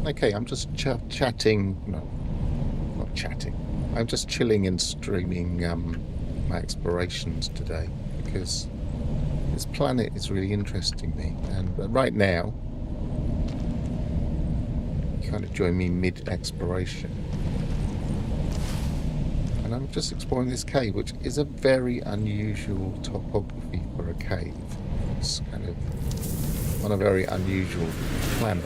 Okay, I'm just chatting. No, not chatting. I'm just chilling and streaming my explorations today because this planet is really interesting me. And right now, you kind of join me mid-exploration. And I'm just exploring this cave, which is a very unusual topography for a cave. It's kind of on a very unusual planet.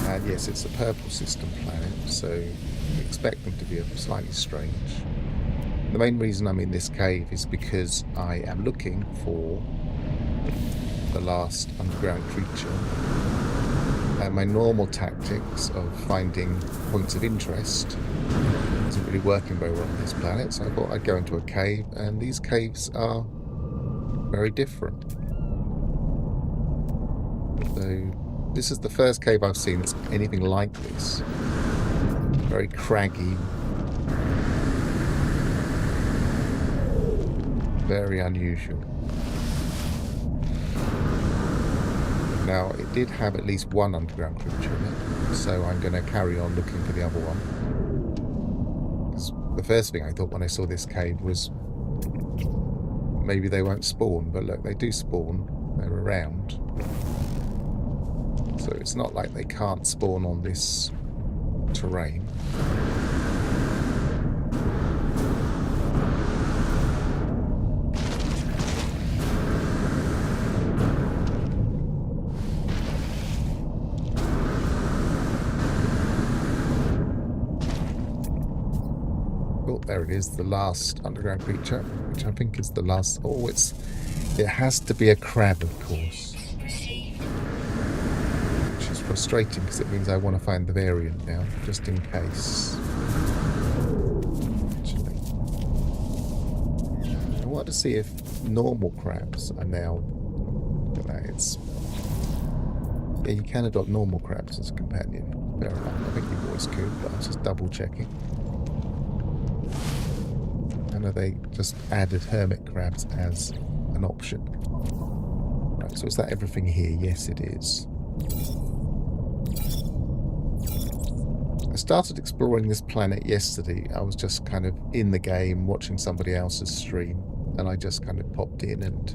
And yes, it's a purple system planet, so we expect them to be slightly strange. The main reason I'm in this cave is because I am looking for the last underground creature. And my normal tactics of finding points of interest isn't really working very well on this planet, so I thought I'd go into a cave, and these caves are very different. So this is the first cave I've seen that's anything like this. Very craggy. Very unusual. Now, it did have at least one underground creature in it, so I'm going to carry on looking for the other one. The first thing I thought when I saw this cave was maybe they won't spawn, but look, they do spawn. They're around. So it's not like they can't spawn on this terrain. Oh, there it is, the last underground creature, which I think is the last. Oh, it has to be a crab, of course. Which is frustrating because it means I want to find the variant now, just in case. Actually, I want to see if normal crabs are now. Yeah, you can adopt normal crabs as a companion. Fair enough. I think you always could, but I was just double checking. And they just added hermit crabs as an option. Right, so is that everything here? Yes, it is. I started exploring this planet yesterday. I was just kind of in the game watching somebody else's stream, and I just kind of popped in and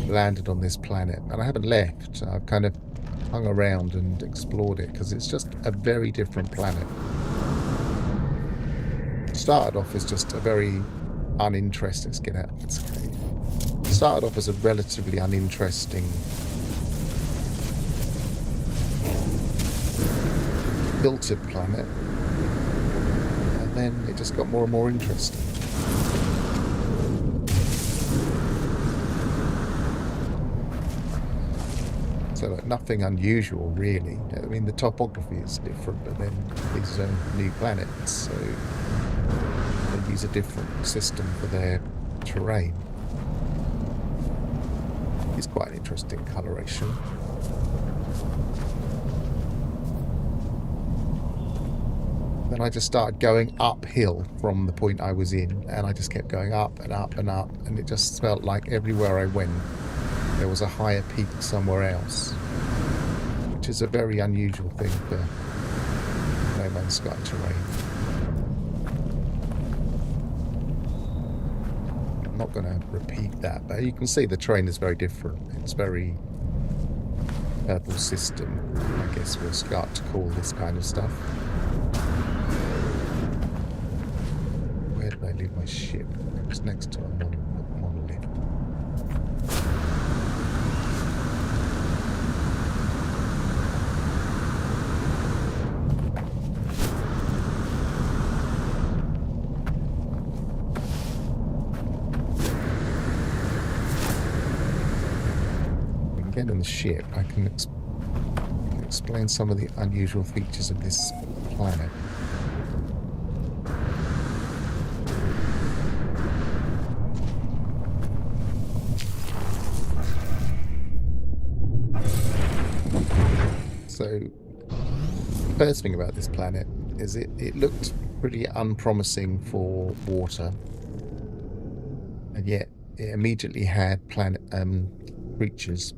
landed on this planet. And I haven't left. I've kind of hung around and explored it because it's just a very different planet. Started off as just a very uninteresting. Let's get out of this cave. Started off as a relatively uninteresting filtered planet, and then it just got more and more interesting. So like, nothing unusual really. I mean, the topography is different, but then these are new planets, so they use a different system for their terrain. It's quite an interesting coloration. Then I just started going uphill from the point I was in, and I just kept going up and up and up, and it just felt like everywhere I went there was a higher peak somewhere else, which is a very unusual thing for No Man's Sky terrain. I'm not going to repeat that, but you can see the terrain is very different. It's very purple system, I guess we'll start to call this kind of stuff. Where did I leave my ship? It was next to a monolith. Get in the ship, I can explain some of the unusual features of this planet. So, the first thing about this planet is it looked pretty unpromising for water, and yet it immediately had creatures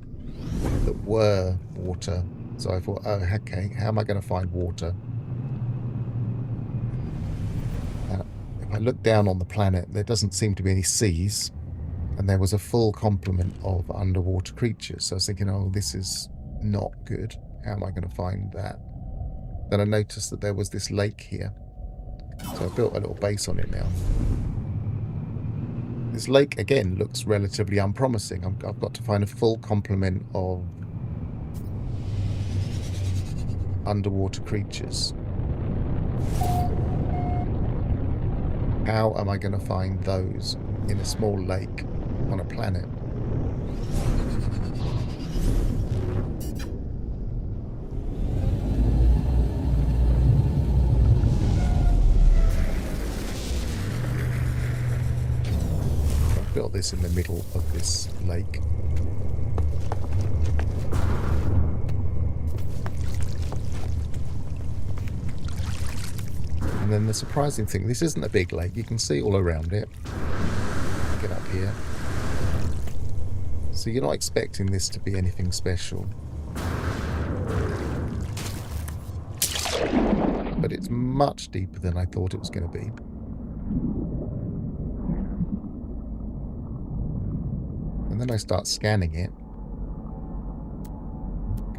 that were water. So I thought, oh, okay, how am I going to find water? If I look down on the planet, there doesn't seem to be any seas, and there was a full complement of underwater creatures. So I was thinking, oh, this is not good. How am I going to find that? Then I noticed that there was this lake here. So I built a little base on it now. This lake, again, looks relatively unpromising. I've got to find a full complement of underwater creatures. How am I going to find those in a small lake on a planet? I've built this in the middle of this lake. And then the surprising thing, this isn't a big lake. You can see all around it. Get up here. So you're not expecting this to be anything special. But it's much deeper than I thought it was going to be. And then I start scanning it.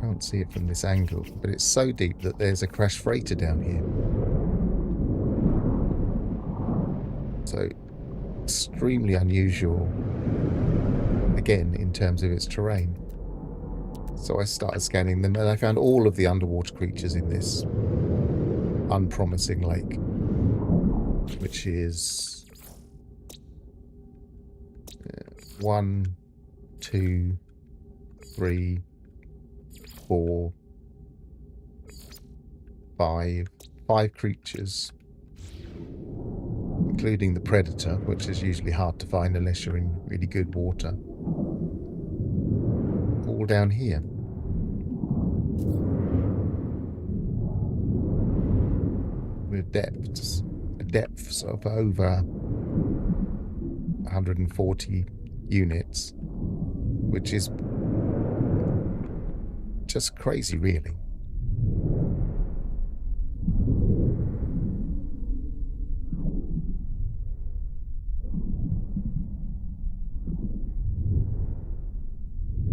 Can't see it from this angle, but it's so deep that there's a crashed freighter down here. So, extremely unusual, again, in terms of its terrain. So I started scanning them, and I found all of the underwater creatures in this unpromising lake, which is 1, 2, 3, 4, 5 creatures, including the predator, which is usually hard to find unless you're in really good water. All down here. With depths of over 140 units, which is just crazy, really.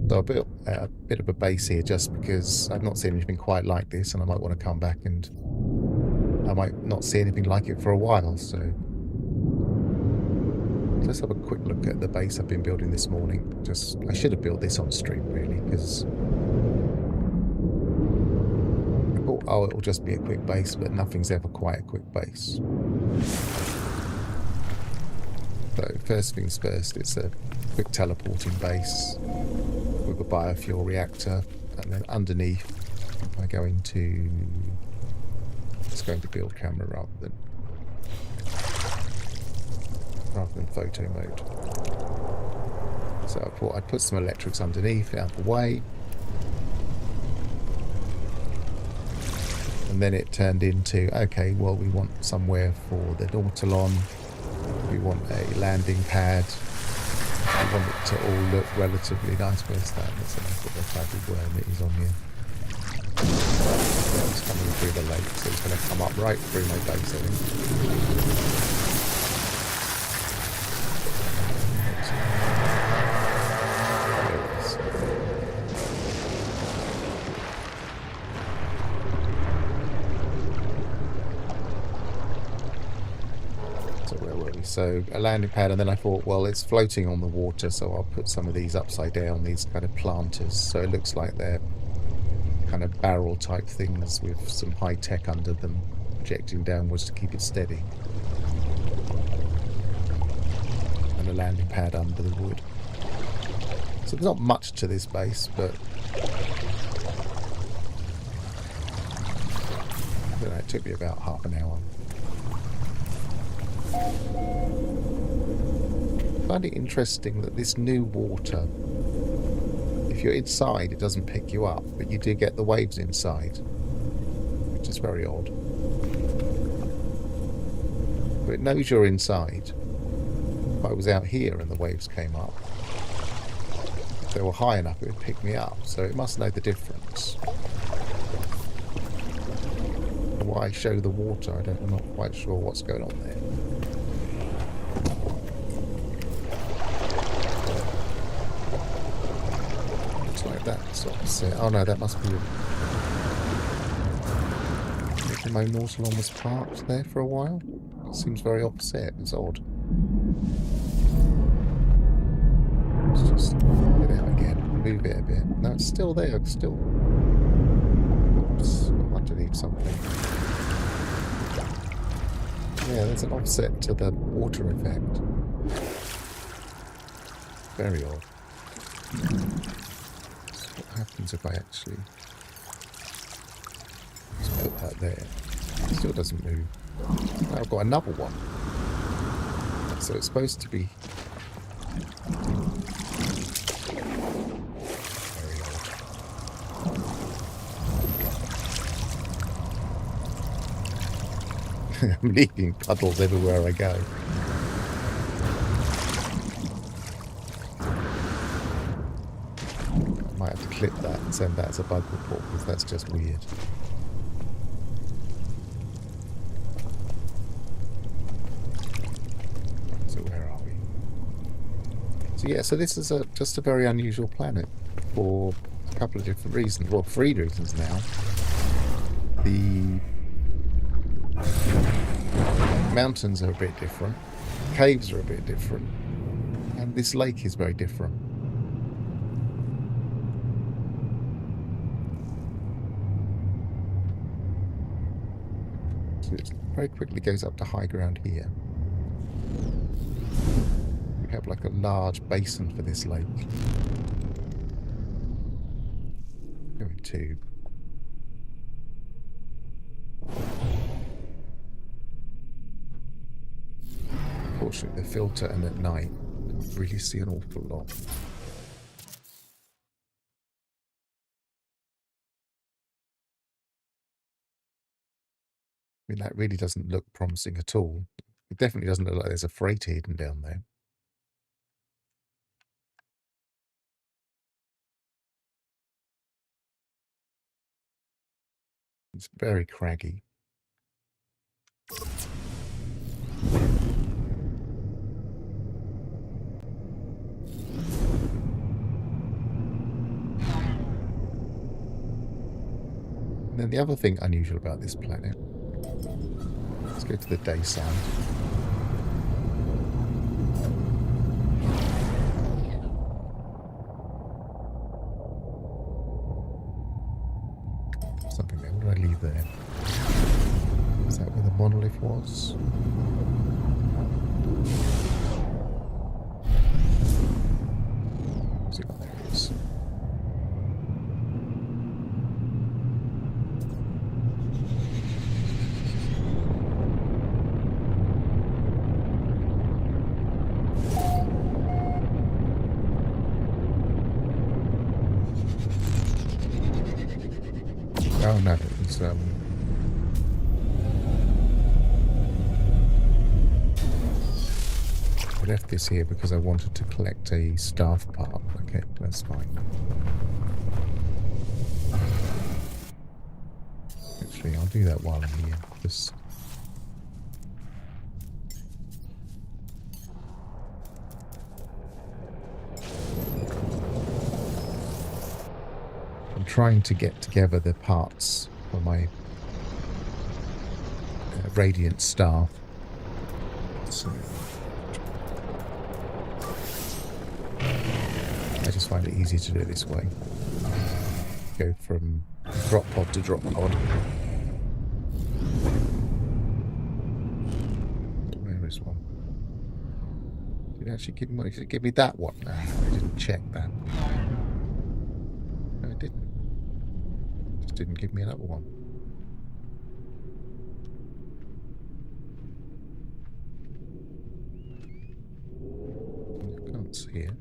So I built a bit of a base here just because I've not seen anything quite like this, and I might want to come back, and I might not see anything like it for a while. So let's have a quick look at the base I've been building this morning. I should have built this on stream, really, because I thought, oh, it'll just be a quick base, but nothing's ever quite a quick base. So first things first, it's a quick teleporting base with a biofuel reactor, and then underneath I go into, let's go into build camera rather than photo mode. So I thought I'd put some electrics underneath out of the way, and then it turned into, okay, well, we want somewhere for the Nautilon, we want a landing pad, we want it to all look relatively nice. Where's that? Let's have a look at the fabby worm that is on here. Yeah, it's coming through the lake, so it's going to come up right through my base, I think. There it is. So where were we? So a landing pad, and then I thought, well, it's floating on the water, so I'll put some of these upside down, these kind of planters, so it looks like they're kind of barrel type things with some high tech under them, projecting downwards to keep it steady. And a landing pad under the wood. So there's not much to this base, but I don't know, it took me about half an hour. I find it interesting that this new water, if you're inside, it doesn't pick you up, but you do get the waves inside, which is very odd. But it knows you're inside. If I was out here and the waves came up, they were high enough, it would pick me up. So it must know the difference. Why show the water? I'm not quite sure what's going on there. Looks like that's opposite. Oh no, that must be... The Mo Nautilon was parked there for a while. It seems very opposite. It's odd. Let's just get it out again. Move it a bit. No, it's still there. It's still... Oops, underneath something. Yeah, there's an offset to the water effect. Very odd. So what happens if I actually just put that there? It still doesn't move. Now I've got another one. So it's supposed to be very odd. I'm leaving puddles everywhere I go. I might have to clip that and send that as a bug report because that's just weird. So where are we? So yeah, so this is just a very unusual planet for a couple of different reasons. Well, 3 reasons now. The mountains are a bit different, caves are a bit different, and this lake is very different. So it very quickly goes up to high ground here. We have like a large basin for this lake. Going to unfortunately the filter, and at night you can't really see an awful lot. I mean, that really doesn't look promising at all. It definitely doesn't look like there's a freighter hidden down there. It's very craggy. And then the other thing unusual about this planet, let's go to the day side. Something there. What did I leave there? Is that where the monolith was? There it is. Oh no, it's I left this here because I wanted to collect a staff part. Okay, that's fine. Actually, I'll do that while I'm here. Just trying to get together the parts for my radiant staff. So I just find it easier to do it this way. Go from drop pod to drop pod. Where is one? Did it actually give me one? Did it give me that one? No, I didn't check that. No, it didn't. Didn't give me another one. I can't see it.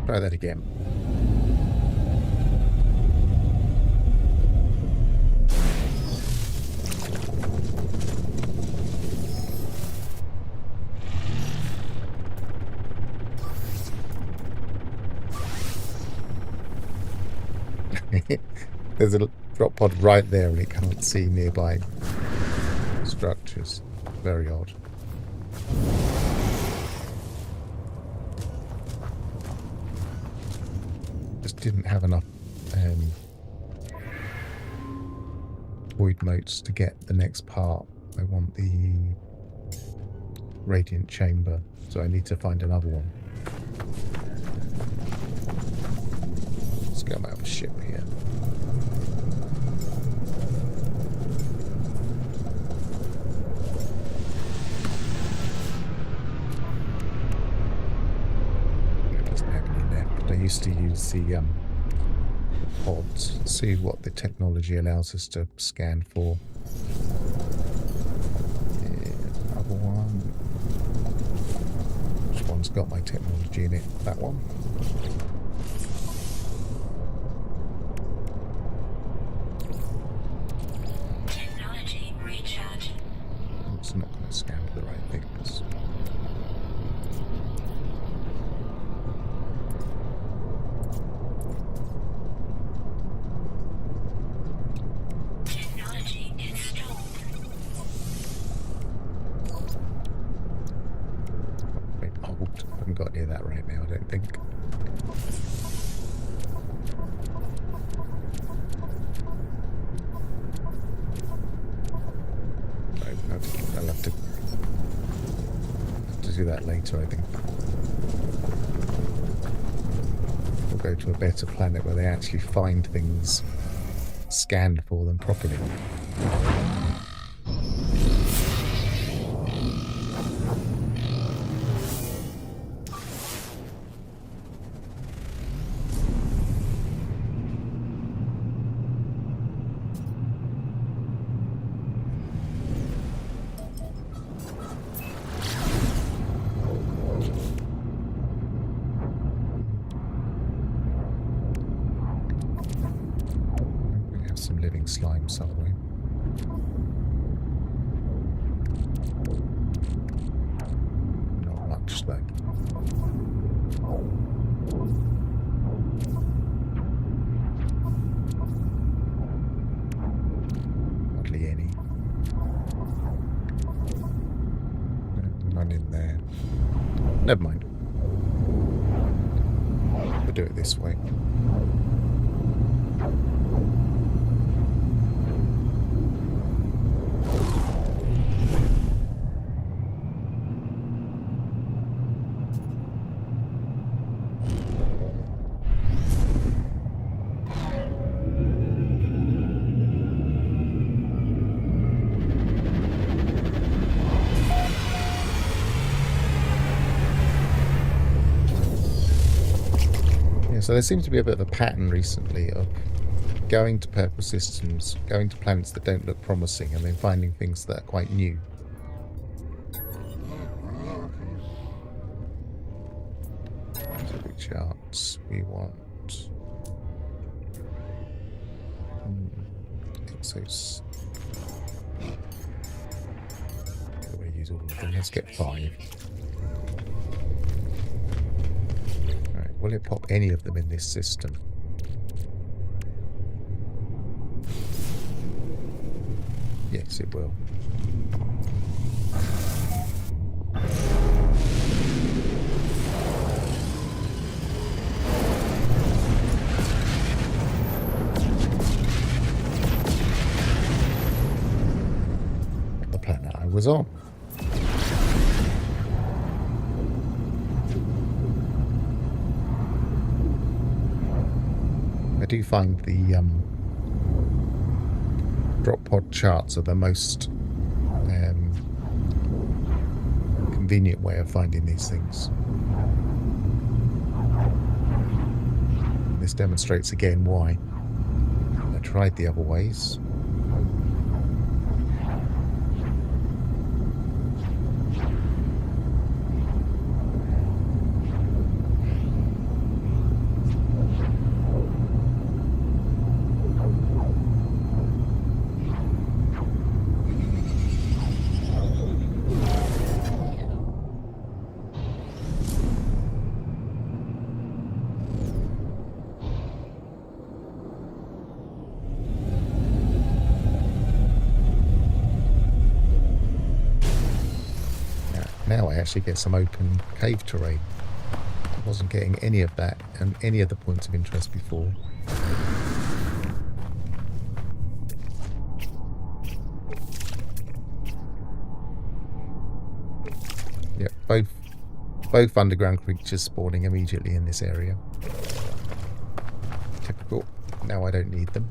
Try that again. There's a drop pod right there and it can't see nearby structures. Very odd. Just didn't have enough void motes to get the next part. I want the radiant chamber, so I need to find another one. Let's get out of a ship here. It doesn't have any left. I used to use the pods. See what the technology allows us to scan for. Other one. Which one's got my technology in it? That one. Technology recharge. It's not going to scan for the right things. Technology installed. Wait, hold. I haven't got near that right now, I don't think. I'll have to do that later, I think. We'll go to a better planet where they actually find things scanned for them properly. We have some living slime somewhere. Not much though. Hardly any. None in there. Never mind. We'll do it this way. So there seems to be a bit of a pattern recently of going to purple systems, going to planets that don't look promising, and then finding things that are quite new. Charts we want. Exos. We'll use all of them. Let's get 5. Will it pop any of them in this system? Yes, it will. The planet I was on. I do find the drop pod charts are the most convenient way of finding these things. This demonstrates again why I tried the other ways. actually get some open cave terrain. I wasn't getting any of that and any of the points of interest before. Yeah, both underground creatures spawning immediately in this area. Typical. Now I don't need them.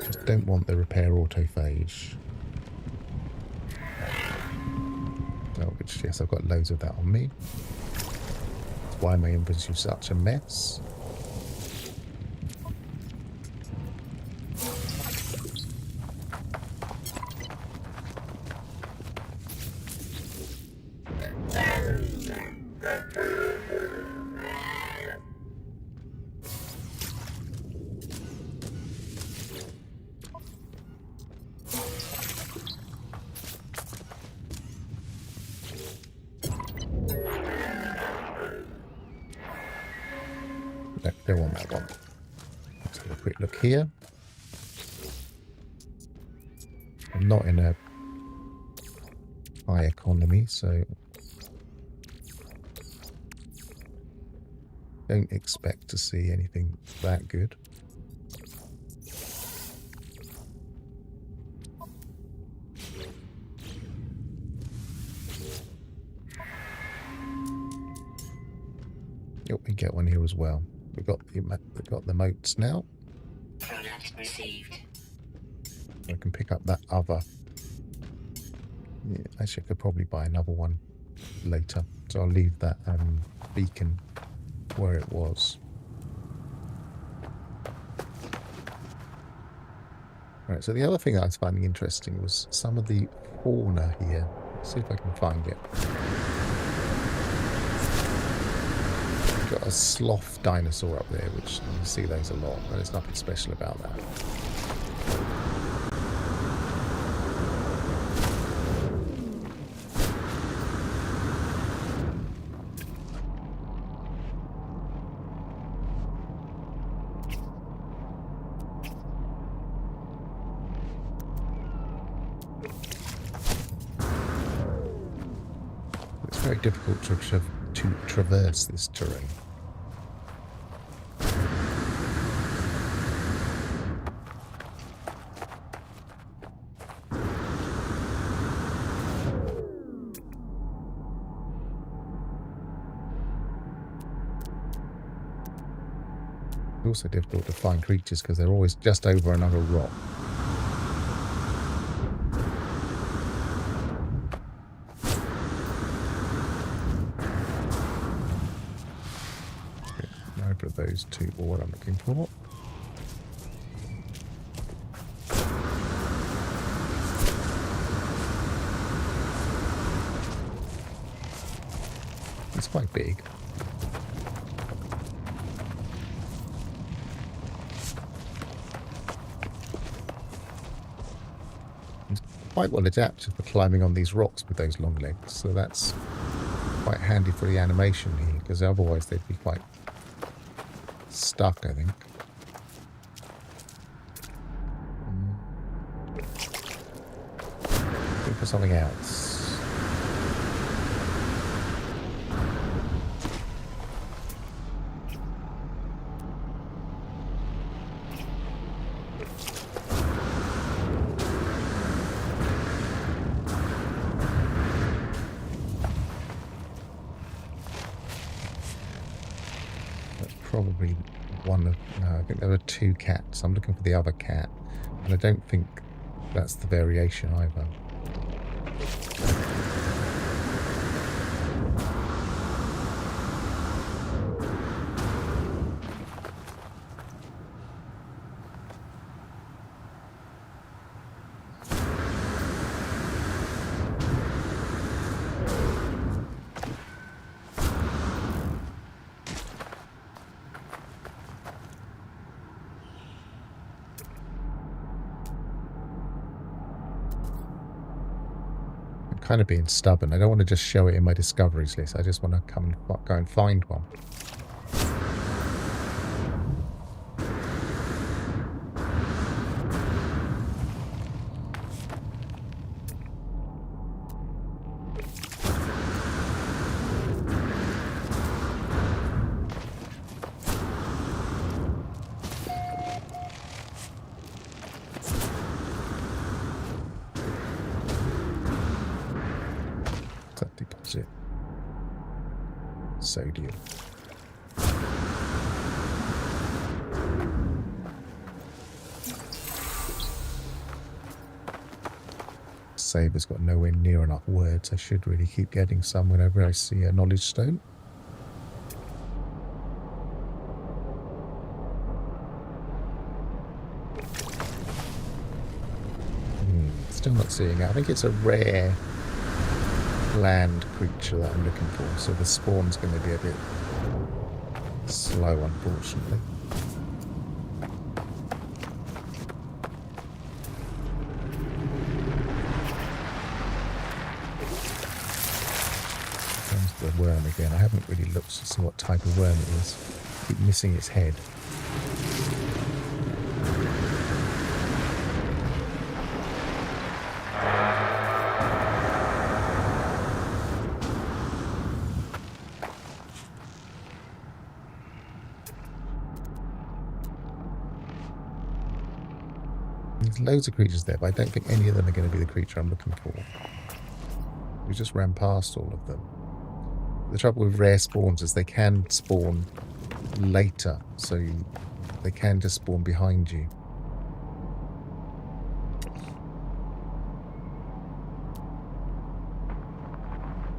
Just don't want the repair autophage. Oh, which, yes, I've got loads of that on me. That's why my inventory is such a mess. No, don't want that one. Let's have a quick look here. I'm not in a high economy, so don't expect to see anything that good. Yep, we get one here as well. We've got the moats now. Product received. I can pick up that other. Yeah, actually, I could probably buy another one later. So I'll leave that beacon where it was. Right, so the other thing I was finding interesting was some of the fauna here. Let's see if I can find it. Got a sloth dinosaur up there, which you see those a lot, but there's nothing special about that. It's very difficult to traverse this terrain. It's also difficult to find creatures because they're always just over another rock. Neither of those two are what I'm looking for. It's quite big. Quite well adapted for climbing on these rocks with those long legs, so that's quite handy for the animation here, because otherwise they'd be quite stuck, I think. Looking for something else. Probably one of... No, I think there were two cats. I'm looking for the other cat. And I don't think that's the variation either. kind of being stubborn. I don't want to just show it in my discoveries list. I just want to go and find one. Deposit sodium. Saber's got nowhere near enough words. I should really keep getting some whenever I see a knowledge stone. Still not seeing it. I think it's a rare land creature that I'm looking for, so the spawn's going to be a bit slow, unfortunately. Comes the worm again. I haven't really looked to see what type of worm it is. I keep missing its head. There's loads of creatures there, but I don't think any of them are going to be the creature I'm looking for. We just ran past all of them. The trouble with rare spawns is they can spawn later, so they can just spawn behind you.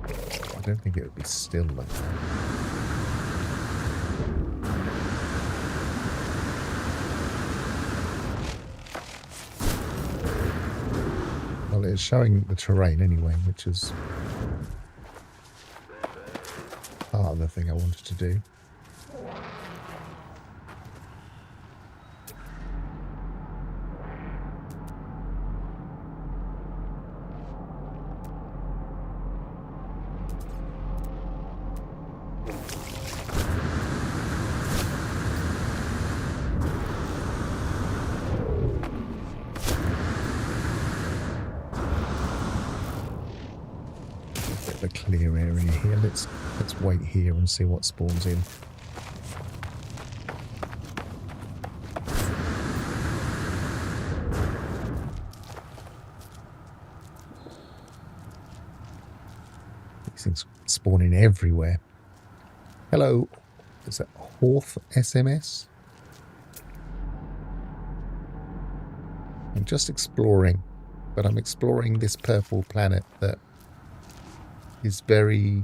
I don't think it would be still like that. Well, it's showing the terrain anyway, which is part of the thing I wanted to do. A clear area here. Let's wait here and see what spawns in. These things spawning everywhere. Hello, is that Horth SMS? I'm just exploring, but I'm exploring this purple planet that is very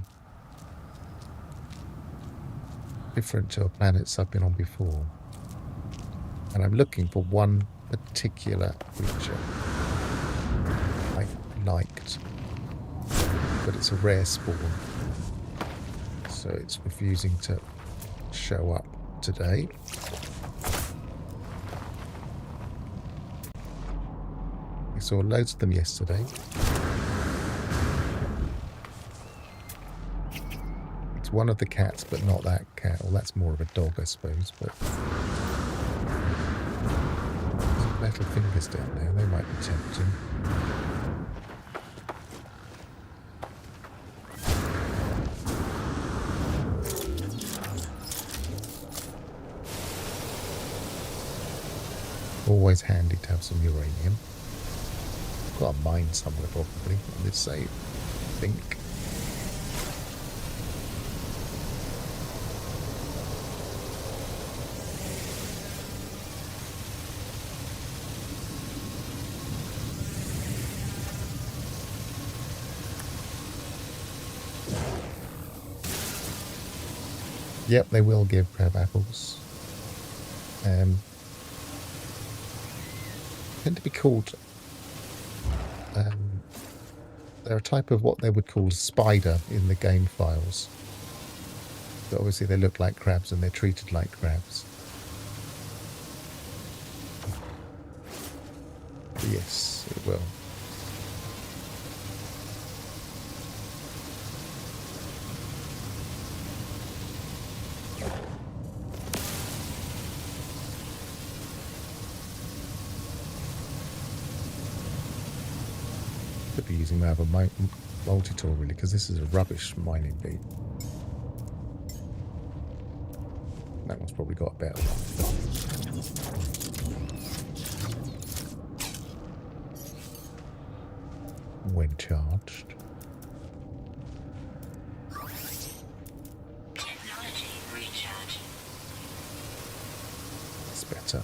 different to planets I've been on before. And I'm looking for one particular creature I liked. But it's a rare spawn. So it's refusing to show up today. We saw loads of them yesterday. It's one of the cats, but not that cat. Well, that's more of a dog, I suppose, but there's metal fingers down there. They might be tempting. Always handy to have some uranium. Got a mine somewhere probably on this save, I think. Yep, they will give crab apples. Tend to be called. They're a type of what they would call spider in the game files. But obviously they look like crabs and they're treated like crabs. Yes, it will. should be using more of a multi-tool really, because this is a rubbish mining beat. That one's probably got a better one. When charged. Technology recharge. It's better.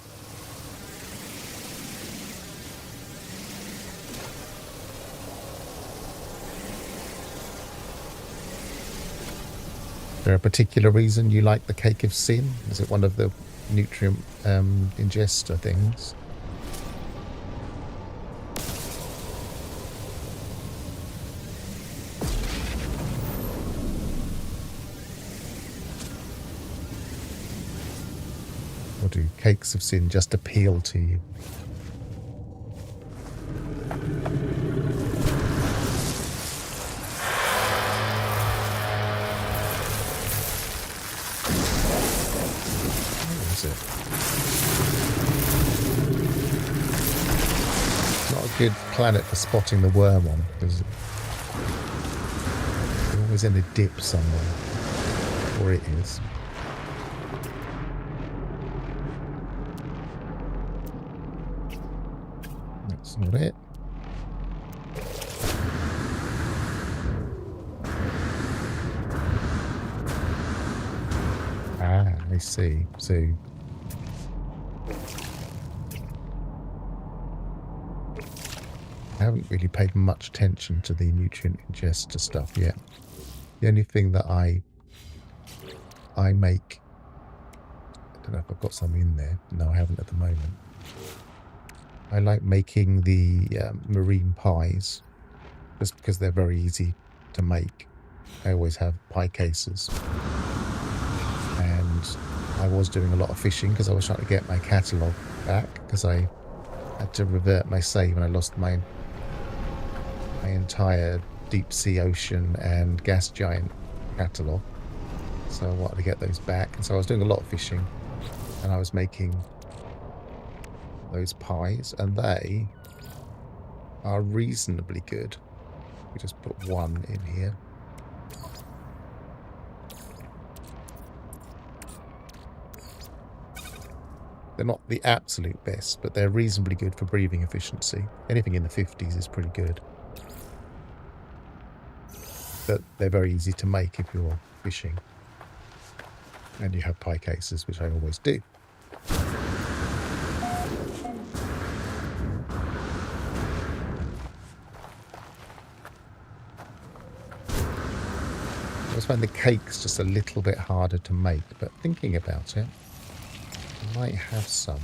Is there a particular reason you like the Cake of Sin? Is it one of the nutrient ingester things? Or do Cakes of Sin just appeal to you? Not a good planet for spotting the worm on, because they're always in a dip somewhere, or it is. That's not it. Ah, I see. So I haven't really paid much attention to the nutrient ingester stuff yet. The only thing that I make, I don't know if I've got some in there. No, I haven't at the moment. I like making the marine pies just because they're very easy to make. I always have pie cases. And I was doing a lot of fishing because I was trying to get my catalogue back, because I had to revert my save and I lost my entire deep sea ocean and gas giant catalogue. So I wanted to get those back, and so I was doing a lot of fishing and I was making those pies, and they are reasonably good. We just put one in here. They're not the absolute best, but they're reasonably good for breathing efficiency. Anything in the 50s is pretty good. But they're very easy to make if you're fishing. And you have pie cases, which I always do. I always find the cake's just a little bit harder to make, but thinking about it, I might have some.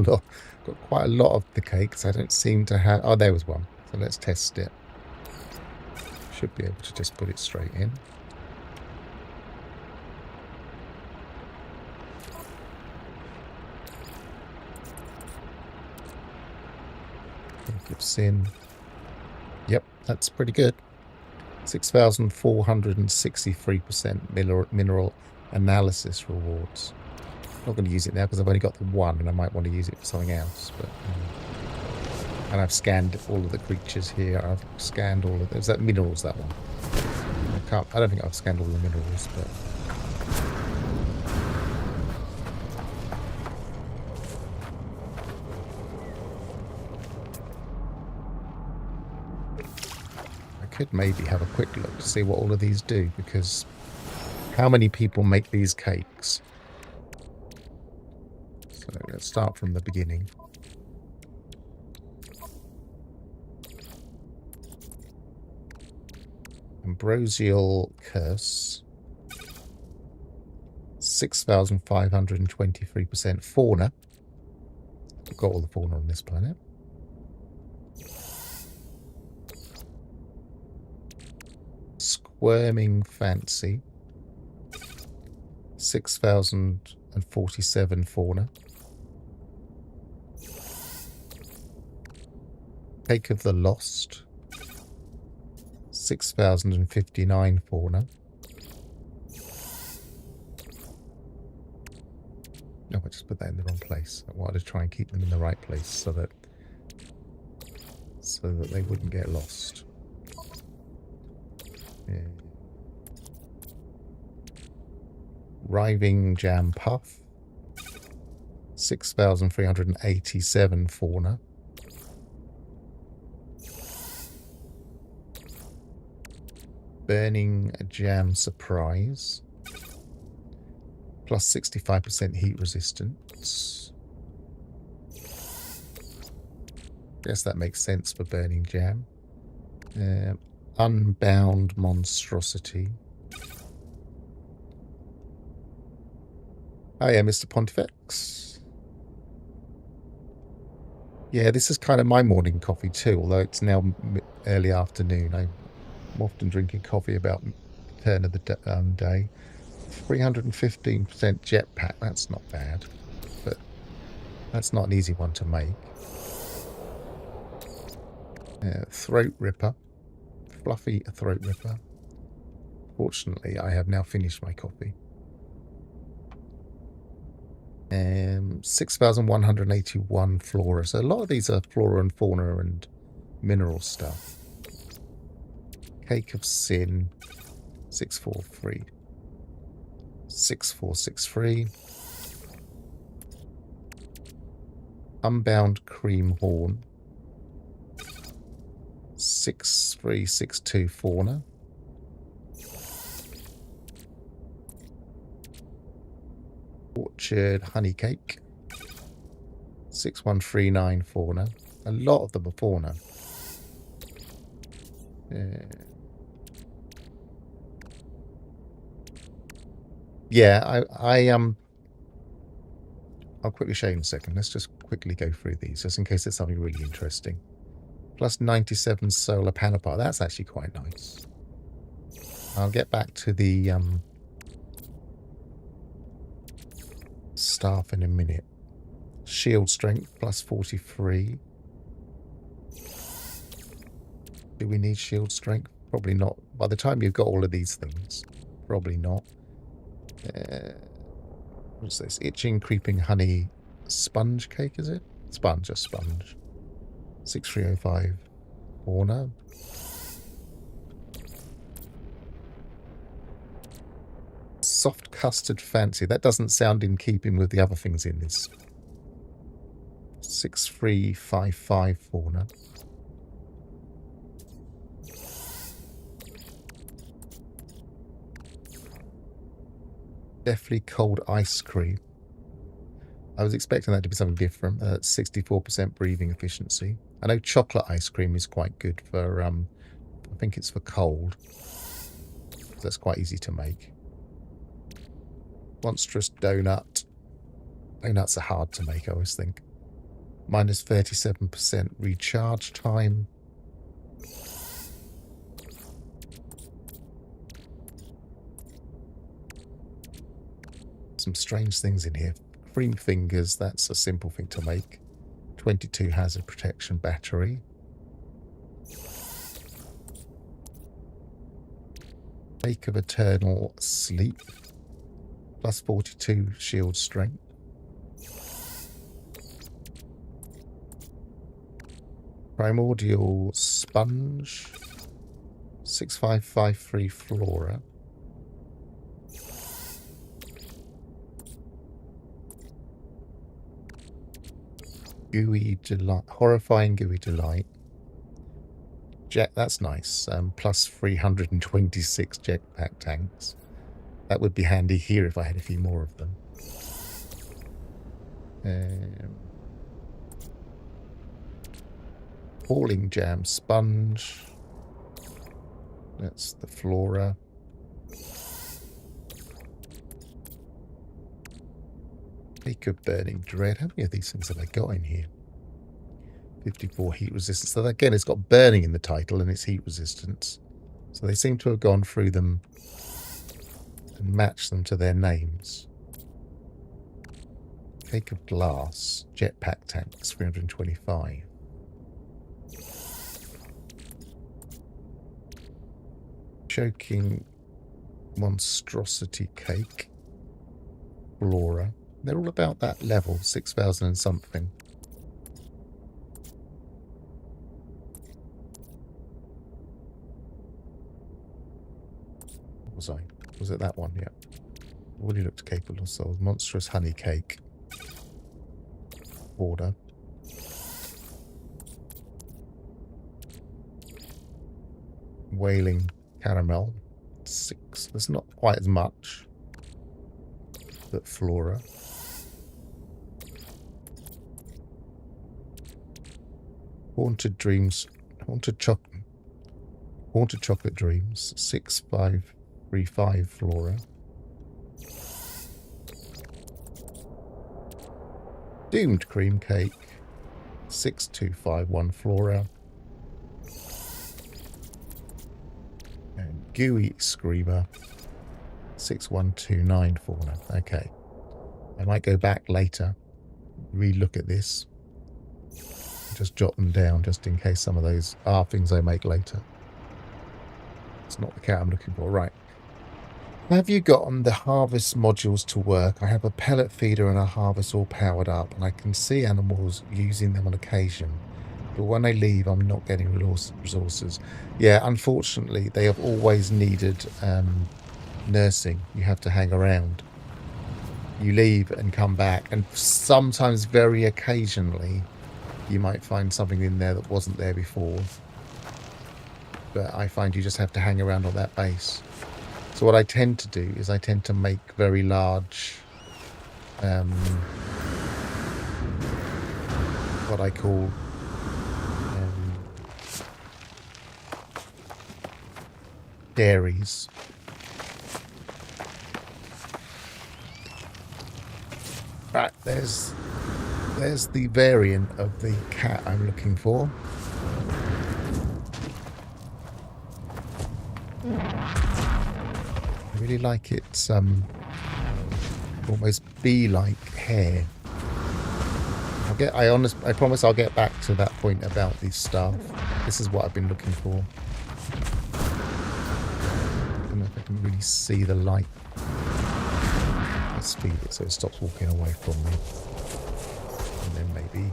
Got quite a lot of the cakes. I don't seem to have... Oh, there was one. So let's test it. Should be able to just put it straight in. Cake of Sin. Yep, that's pretty good. 6,463% mineral analysis rewards. I'm not going to use it now because I've only got the one, and I might want to use it for something else. But and I've scanned all of the creatures here. I've scanned all of those. That minerals, that one. I don't think I've scanned all the minerals, but I could maybe have a quick look to see what all of these do, because how many people make these cakes? So let's start from the beginning. Ambrosial Curse. 6,523% fauna. We've got all the fauna on this planet. Squirming Fancy. 6,047 fauna. Cake of the Lost. 6,059 fauna. No, I just put that in the wrong place. I wanted to try and keep them in the right place so that they wouldn't get lost. Yeah. Riving Jam Puff. 6,387 fauna. Burning Jam Surprise. Plus 65% heat resistance. Guess that makes sense for Burning Jam. Unbound Monstrosity. Oh yeah, Mr. Pontifex. Yeah, this is kind of my morning coffee too, although it's now early afternoon. I'm often drinking coffee about the turn of the day. 315% jetpack, that's not bad, but that's not an easy one to make. Throat Ripper. Fluffy Throat Ripper. Fortunately, I have now finished my coffee. 6,181 flora. So a lot of these are flora and fauna and mineral stuff. Cake of Sin. 643. 6463. Unbound Cream Horn. 6362 fauna. Orchard Honey Cake. 6139 fauna. A lot of them are fauna. Yeah, I'll quickly show you in a second. Let's just quickly go through these, just in case there's something really interesting. Plus 97 solar panel power. That's actually quite nice. I'll get back to the staff in a minute. Shield strength plus 43. Do we need shield strength? Probably not. By the time you've got all of these things, probably not. What's this? Itching Creeping Honey Sponge Cake, is it? Sponge, a sponge. 6305 fauna. Soft Custard Fancy. That doesn't sound in keeping with the other things in this. 6355 fauna. Definitely Cold Ice Cream. I was expecting that to be something different. 64% breathing efficiency. I know chocolate ice cream is quite good for, I think it's for cold. That's quite easy to make. Monstrous Donut. Donuts are hard to make, I always think. Minus 37% recharge time. Some strange things in here. Cream Fingers, that's a simple thing to make. 22 hazard protection battery. Lake of Eternal Sleep. Plus 42 shield strength. Primordial Sponge. 6553 Flora. Gooey Delight. Horrifying Gooey Delight. Jet, that's nice. Plus 326 jetpack tanks. That would be handy here if I had a few more of them. Falling Jam Sponge. That's the Flora. Lake of Burning Dread. How many of these things have I got in here? 54 heat resistance. So again, it's got burning in the title and it's heat resistance. So they seem to have gone through them and match them to their names. Cake of glass, jetpack tanks, 325. Choking monstrosity cake, Flora. They're all about that level, 6,000 and something. What was I? Was it that one? Yeah. Already looked capable of souls. Monstrous honey cake. Order. Wailing caramel. 6. There's not quite as much. But Flora. Haunted dreams. Haunted chocolate dreams. 6535 Flora. Doomed cream cake. 6251 Flora. And gooey screamer. 6129 Flora. Okay. I might go back later, re-look at this, just jot them down just in case some of those are things I make later. It's not the cat I'm looking for. Right. Have you gotten the harvest modules to work? I have a pellet feeder and a harvest all powered up, and I can see animals using them on occasion. But when I leave, I'm not getting resources. Yeah, unfortunately, they have always needed nursing. You have to hang around. You leave and come back, and sometimes, very occasionally, you might find something in there that wasn't there before. But I find you just have to hang around on that base. So what I tend to do is I tend to make very large, what I call dairies. Right, there's the variant of the cat I'm looking for. I really like its almost bee-like hair. I promise I'll get back to that point about the staff. This is what I've been looking for. I don't know if I can really see the light. Let's speed it so it stops walking away from me. And then maybe...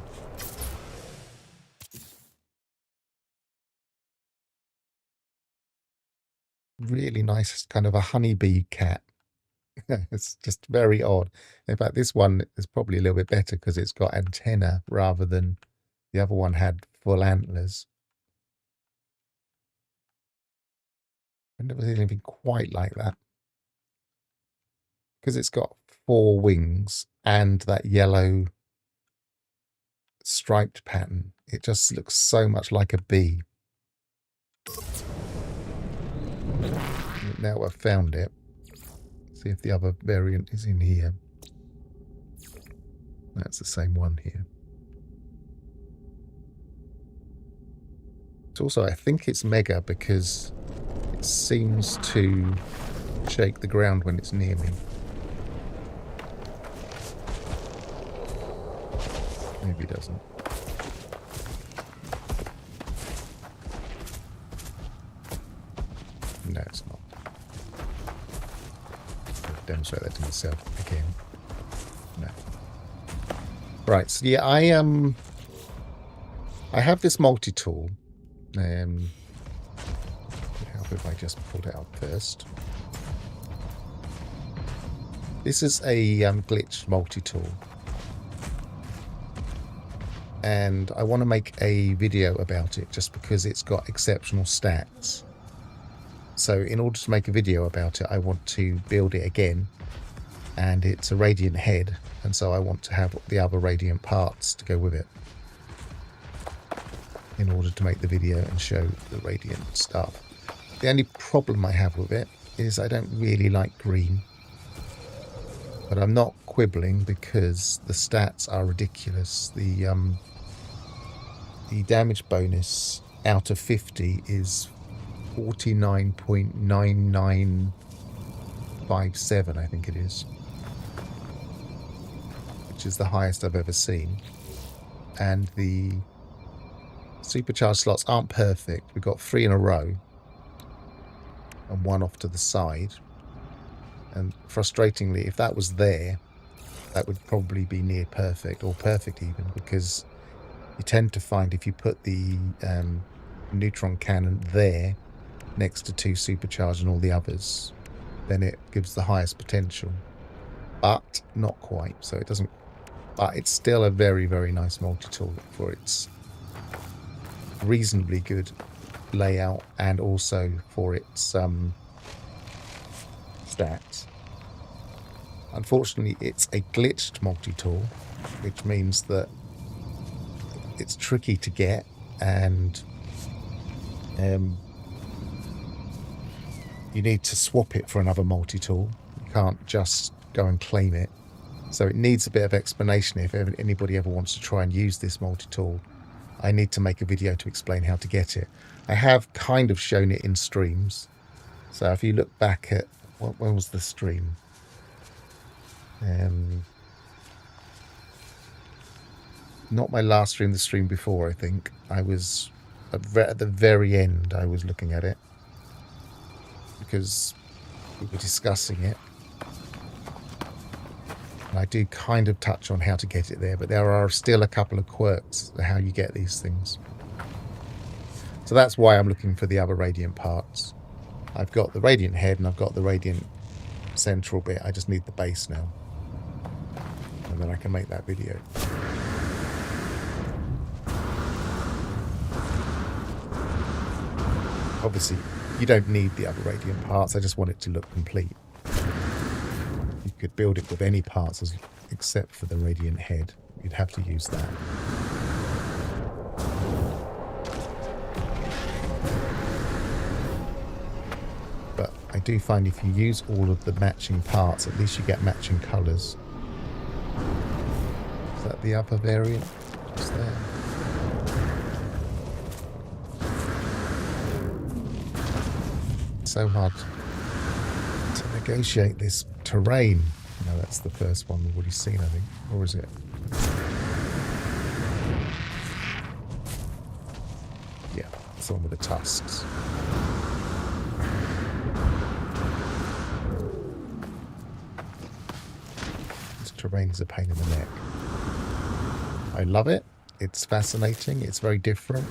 really nice, kind of a honeybee cat. It's just very odd. In fact, this one is probably a little bit better because it's got antenna rather than the other one had full antlers. I've never seen anything quite like that. Because it's got 4 wings and that yellow striped pattern, it just looks so much like a bee. Now I've found it. See if the other variant is in here. That's the same one here. It's also, I think it's mega because it seems to shake the ground when it's near me. Maybe it doesn't. No, it's not. I'll demonstrate that to myself again. No. Right, so yeah, I have this multi-tool. Help if I just pulled it out first. This is a glitch multi-tool. And I want to make a video about it just because it's got exceptional stats. So in order to make a video about it, I want to build it again. And it's a radiant head, and so I want to have the other radiant parts to go with it in order to make the video and show the radiant stuff. The only problem I have with it is I don't really like green. But I'm not quibbling because the stats are ridiculous. The damage bonus out of 50 is 49.99 0.57, I think it is, which is the highest I've ever seen. And the supercharged slots aren't perfect. We've got 3 in a row and 1 off to the side. And frustratingly, if that was there, that would probably be near perfect, or perfect even, because you tend to find if you put the neutron cannon there next to 2 supercharged and all the others, then it gives the highest potential, but not quite. So it doesn't, but it's still a very, very nice multi-tool for its reasonably good layout and also for its stats. Unfortunately, it's a glitched multi-tool, which means that it's tricky to get, and you need to swap it for another multi-tool. You can't just go and claim it. So it needs a bit of explanation. If anybody ever wants to try and use this multi-tool, I need to make a video to explain how to get it. I have kind of shown it in streams. So if you look back at, when was the stream? Not my last stream, the stream before, I think. I was at the very end, I was looking at it because we were discussing it. And I do kind of touch on how to get it there, but there are still a couple of quirks to how you get these things. So that's why I'm looking for the other Radiant parts. I've got the Radiant head and I've got the Radiant central bit. I just need the base now. And then I can make that video. Obviously, you don't need the other Radiant parts. I just want it to look complete. You could build it with any parts except for the Radiant head. You'd have to use that. But I do find if you use all of the matching parts, at least you get matching colours. Is that the upper variant? Just there. So hard to negotiate this terrain. No, that's the first one we've already seen, I think. Or is it? Yeah, it's the one with the tusks. This terrain is a pain in the neck. I love it. It's fascinating. It's very different.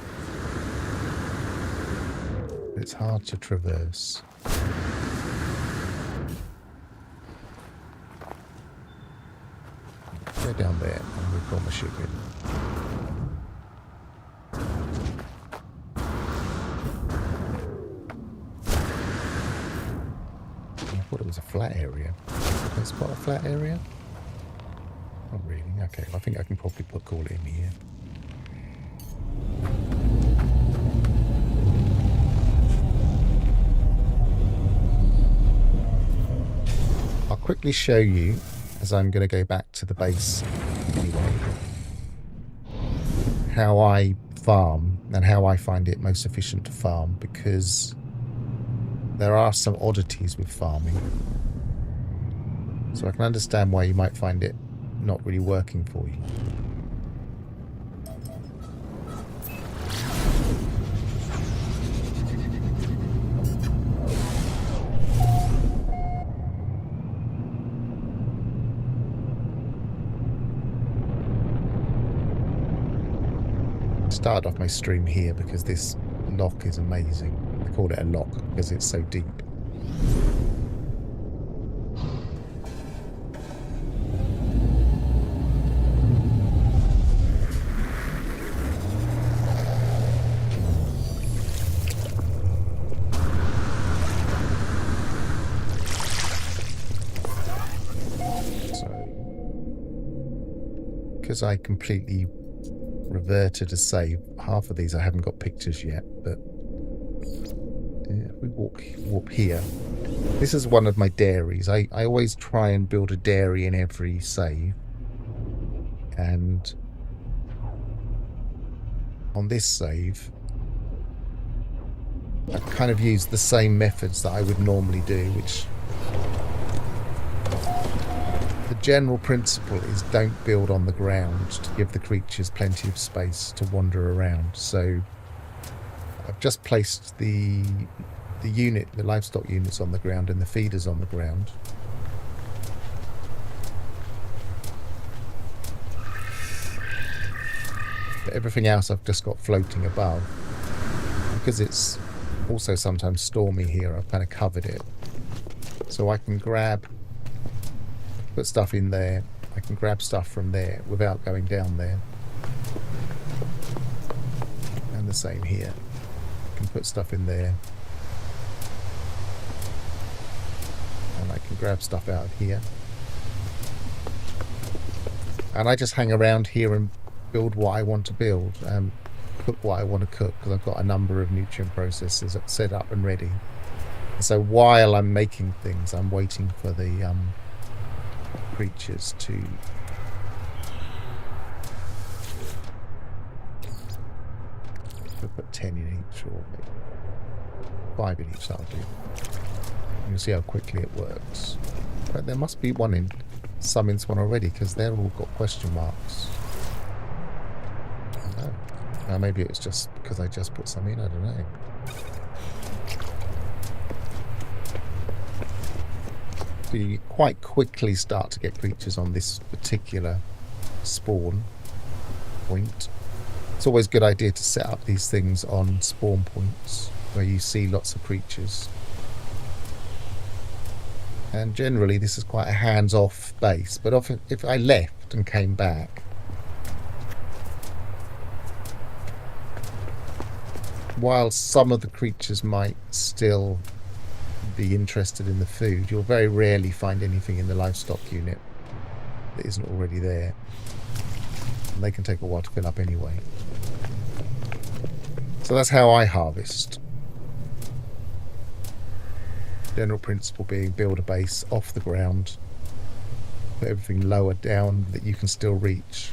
It's hard to traverse. Go down there and we've got my ship in. I thought it was a flat area. Can I spot a flat area? Not really. Okay, I think I can probably call it in here. I'll quickly show you, as I'm going to go back to the base anyway, how I farm and how I find it most efficient to farm, because there are some oddities with farming. So I can understand why you might find it not really working for you. Started off my stream here because this lock is amazing. I call it a lock because it's so deep. So, because I completely reverted to save. Half of these I haven't got pictures yet, but if we walk here, this is one of my dairies. I always try and build a dairy in every save, and on this save I kind of used the same methods that I would normally do, which general principle is don't build on the ground to give the creatures plenty of space to wander around. So I've just placed the livestock units on the ground and the feeders on the ground. But everything else I've just got floating above. Because it's also sometimes stormy here, I've kind of covered it. So I can put stuff in there. I can grab stuff from there without going down there. And the same here. I can put stuff in there. And I can grab stuff out of here. And I just hang around here and build what I want to build. Cook what I want to cook, because I've got a number of nutrient processors set up and ready. So while I'm making things, I'm waiting for the creatures to put 10 in each, or maybe 5 in each, that'll do. You'll see how quickly it works. But there must be some in this one already, because they're all got question marks. Oh. Maybe it's just because I just put some in, I don't know. So you quite quickly start to get creatures on this particular spawn point. It's always a good idea to set up these things on spawn points where you see lots of creatures. And generally this is quite a hands-off base, but often if I left and came back, while some of the creatures might still be interested in the food, you'll very rarely find anything in the livestock unit that isn't already there. And they can take a while to fill up anyway. So that's how I harvest. General principle being build a base off the ground, put everything lower down that you can still reach.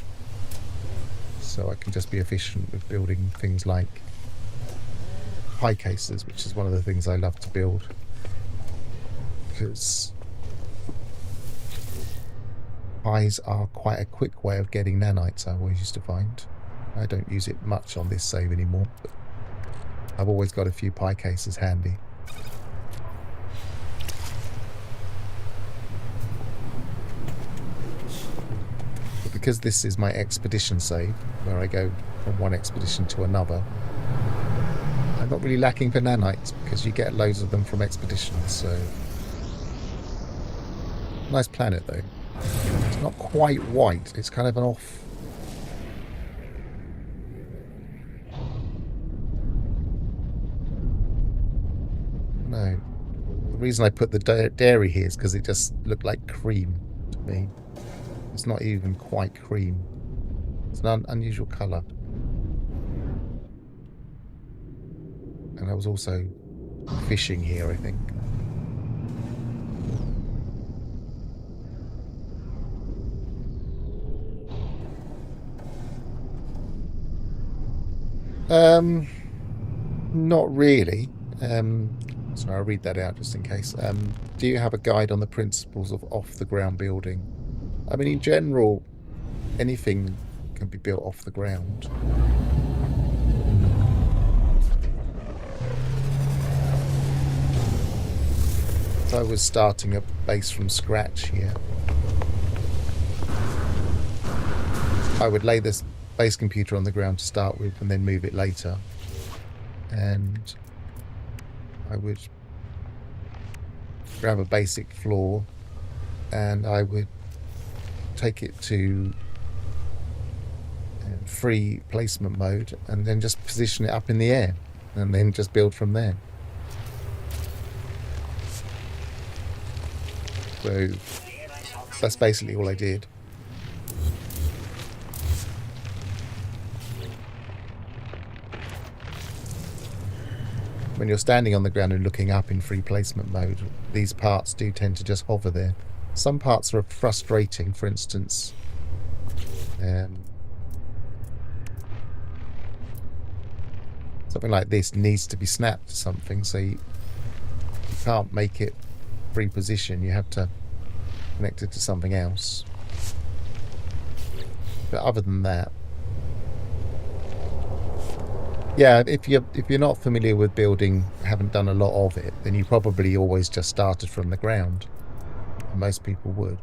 So I can just be efficient with building things like pie cases, which is one of the things I love to build. Because pies are quite a quick way of getting nanites, I always used to find. I don't use it much on this save anymore, but I've always got a few pie cases handy. But because this is my expedition save, where I go from one expedition to another, I'm not really lacking for nanites, because you get loads of them from expeditions, so... Nice planet, though. It's not quite white. It's kind of an off... No. The reason I put the dairy here is because it just looked like cream to me. It's not even quite cream. It's an unusual colour. And I was also fishing here, I think. Not really. So I'll read that out just in case. Do you have a guide on the principles of off-the-ground building? I mean, in general, anything can be built off the ground. If I was starting a base from scratch here, I would lay this base computer on the ground to start with and then move it later. And I would grab a basic floor and I would take it to free placement mode and then just position it up in the air and then just build from there. So that's basically all I did. When you're standing on the ground and looking up in free placement mode, these parts do tend to just hover there. Some parts are frustrating, for instance. Something like this needs to be snapped to something, so you can't make it free position. You have to connected to something else. But other than that, yeah, if you're not familiar with building, haven't done a lot of it, then you probably always just started from the ground. Most people would.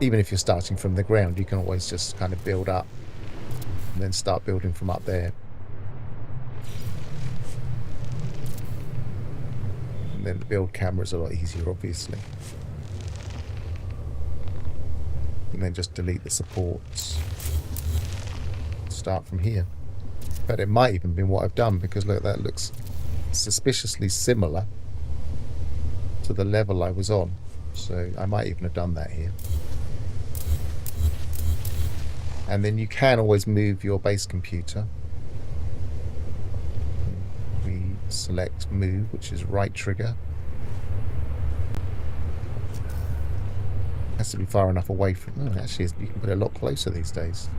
Even if you're starting from the ground, you can always just kind of build up and then start building from up there. And then the build camera's a lot easier, obviously. And then just delete the supports. Start from here. But it might even be what I've done, because look, that looks suspiciously similar to the level I was on. So I might even have done that here. And then you can always move your base computer. We select move, which is right trigger. Has to be far enough away from... Oh, actually, you can put it a lot closer these days.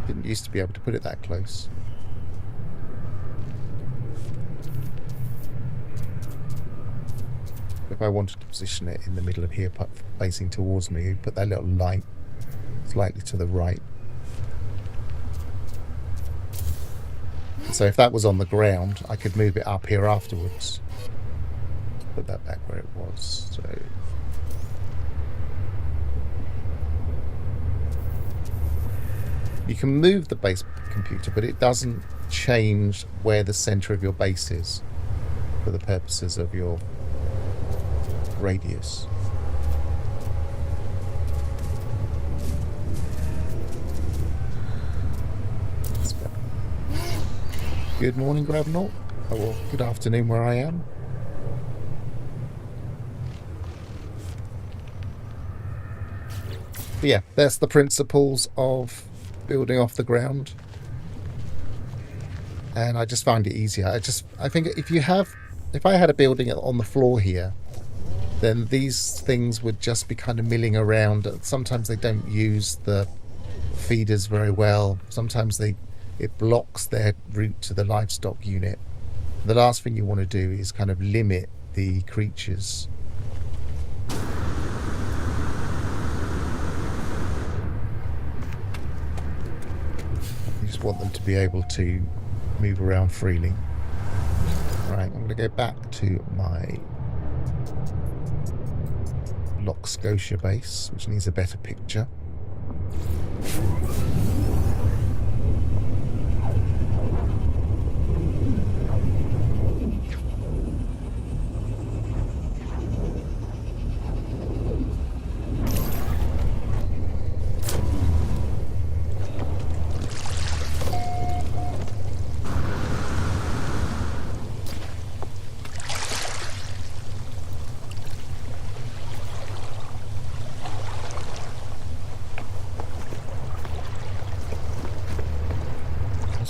Didn't used to be able to put it that close. If I wanted to position it in the middle of here, facing towards me, put that little light slightly to the right. So if that was on the ground, I could move it up here afterwards. Put that back where it was. So you can move the base computer, but it doesn't change where the center of your base is for the purposes of your radius. Good morning, Gravnaut. Oh, well, good afternoon where I am. But yeah, that's the principles of building off the ground. And I just find it easier. I think if I had a building on the floor here, then these things would just be kind of milling around. Sometimes they don't use the feeders very well. Sometimes it blocks their route to the livestock unit. The last thing you want to do is kind of limit the creatures. You just want them to be able to move around freely. Right, I'm going to go back to my Loch Scotia base, which needs a better picture.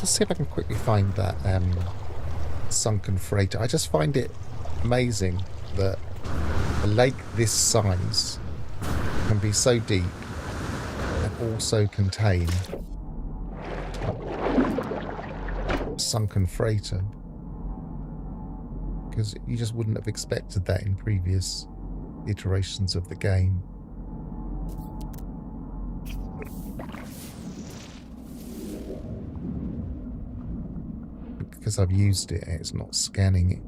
Let's see if I can quickly find that sunken freighter. I just find it amazing that a lake this size can be so deep and also contain a sunken freighter, because you just wouldn't have expected that in previous iterations of the game. Because I've used it, it's not scanning it.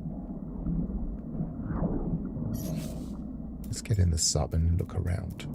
Let's get in the sub and look around.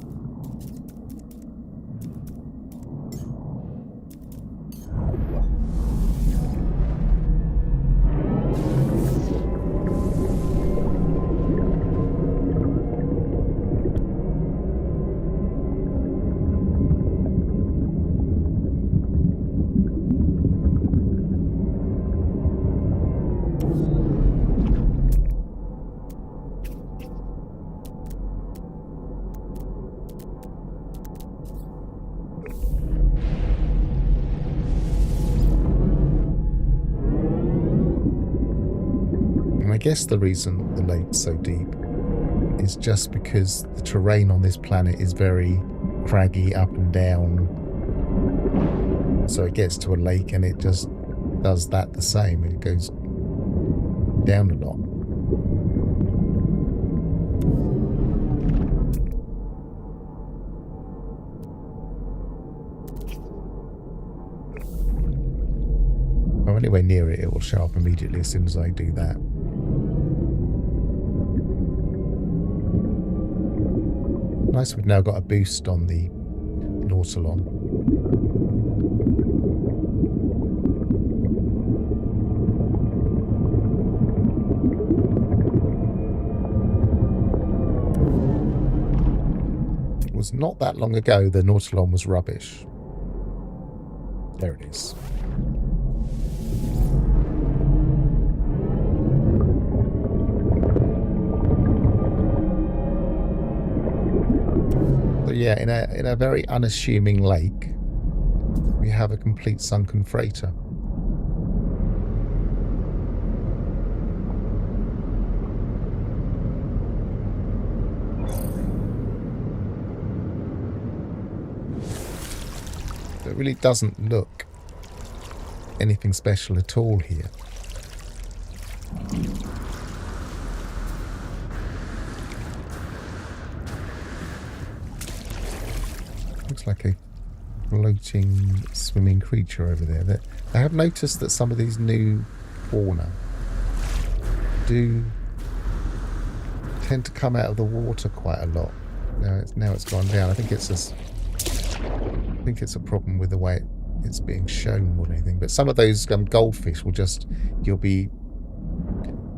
I guess the reason the lake's so deep is just because the terrain on this planet is very craggy, up and down. So it gets to a lake and it just does that the same. It goes down a lot. If I'm anywhere near it, it will show up immediately as soon as I do that. Nice, we've now got a boost on the Nautilon. It was not that long ago the Nautilon was rubbish. There it is. But yeah, in a very unassuming lake, we have a complete sunken freighter. It really doesn't look anything special at all here. Looks like a floating, swimming creature over there. I have noticed that some of these new fauna do tend to come out of the water quite a lot. Now it's gone down. I think it's a problem with the way it's being shown more than anything. But some of those goldfish will you'll be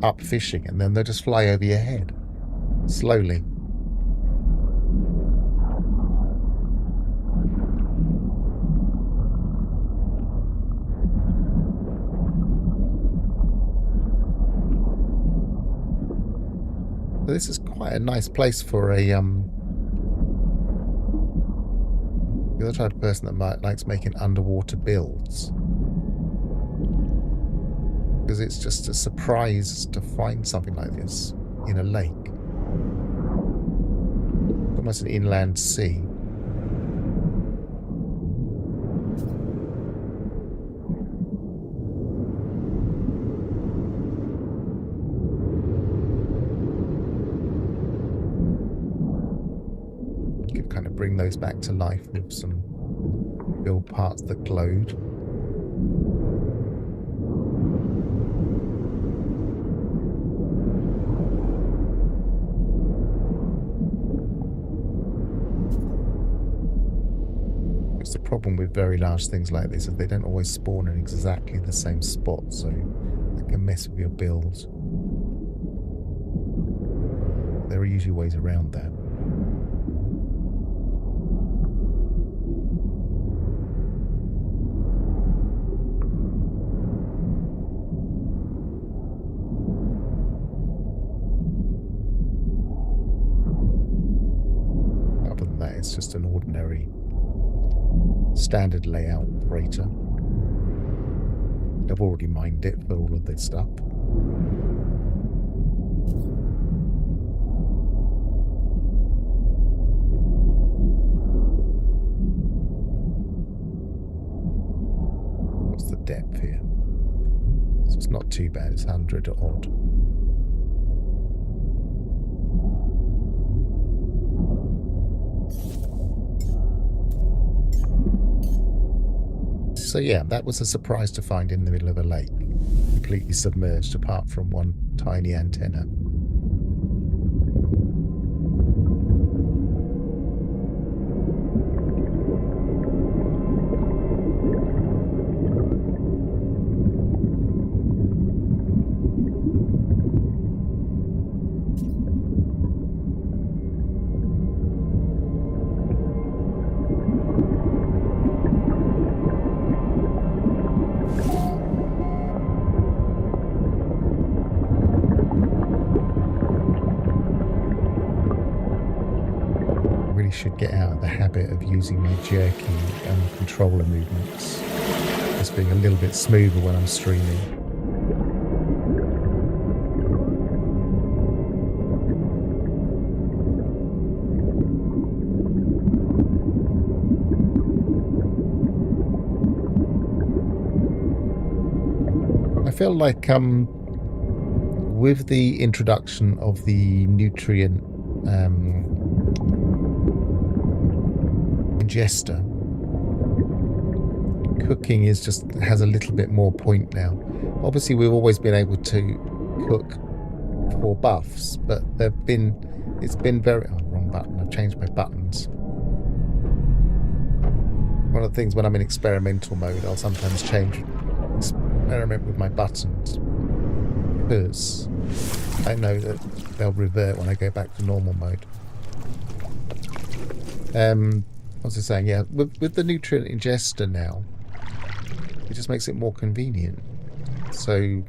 up fishing and then they'll just fly over your head slowly. So this is quite a nice place for a the other type of person that likes making underwater builds. Because it's just a surprise to find something like this in a lake. Almost an inland sea. Bring those back to life with some build parts that glowed. It's the problem with very large things like this is they don't always spawn in exactly the same spot, so they can mess with your build. There are usually ways around that. It's just an ordinary standard layout freighter. I've already mined it for all of this stuff. What's the depth here? So it's not too bad, it's 100 odd. So yeah, that was a surprise to find in the middle of a lake, completely submerged apart from one tiny antenna. Should get out of the habit of using my jerky controller movements. Just being a little bit smoother when I'm streaming. I feel like with the introduction of the nutrient ingester, cooking has a little bit more point now. Obviously, we've always been able to cook for buffs, but it's been very... Oh, wrong button. I've changed my buttons. One of the things when I'm in experimental mode, I'll sometimes experiment with my buttons, because I know that they'll revert when I go back to normal mode. What was I saying? Yeah, with the nutrient ingester now, it just makes it more convenient. So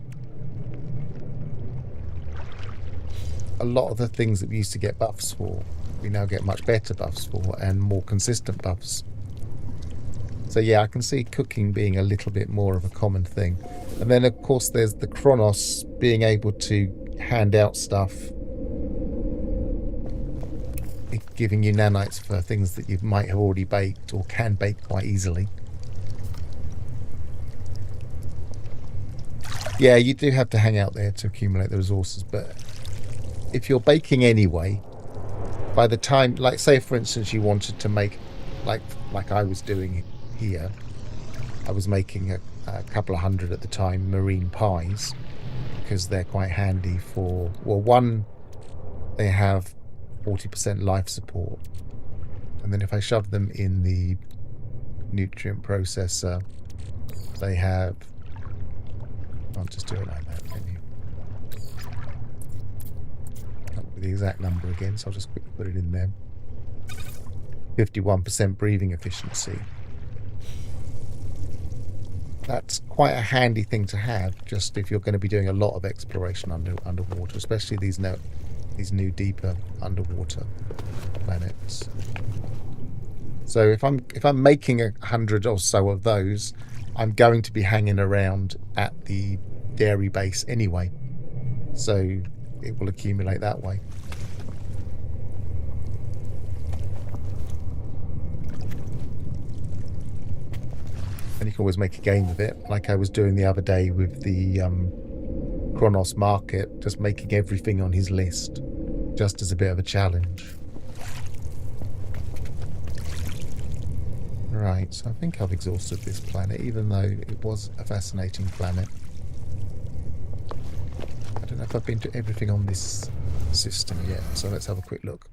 a lot of the things that we used to get buffs for, we now get much better buffs for, and more consistent buffs. So yeah, I can see cooking being a little bit more of a common thing. And then of course there's the Chronos being able to hand out stuff, giving you nanites for things that you might have already baked or can bake quite easily. Yeah, you do have to hang out there to accumulate the resources, but if you're baking anyway, by the time, like say for instance you wanted to make, like I was doing here, I was making a couple of hundred at the time marine pies, because they're quite handy for, well, one, they have 40% life support, and then if I shove them in the nutrient processor, they have... I'll just do it like that, can you? Can't remember the exact number again, so I'll just quickly put it in there. 51% breathing efficiency. That's quite a handy thing to have, just if you're going to be doing a lot of exploration underwater, especially these new deeper underwater planets. So if I'm making 100 or so of those, I'm going to be hanging around at the dairy base anyway, so it will accumulate that way. And you can always make a game of it, like I was doing the other day with the Chronos Market, just making everything on his list, just as a bit of a challenge. Right, so I think I've exhausted this planet, even though it was a fascinating planet. I don't know if I've been to everything on this system yet, so let's have a quick look.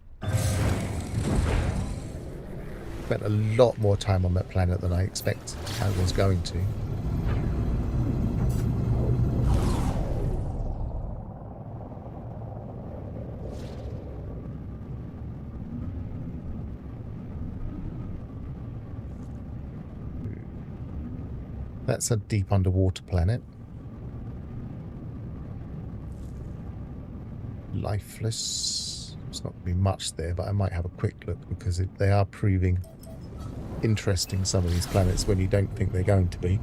Spent a lot more time on that planet than I expect I was going to. That's a deep underwater planet. Lifeless. There's not going to be much there, but I might have a quick look, because they are proving interesting, some of these planets, when you don't think they're going to be.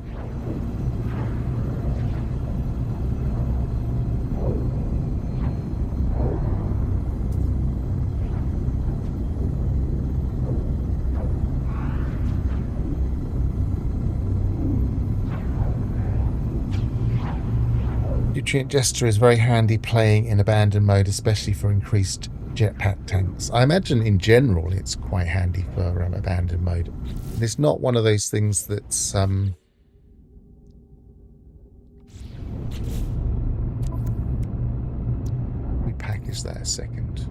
Nutrient ingester is very handy playing in abandoned mode, especially for increased jetpack tanks. I imagine in general it's quite handy for abandoned mode. And it's not one of those things that's we package that a second.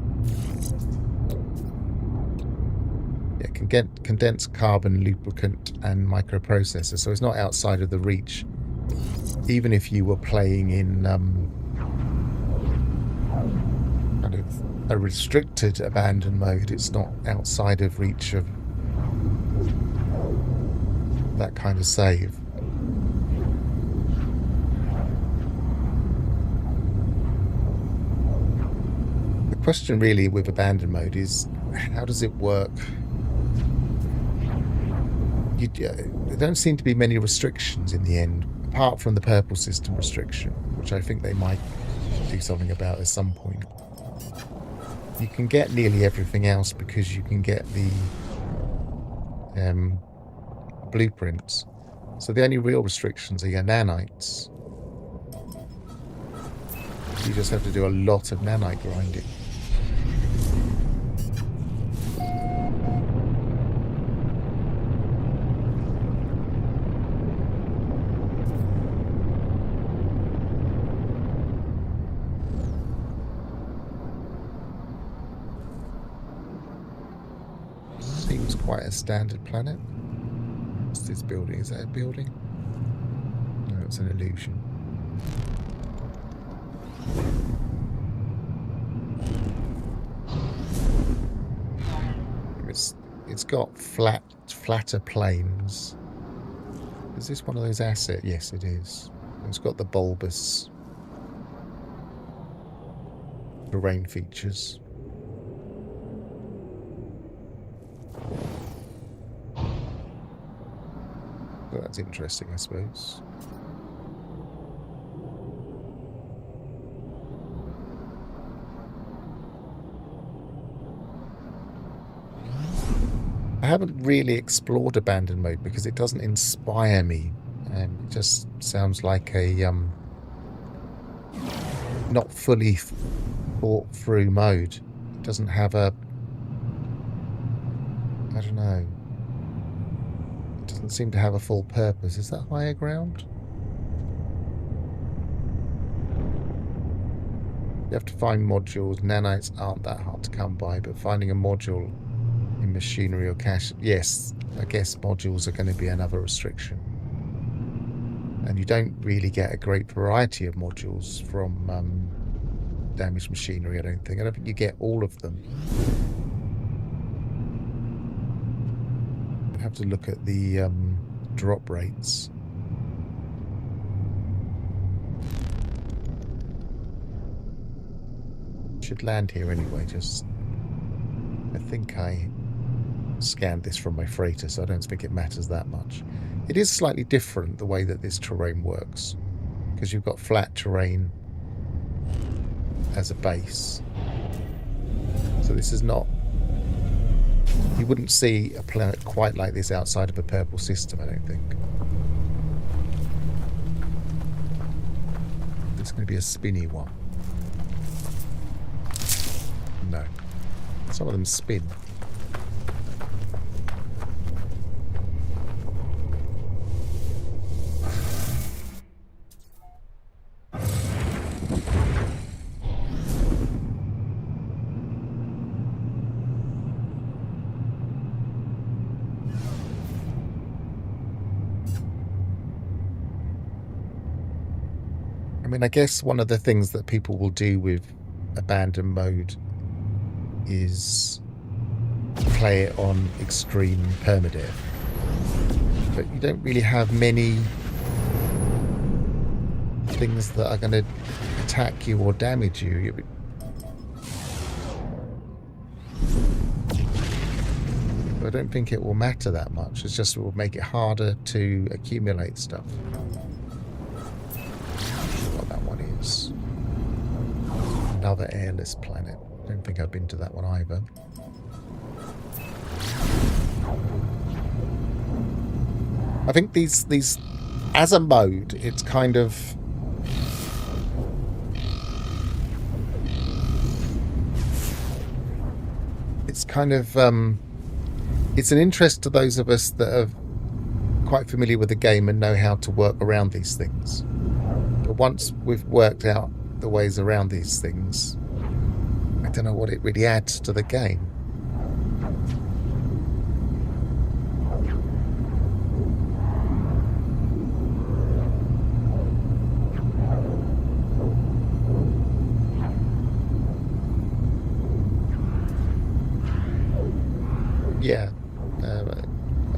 Yeah, can get condensed carbon, lubricant and microprocessor, so it's not outside of the reach. Even if you were playing in kind of a restricted abandoned mode, it's not outside of reach of that kind of save. The question really with abandoned mode is, how does it work? There don't seem to be many restrictions in the end, apart from the purple system restriction, which I think they might do something about at some point. You can get nearly everything else because you can get the blueprints. So the only real restrictions are your nanites. You just have to do a lot of nanite grinding. quite a standard planet. What's this building? Is that a building? No, it's an illusion. It's got flatter planes. Is this one of those assets? Yes, it is. It's got the bulbous terrain features. So that's interesting, I suppose. I haven't really explored abandoned mode because it doesn't inspire me. It just sounds like a not fully thought through mode. It doesn't have a, I don't know. It doesn't seem to have a full purpose. Is that higher ground? You have to find modules. Nanites aren't that hard to come by, but finding a module in machinery or cache, yes, I guess modules are going to be another restriction. And you don't really get a great variety of modules from damaged machinery, I don't think. I don't think you get all of them. I have to look at the drop rates. Should land here anyway, just... I think I scanned this from my freighter, so I don't think it matters that much. It is slightly different the way that this terrain works, because you've got flat terrain as a base. So this is not... You wouldn't see a planet quite like this outside of a purple system, I don't think. It's going to be a spinny one. No. Some of them spin. I mean, I guess one of the things that people will do with abandoned mode is play it on extreme permadeath, but you don't really have many things that are going to attack you or damage you. I don't think it will matter that much. It's just it will make it harder to accumulate stuff. What that one is. Another airless planet. I don't think I've been to that one either. I think these as a mode, it's kind of it's an interest to those of us that are quite familiar with the game and know how to work around these things. But once we've worked out the ways around these things, I don't know what it really adds to the game. Yeah,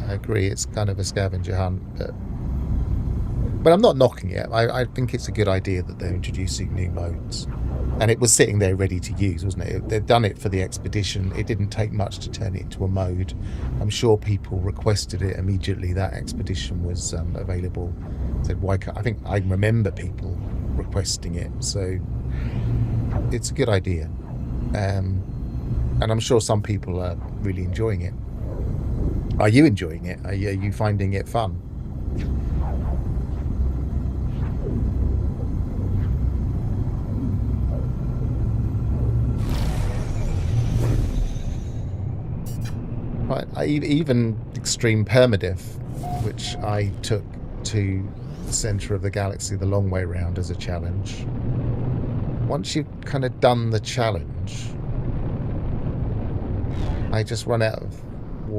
I agree. It's kind of a scavenger hunt, but I'm not knocking it. I think it's a good idea that they're introducing new modes. And it was sitting there ready to use, wasn't it? They'd done it for the expedition. It didn't take much to turn it into a mode. I'm sure people requested it immediately. That expedition was available. Said, why can't... I think I remember people requesting it. So it's a good idea. And I'm sure some people are really enjoying it. Are you enjoying it? Are you finding it fun? Right, even extreme permadeath, which I took to the centre of the galaxy the long way round as a challenge. Once you've kind of done the challenge, I just run out of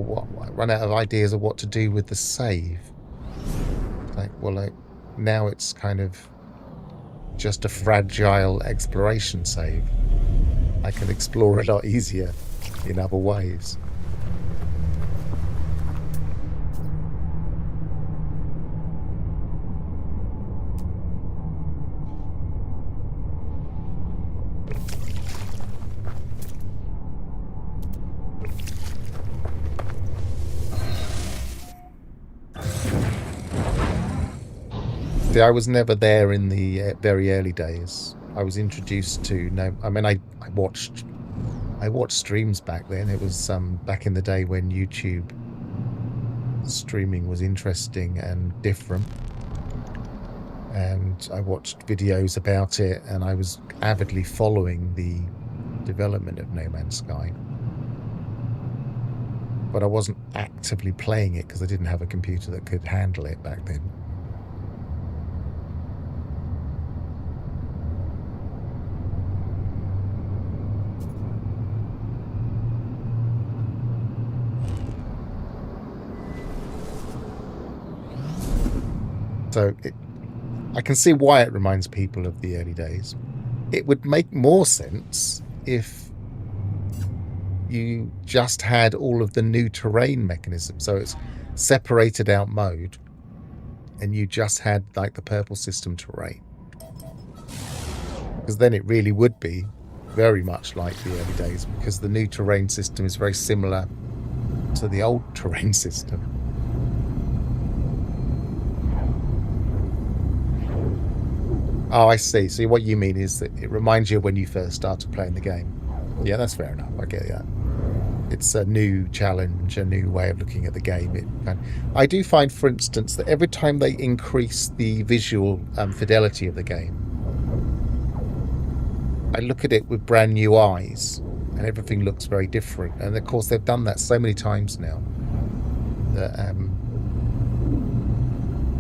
run out of ideas of what to do with the save. Now it's kind of just a fragile exploration save. I can explore a lot easier in other ways. See, I was never there in the very early days. I was introduced to I watched streams back then. It was back in the day when YouTube streaming was interesting and different, and I watched videos about it, and I was avidly following the development of No Man's Sky, but I wasn't actively playing it because I didn't have a computer that could handle it back then. So I can see why it reminds people of the early days. It would make more sense if you just had all of the new terrain mechanisms. So it's separated out mode, and you just had like the purple system terrain. Because then it really would be very much like the early days, because the new terrain system is very similar to the old terrain system. Oh, I see. So what you mean is that it reminds you of when you first started playing the game. Yeah, that's fair enough. I get that. It's a new challenge, a new way of looking at the game. I do find, for instance, that every time they increase the visual fidelity of the game, I look at it with brand new eyes, and everything looks very different. And of course, they've done that so many times now that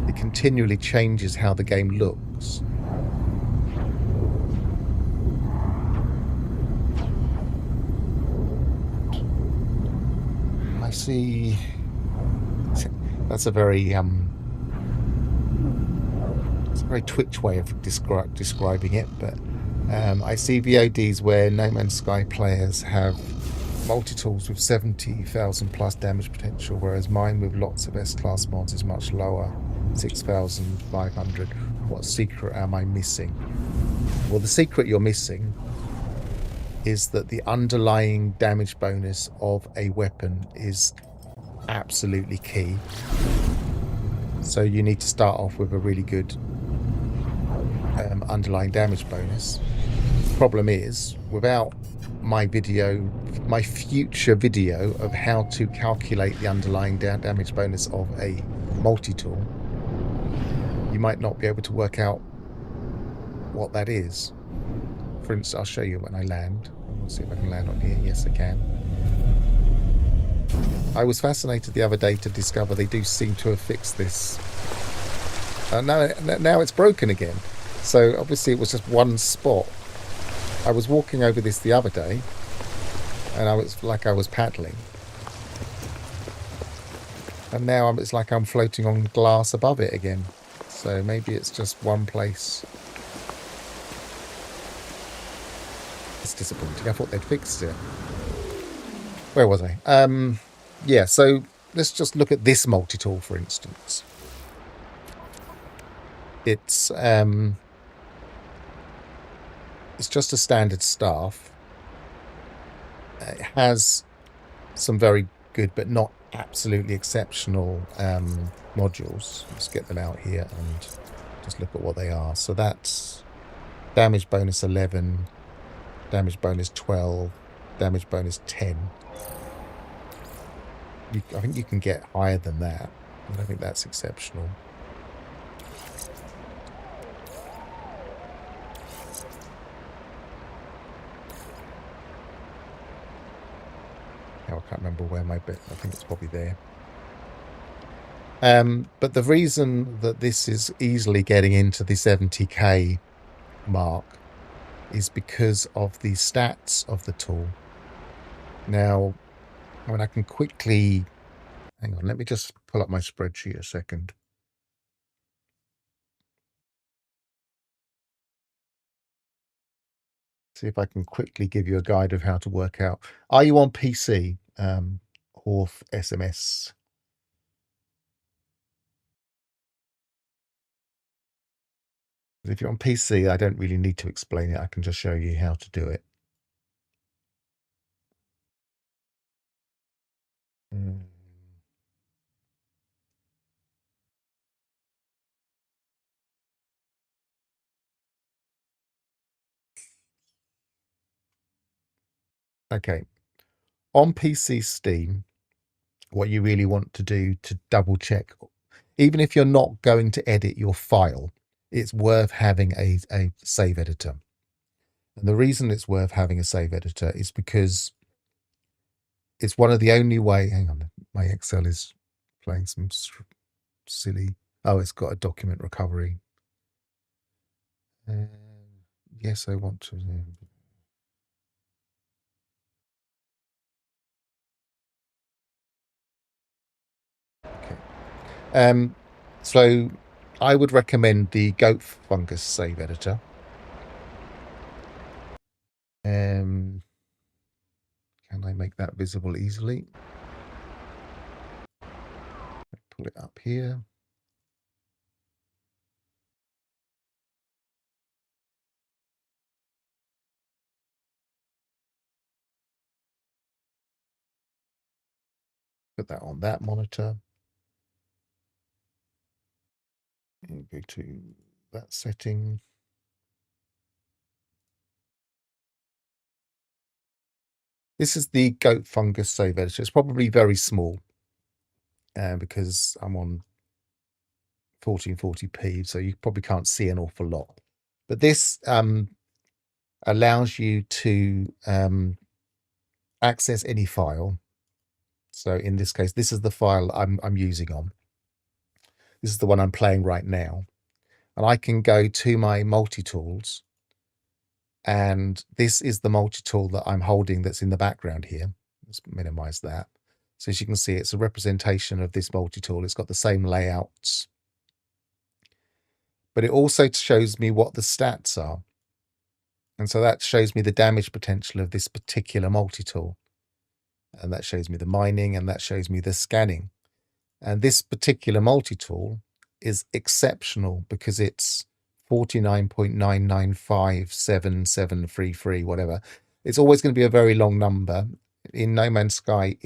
it continually changes how the game looks. I see. That's a very it's a very Twitch way of describing it, but I see VODs where No Man's Sky players have multi-tools with 70,000 plus damage potential, whereas mine with lots of S-Class mods is much lower, 6,500. What secret am I missing? Well, the secret you're missing is that the underlying damage bonus of a weapon is absolutely key. So you need to start off with a really good underlying damage bonus. The problem is, without my future video of how to calculate the underlying damage bonus of a multi-tool, you might not be able to work out what that is. For instance, I'll show you when I land. We'll see if I can land on here. Yes, I can. I was fascinated the other day to discover they do seem to have fixed this. Now it's broken again. So obviously it was just one spot. I was walking over this the other day, and I was paddling. And now it's like I'm floating on glass above it again. So maybe it's just one place. It's disappointing. I thought they'd fixed it. Where was I? Yeah, so let's just look at this multi-tool, for instance. It's just a standard staff. It has some very good but not absolutely exceptional modules. Let's get them out here and just look at what they are. So that's damage bonus 11, damage bonus 12, damage bonus 10. I think you can get higher than that. I don't think that's exceptional. Now I can't remember where my bit. I think it's probably there. But the reason that this is easily getting into the 70k mark is because of the stats of the tool. Now, I mean, I can quickly, hang on, let me just pull up my spreadsheet a second. See if I can quickly give you a guide of how to work out. Are you on PC? Auth SMS. If you're on PC, I don't really need to explain it. I can just show you how to do it. Okay. On PC Steam, what you really want to do to double check, even if you're not going to edit your file, it's worth having a save editor. And the reason it's worth having a save editor is because it's one of the only way. Hang on, my Excel is playing some silly. Oh, it's got a document recovery. Yes, I want to. Okay. So I would recommend the Goat Fungus save editor. Can I make that visible easily? Pull it up here. Put that on that monitor. And go to that setting. This is the Goat Fungus save editor. It's probably very small because I'm on 1440p, so you probably can't see an awful lot. But this allows you to access any file. So in this case, this is the file I'm using on. This is the one I'm playing right now. And I can go to my multi-tools. And this is the multi-tool that I'm holding that's in the background here. Let's minimize that. So as you can see, it's a representation of this multi-tool. It's got the same layouts. But it also shows me what the stats are. And so that shows me the damage potential of this particular multi-tool. And that shows me the mining, and that shows me the scanning. And this particular multi-tool is exceptional because it's 49.9957733, whatever. It's always going to be a very long number. In No Man's Sky,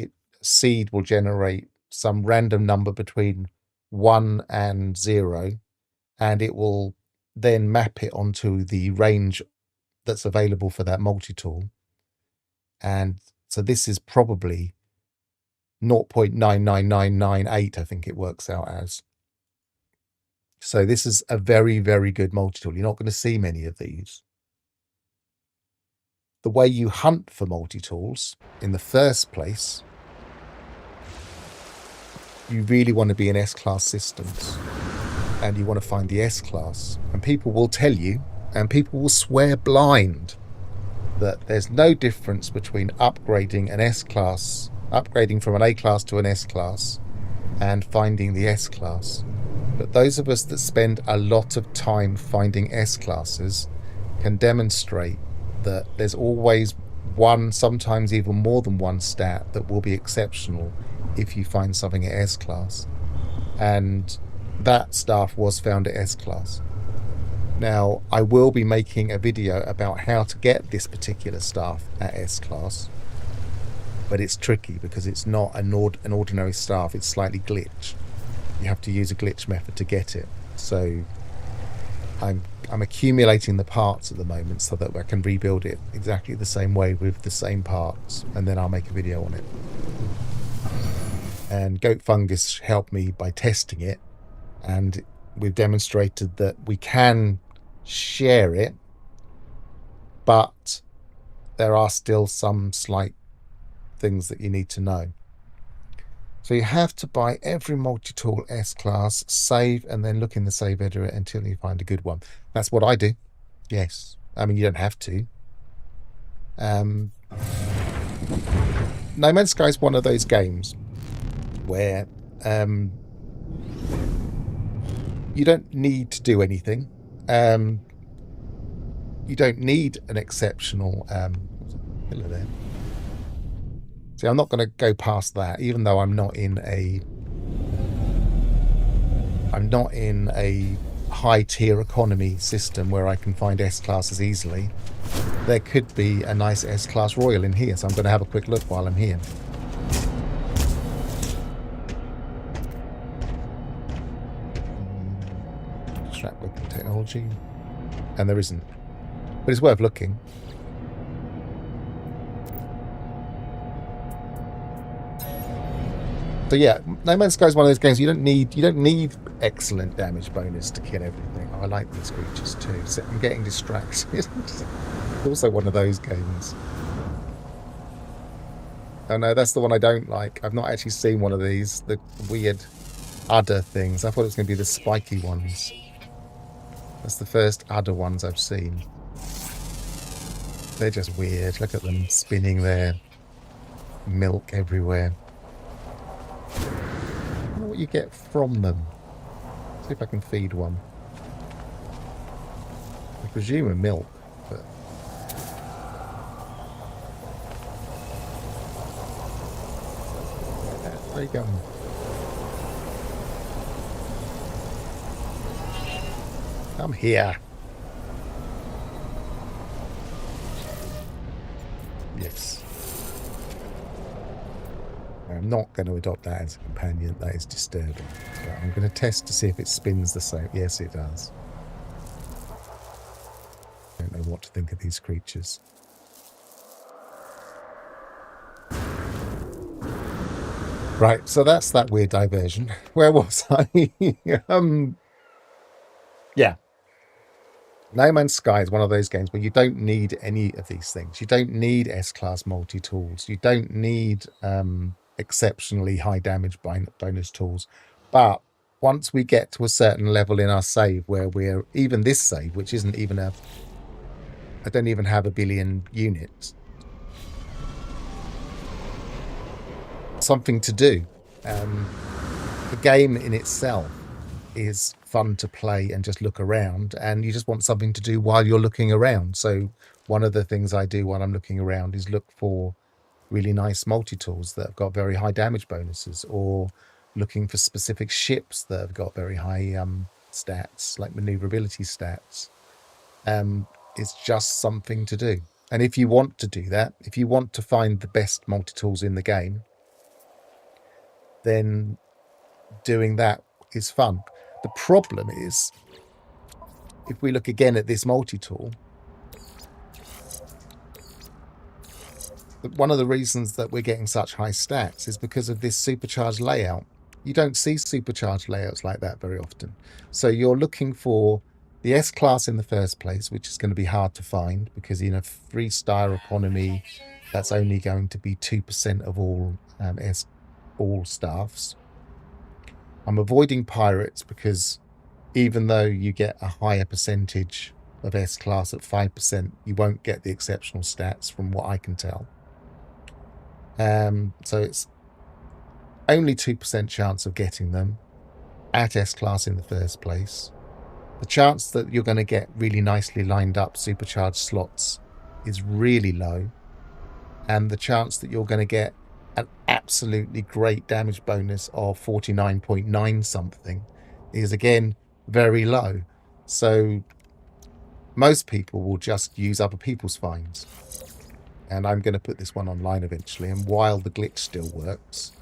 seed will generate some random number between 1 and 0, and it will then map it onto the range that's available for that multi-tool. And so this is probably 0.99998, I think it works out as. So this is a very, very good multi-tool. You're not going to see many of these. The way you hunt for multi-tools in the first place, you really want to be in S-Class systems. And you want to find the S-Class. And people will tell you, and people will swear blind, that there's no difference between upgrading an S-Class, upgrading from an A-Class to an S-Class, and finding the S-Class. But those of us that spend a lot of time finding S-Classes can demonstrate that there's always one, sometimes even more than one stat that will be exceptional if you find something at S-Class. And that stuff was found at S-Class. Now, I will be making a video about how to get this particular staff at S-Class, but it's tricky because it's not an ordinary staff, it's slightly glitched. You have to use a glitch method to get it. So I'm accumulating the parts at the moment so that I can rebuild it exactly the same way with the same parts, and then I'll make a video on it. And Goat Fungus helped me by testing it, and we've demonstrated that we can share it, but there are still some slight things that you need to know. So you have to buy every multi-tool S-Class, save, and then look in the save editor until you find a good one. That's what I do. Yes. I mean, you don't have to. No Man's Sky is one of those games where you don't need to do anything. You don't need an exceptional pillar there. See, I'm not going to go past that, even though I'm not in a high tier economy system where I can find S classes easily. There could be a nice S class Royal in here, so I'm going to have a quick look while I'm here. Strap weapon technology, and there isn't, but it's worth looking. So yeah, No Man's Sky is one of those games you don't need excellent damage bonus to kill everything. I like these creatures too, so I'm getting distracted. It's also one of those games. Oh no, that's the one I don't like. I've not actually seen one of these, the weird udder things. I thought it was going to be the spiky ones. That's the first udder ones I've seen. They're just weird. Look at them spinning their milk everywhere. I don't know what you get from them. See if I can feed one. I presume a milk, but there you go. Come here. Yes. I'm not going to adopt that as a companion. That is disturbing. So I'm going to test to see if it spins the same. Yes, it does. I don't know what to think of these creatures. Right, so that's that weird diversion. Where was I? Yeah. No Man's Sky is one of those games where you don't need any of these things. You don't need S-Class multi-tools. You don't need exceptionally high damage bonus tools. But once we get to a certain level in our save where we're, even this save, which isn't even I don't even have 1 billion units. Something to do. The game in itself is fun to play and just look around, and you just want something to do while you're looking around. So one of the things I do while I'm looking around is look for really nice multi-tools that have got very high damage bonuses, or looking for specific ships that have got very high stats, like maneuverability stats. It's just something to do. And if you want to do that, if you want to find the best multi-tools in the game, then doing that is fun. The problem is, if we look again at this multi-tool, one of the reasons that we're getting such high stats is because of this supercharged layout. You don't see supercharged layouts like that very often. So you're looking for the S-Class in the first place, which is going to be hard to find, because in a 3-star economy, that's only going to be 2% of all all staffs. I'm avoiding pirates because even though you get a higher percentage of S-Class at 5%, you won't get the exceptional stats from what I can tell. So it's only 2% chance of getting them at S-Class in the first place. The chance that you're going to get really nicely lined up supercharged slots is really low. And the chance that you're going to get an absolutely great damage bonus of 49.9 something is again very low. So most people will just use other people's finds. And I'm going to put this one online eventually, and while the glitch still works,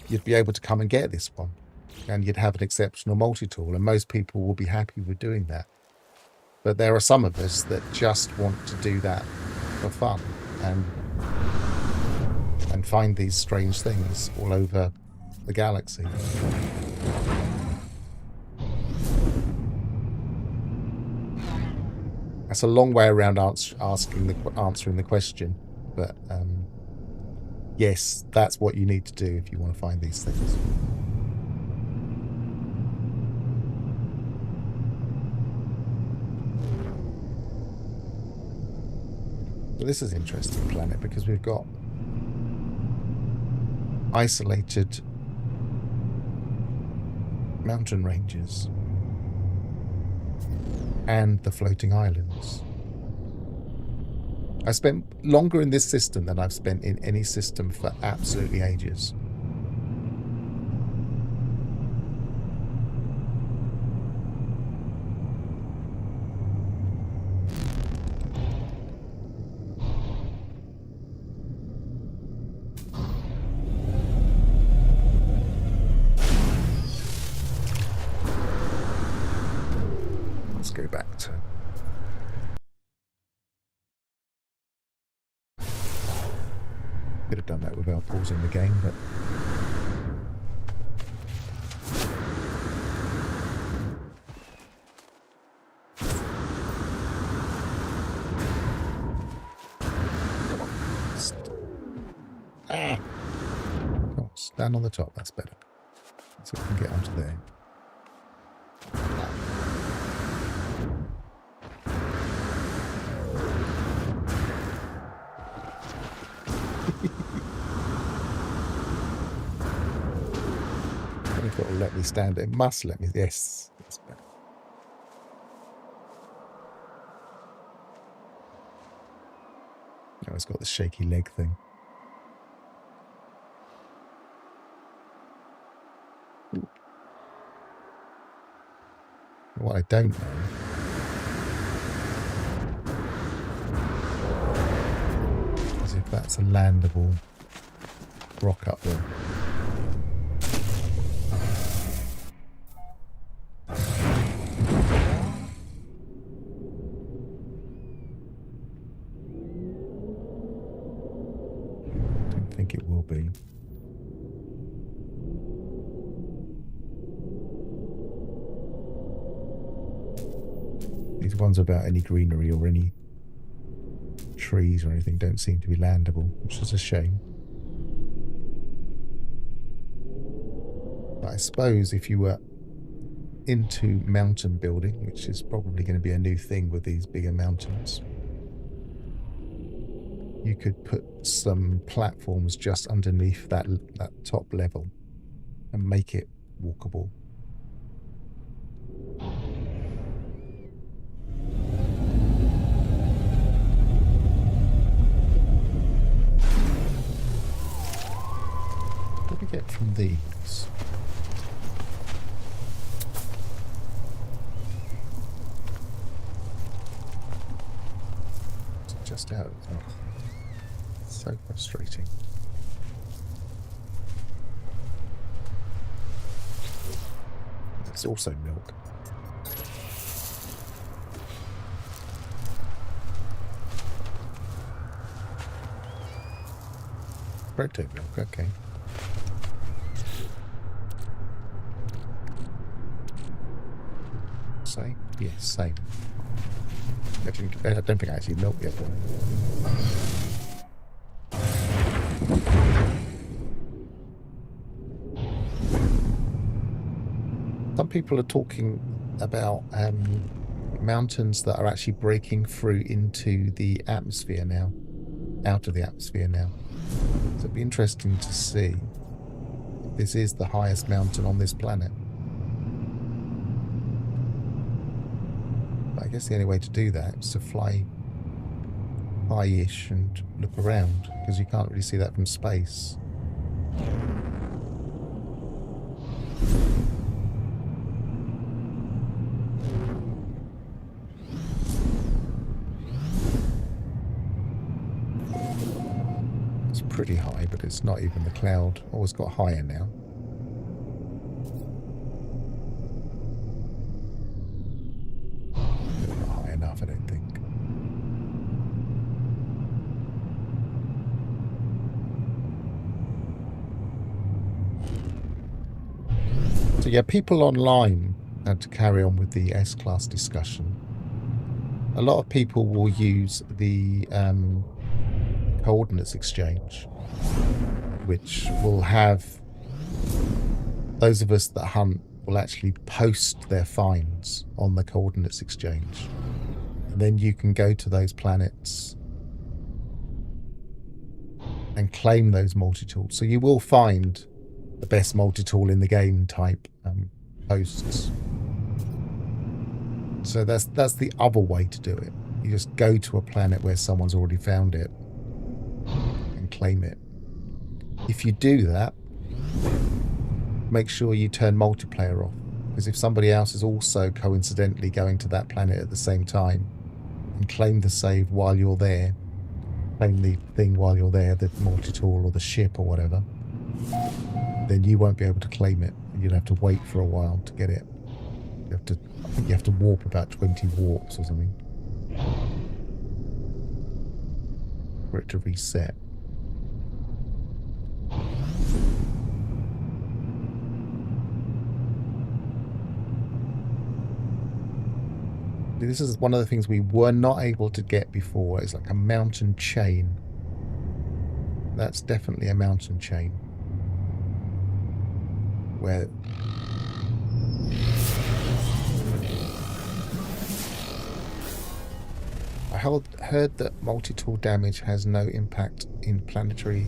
you'd be able to come and get this one, and you'd have an exceptional multi-tool, and most people will be happy with doing that. But there are some of us that just want to do that for fun and find these strange things all over the galaxy. That's a long way around answering the question, but yes, that's what you need to do if you want to find these things. But this is an interesting planet because we've got isolated mountain ranges and the floating islands. I spent longer in this system than I've spent in any system for absolutely ages. Let's go back to... Could have done that without pausing the game, but... Oh, stand on the top, that's better. So we can get onto there. If it'll let me stand, it must let me. Yes, that's better. Oh, it's got the shaky leg thing. What I don't know is if that's a landable rock up there. Don't think it will be. These ones without any greenery or any trees or anything don't seem to be landable, which is a shame. But I suppose if you were into mountain building, which is probably going to be a new thing with these bigger mountains, you could put some platforms just underneath that top level and make it walkable. What do we get from these? It's just out. Oh, so frustrating. It's also milk. Protein milk, okay. Same? Yes, same. I don't think I actually milk yet. Some people are talking about mountains that are actually breaking through into the atmosphere now, out of the atmosphere now. So it'd be interesting to see if this is the highest mountain on this planet. But I guess the only way to do that is to fly high-ish and look around, because you can't really see that from space. Pretty high, but it's not even the cloud. Always got higher now. Not high enough, I don't think. So yeah, people online, and to carry on with the S-Class discussion, a lot of people will use the coordinates exchange, which will have those of us that hunt will actually post their finds on the coordinates exchange, and then you can go to those planets and and claim those multi-tools. So you will find the best multi-tool in the game type posts. So that's the other way to do it. You just go to a planet where someone's already found it and claim it. If you do that, make sure you turn multiplayer off, because if somebody else is also coincidentally going to that planet at the same time and claim the save while you're there, claim the thing while you're there, the multi-tool or the ship or whatever, then you won't be able to claim it. You'll have to wait for a while to get it. I think you have to warp about 20 warps or something for it to reset. This is one of the things we were not able to get before. It's like a mountain chain. That's definitely a mountain chain. Where... I heard that multi-tool damage has no impact in planetary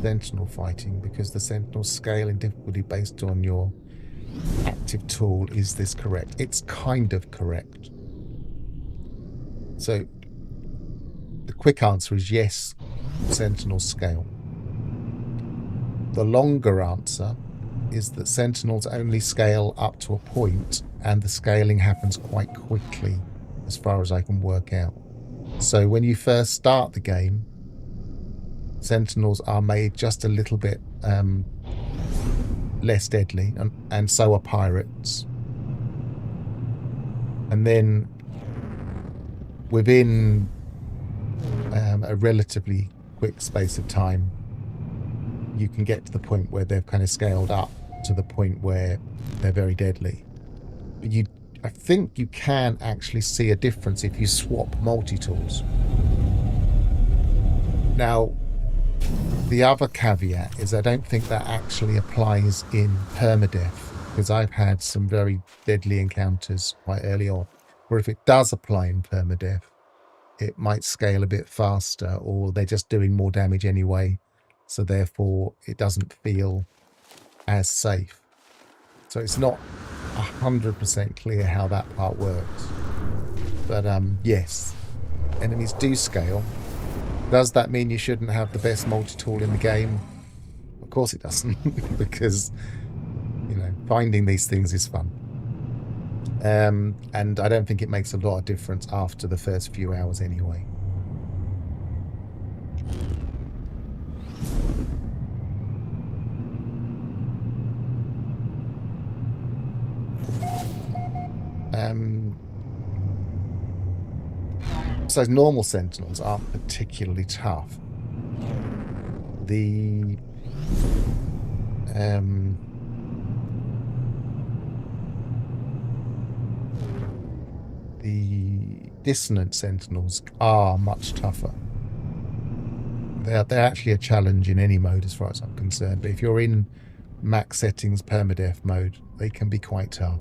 sentinel fighting because the sentinels scale in difficulty based on your active tool. Is this correct? It's kind of correct. So the quick answer is yes, sentinels scale. The longer answer is that sentinels only scale up to a point, and the scaling happens quite quickly as far as I can work out. So when you first start the game, sentinels are made just a little bit less deadly, and so are pirates. And then within a relatively quick space of time, you can get to the point where they've kind of scaled up to the point where they're very deadly. But I think you can actually see a difference if you swap multi-tools. Now, the other caveat is I don't think that actually applies in permadeath, because I've had some very deadly encounters quite early on, where if it does apply in permadeath, it might scale a bit faster, or they're just doing more damage anyway, so therefore it doesn't feel as safe. So it's not 100% clear how that part works. But yes, enemies do scale. Does that mean you shouldn't have the best multi-tool in the game? Of course it doesn't, because, you know, finding these things is fun. And I don't think it makes a lot of difference after the first few hours anyway. So normal sentinels aren't particularly tough. The dissonant sentinels are much tougher. They're actually a challenge in any mode as far as I'm concerned, but if you're in max settings permadeath mode, they can be quite tough.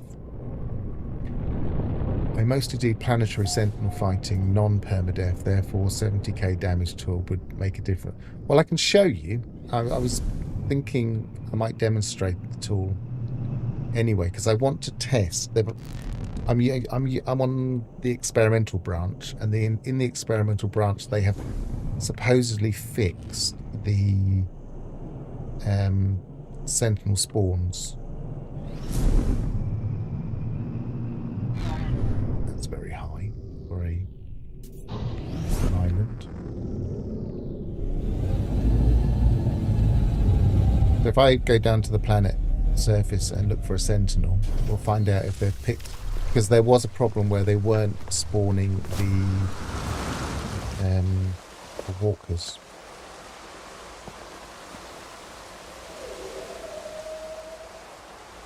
I mostly do planetary sentinel fighting, non-permadeath, therefore 70k damage tool would make a difference. Well, I can show you. I was thinking I might demonstrate the tool anyway, because I want to test. I'm on the experimental branch, and in the experimental branch they have supposedly fixed the sentinel spawns. That's very high for an island. So if I go down to the planet surface and look for a sentinel, we'll find out if they've picked, because there was a problem where they weren't spawning the walkers.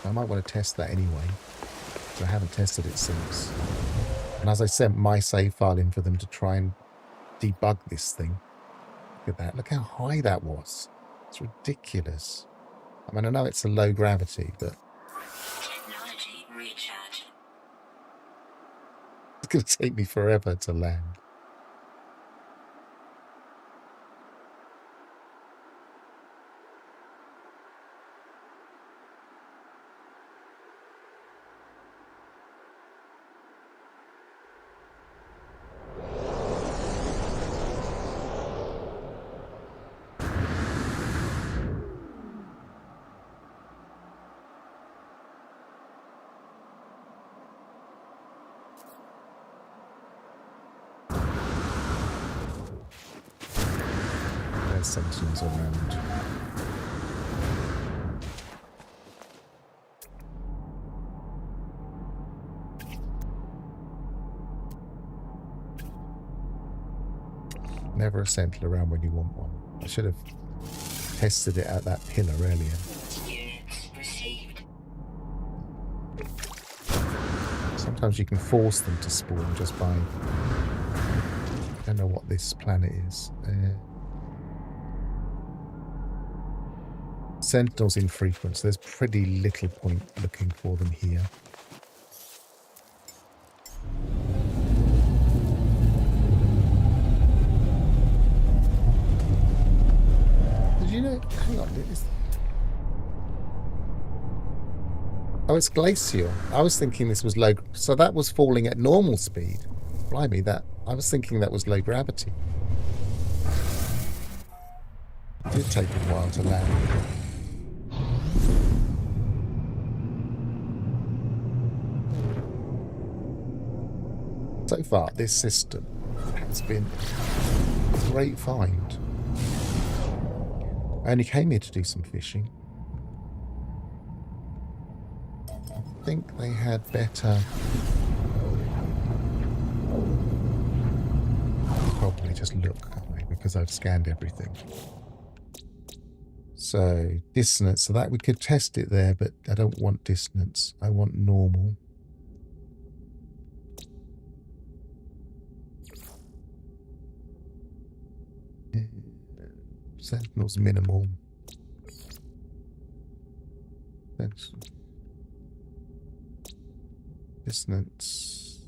I might want to test that anyway, because I haven't tested it since. And as I sent my save file in for them to try and debug this thing. Look at that. Look how high that was. It's ridiculous. I mean, I know it's a low gravity, but Technology recharge. it's going to take me forever to land. has sentinels around. Never a sentinel around when you want one. I should have tested it at that pillar earlier. Units received. Sometimes you can force them to spawn just by... I don't know what this planet is. Sentinels infrequent, so there's pretty little point looking for them here. Did you know? Hang on, oh, it's glacial. I was thinking this was low, so that was falling at normal speed. Blimey, that I was thinking that was low gravity. It did take a while to land. So far, this system has been a great find. I only came here to do some fishing. I think they had better... Probably just look, can't they? Because I've scanned everything. So, dissonance. So that we could test it there, but I don't want dissonance. I want normal. Sentinel's minimal. That's dissonance.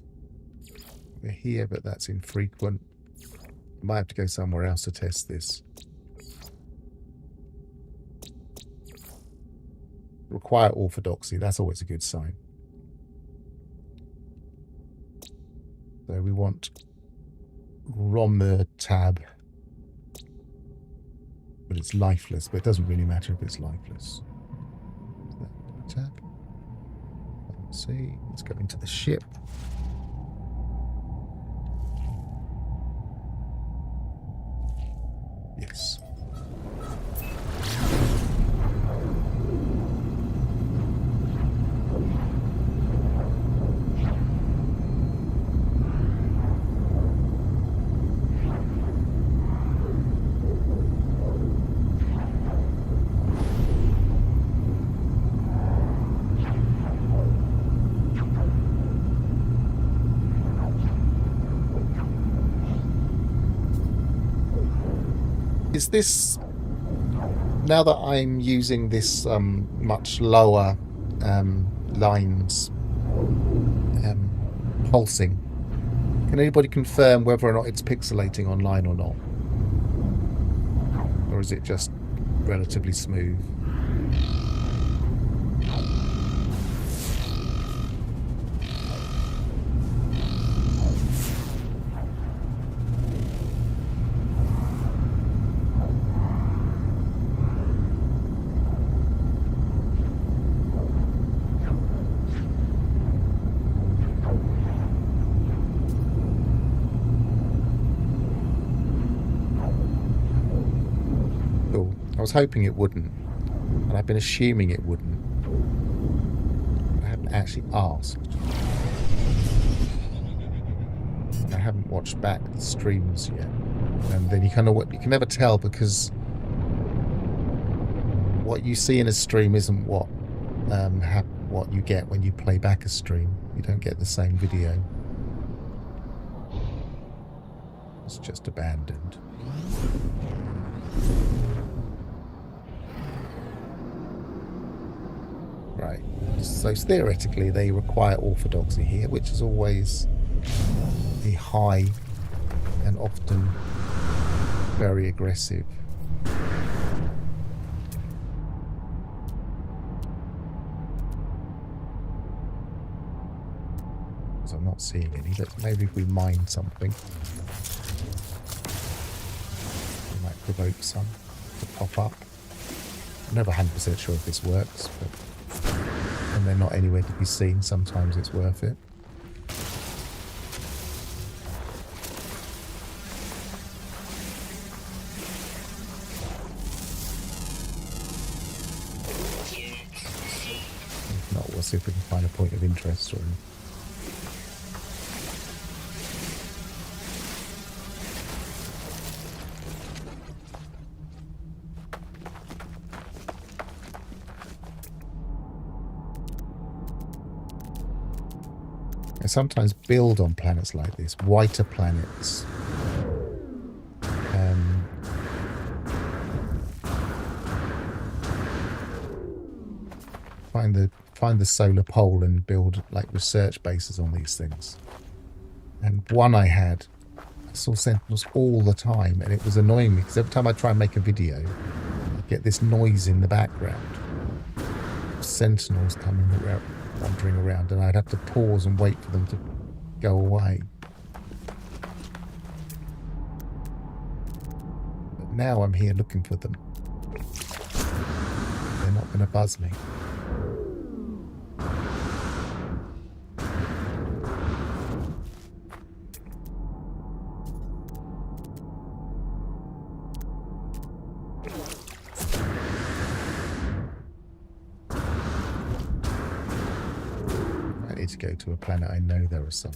We're here, but that's infrequent. Might have to go somewhere else to test this. Require orthodoxy. That's always a good sign. So we want Romurtab. But it's lifeless, but it doesn't really matter if it's lifeless. Tab. Let's see. Let's go into the ship. Yes. Is this, now that I'm using this much lower lines pulsing, can anybody confirm whether or not it's pixelating online or not? Or is it just relatively smooth? I was hoping it wouldn't, and I've been assuming it wouldn't. I haven't actually asked. I haven't watched back the streams yet, and then you can never tell, because what you see in a stream isn't what you get when you play back a stream. You don't get the same video. It's just abandoned. Right, so theoretically they require orthodoxy here, which is always a high and often very aggressive. So I'm not seeing any, but maybe if we mine something, we might provoke some to pop up. I'm never 100% sure if this works, but when they're not anywhere to be seen, sometimes it's worth it. see if we can find a point of interest or anything. I sometimes build on planets like this, whiter planets. Find the solar pole and build like research bases on these things. And one I saw sentinels all the time, and it was annoying me because every time I try and make a video, I get this noise in the background. Sentinels coming around, wandering around, and I'd have to pause and wait for them to go away. But now I'm here looking for them. They're not going to buzz me. To go to a planet I know there are some.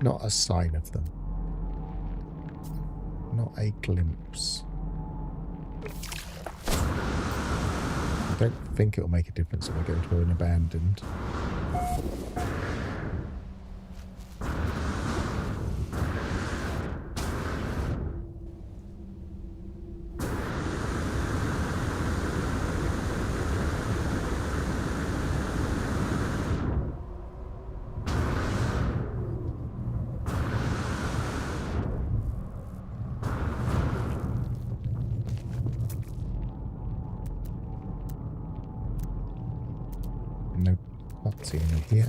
Not a sign of them. Not a glimpse. I don't think it'll make a difference if I go to an abandoned. Nope, not seeing it here.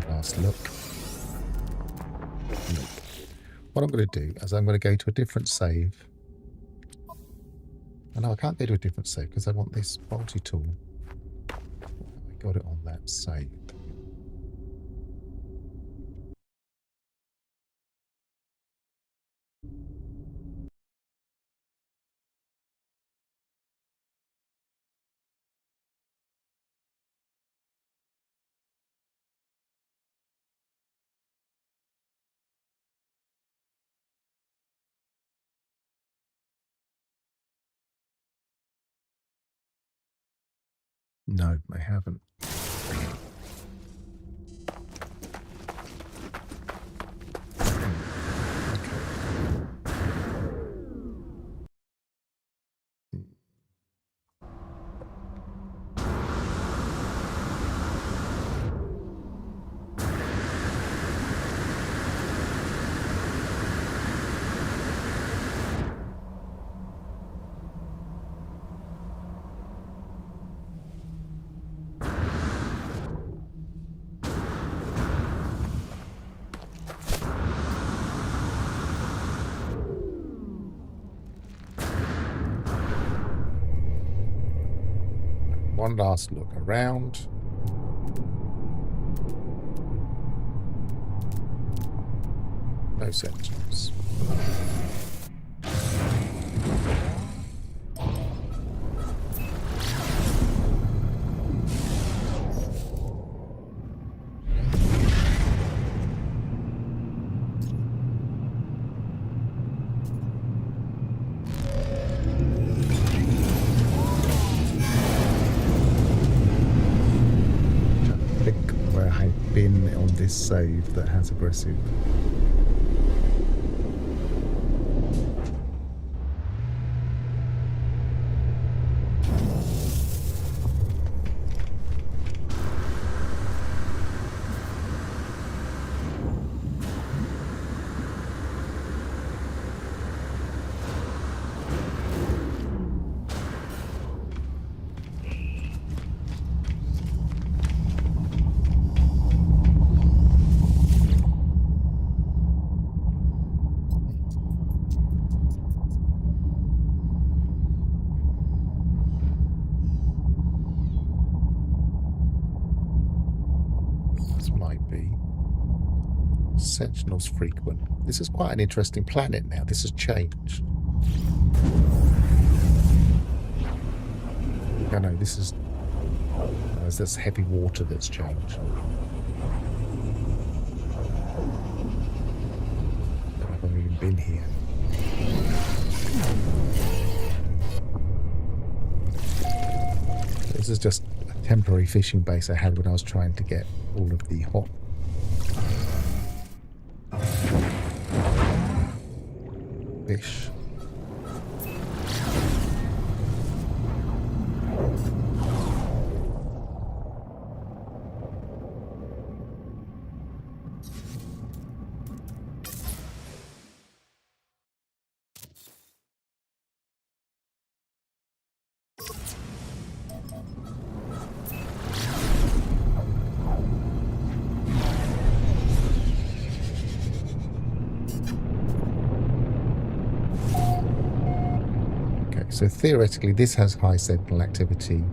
Last look. Nope. What I'm going to do is I'm going to go to a different save. Oh, no, I can't go to a different save because I want this multi-tool. Got it on that save. No, I haven't. One last look around. No sentinels. this save that has aggressive. Might be Sentinels frequent. This is quite an interesting planet now. This has changed. I know this is there's heavy water that's changed. I haven't even been here. This is just a temporary fishing base I had when I was trying to get all of the hot fish. So theoretically, this has high Sentinel activity.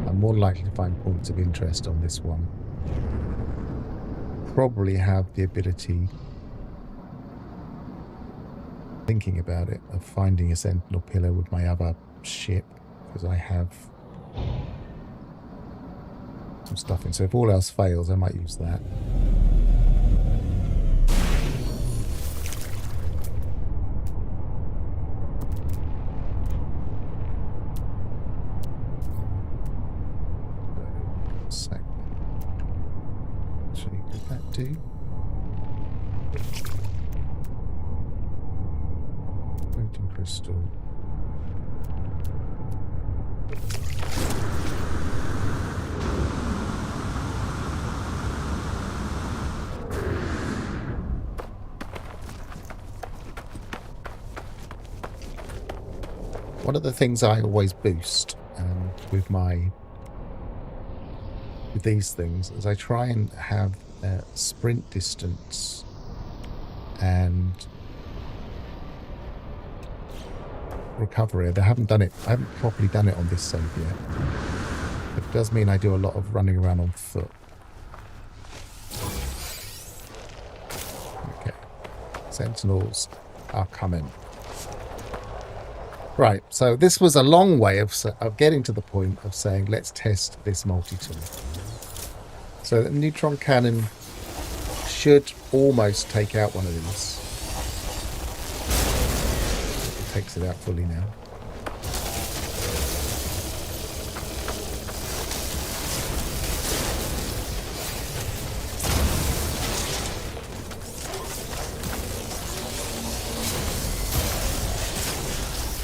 I'm more likely to find points of interest on this one. Probably have the ability, thinking about it, of finding a Sentinel pillar with my other ship, because I have some stuff in. So if all else fails, I might use that. Do floating crystal. One of the things I always boost with these things is I try and have sprint distance and recovery. I haven't properly done it on this save yet. But it does mean I do a lot of running around on foot. Okay. Sentinels are coming. Right, so this was a long way of getting to the point of saying, let's test this multi-tool. So the neutron cannon should almost take out one of these. It takes it out fully now.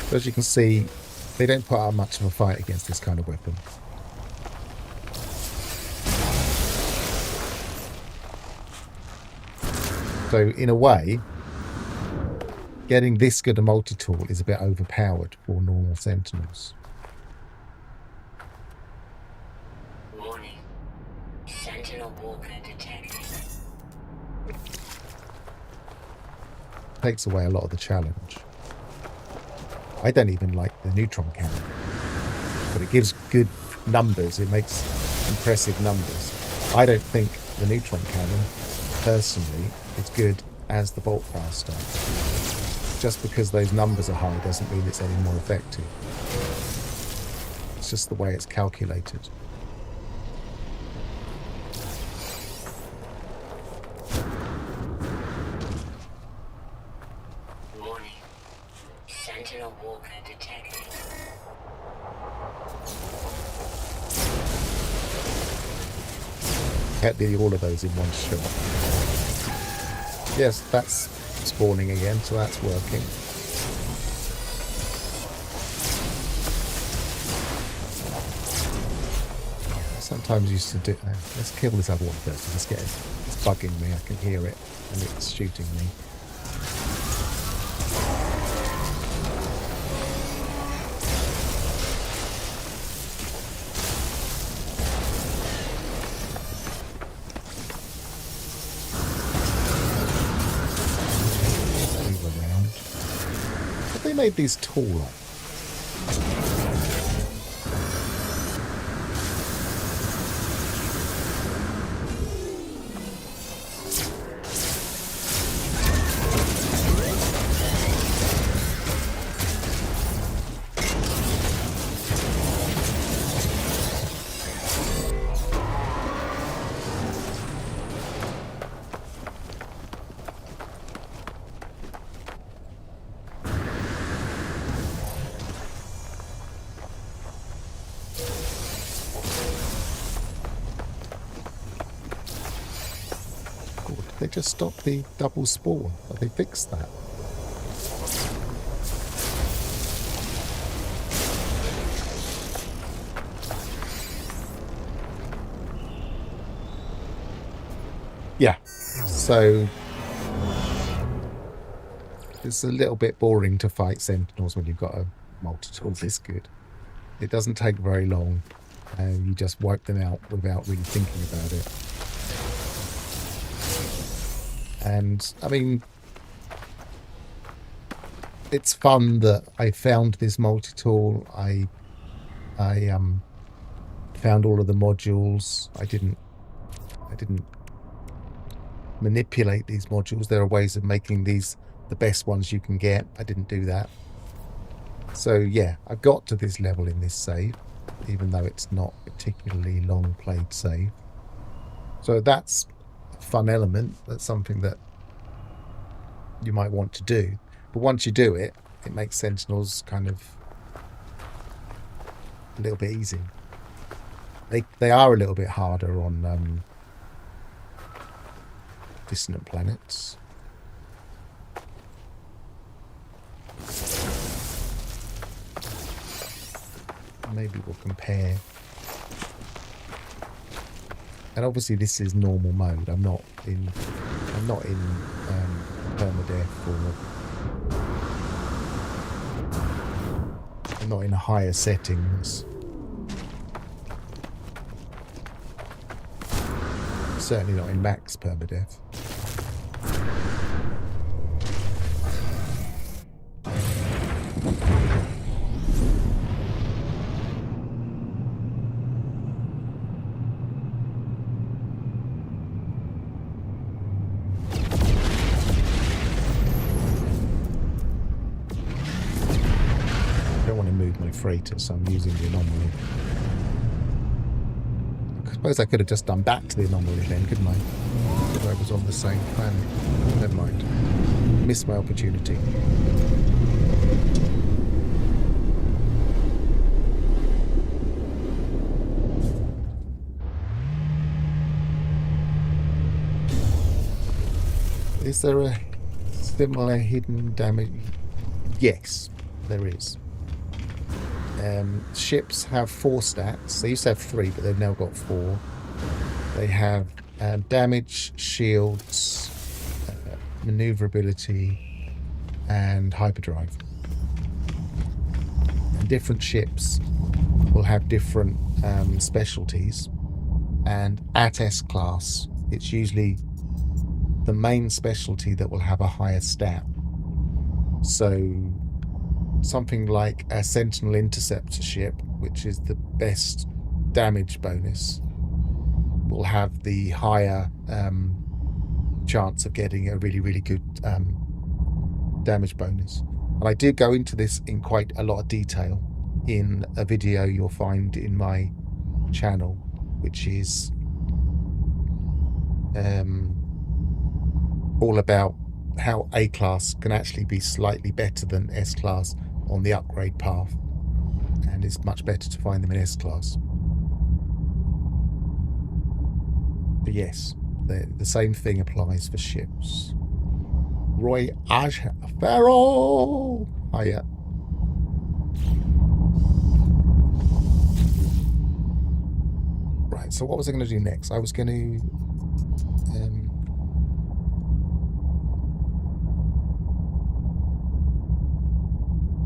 So as you can see, they don't put up much of a fight against this kind of weapon. So in a way, getting this good a multi-tool is a bit overpowered for normal Sentinels. Warning. Sentinel walker detected. Takes away a lot of the challenge. I don't even like the neutron cannon, but it gives good numbers. It makes impressive numbers. I don't think the neutron cannon, personally, is good as the bolt caster. Just because those numbers are high doesn't mean it's any more effective. It's just the way it's calculated. Warning. Sentinel walker detected. Get nearly all of those in one shot. Yes, that's spawning again, so that's working. Sometimes used to do. Let's kill this other one first. Let's get it. It's bugging me. I can hear it, and it's shooting me. Move around. Have they made these taller? They just stopped the double spawn. Have they fixed that? Yeah. So it's a little bit boring to fight sentinels when you've got a multi-tool this good. It doesn't take very long, and you just wipe them out without really thinking about it. And I mean, it's fun that I found this multi-tool. I found all of the modules. I didn't manipulate these modules. There are ways of making these the best ones you can get. I didn't do that. So yeah, I got to this level in this save, even though it's not particularly long played save. So that's fun element. That's something that you might want to do, but once you do it, it makes sentinels kind of a little bit easy. They are a little bit harder on distant planets. Maybe we'll compare. And obviously this is normal mode. I'm not in permadeath, or I'm not in higher settings. Certainly not in max permadeath. Freighter, so I'm using the anomaly. I suppose I could have just done back to the anomaly then, couldn't I? If I was on the same planet. Never mind. Missed my opportunity. Is there a similar hidden damage? Yes, there is. Ships have 4 stats. They used to have 3, but they've now got 4. They have damage, shields, maneuverability, and hyperdrive. And different ships will have different specialties. And at S-class, it's usually the main specialty that will have a higher stat. So something like a Sentinel Interceptor ship, which is the best damage bonus, will have the higher chance of getting a really, really good damage bonus. And I did go into this in quite a lot of detail in a video you'll find in my channel, which is all about how A-class can actually be slightly better than S-class on the upgrade path, and it's much better to find them in S-class. But yes, the same thing applies for ships. Roy Ashfarrell! Hiya. Right, so what was I going to do next? I was going to...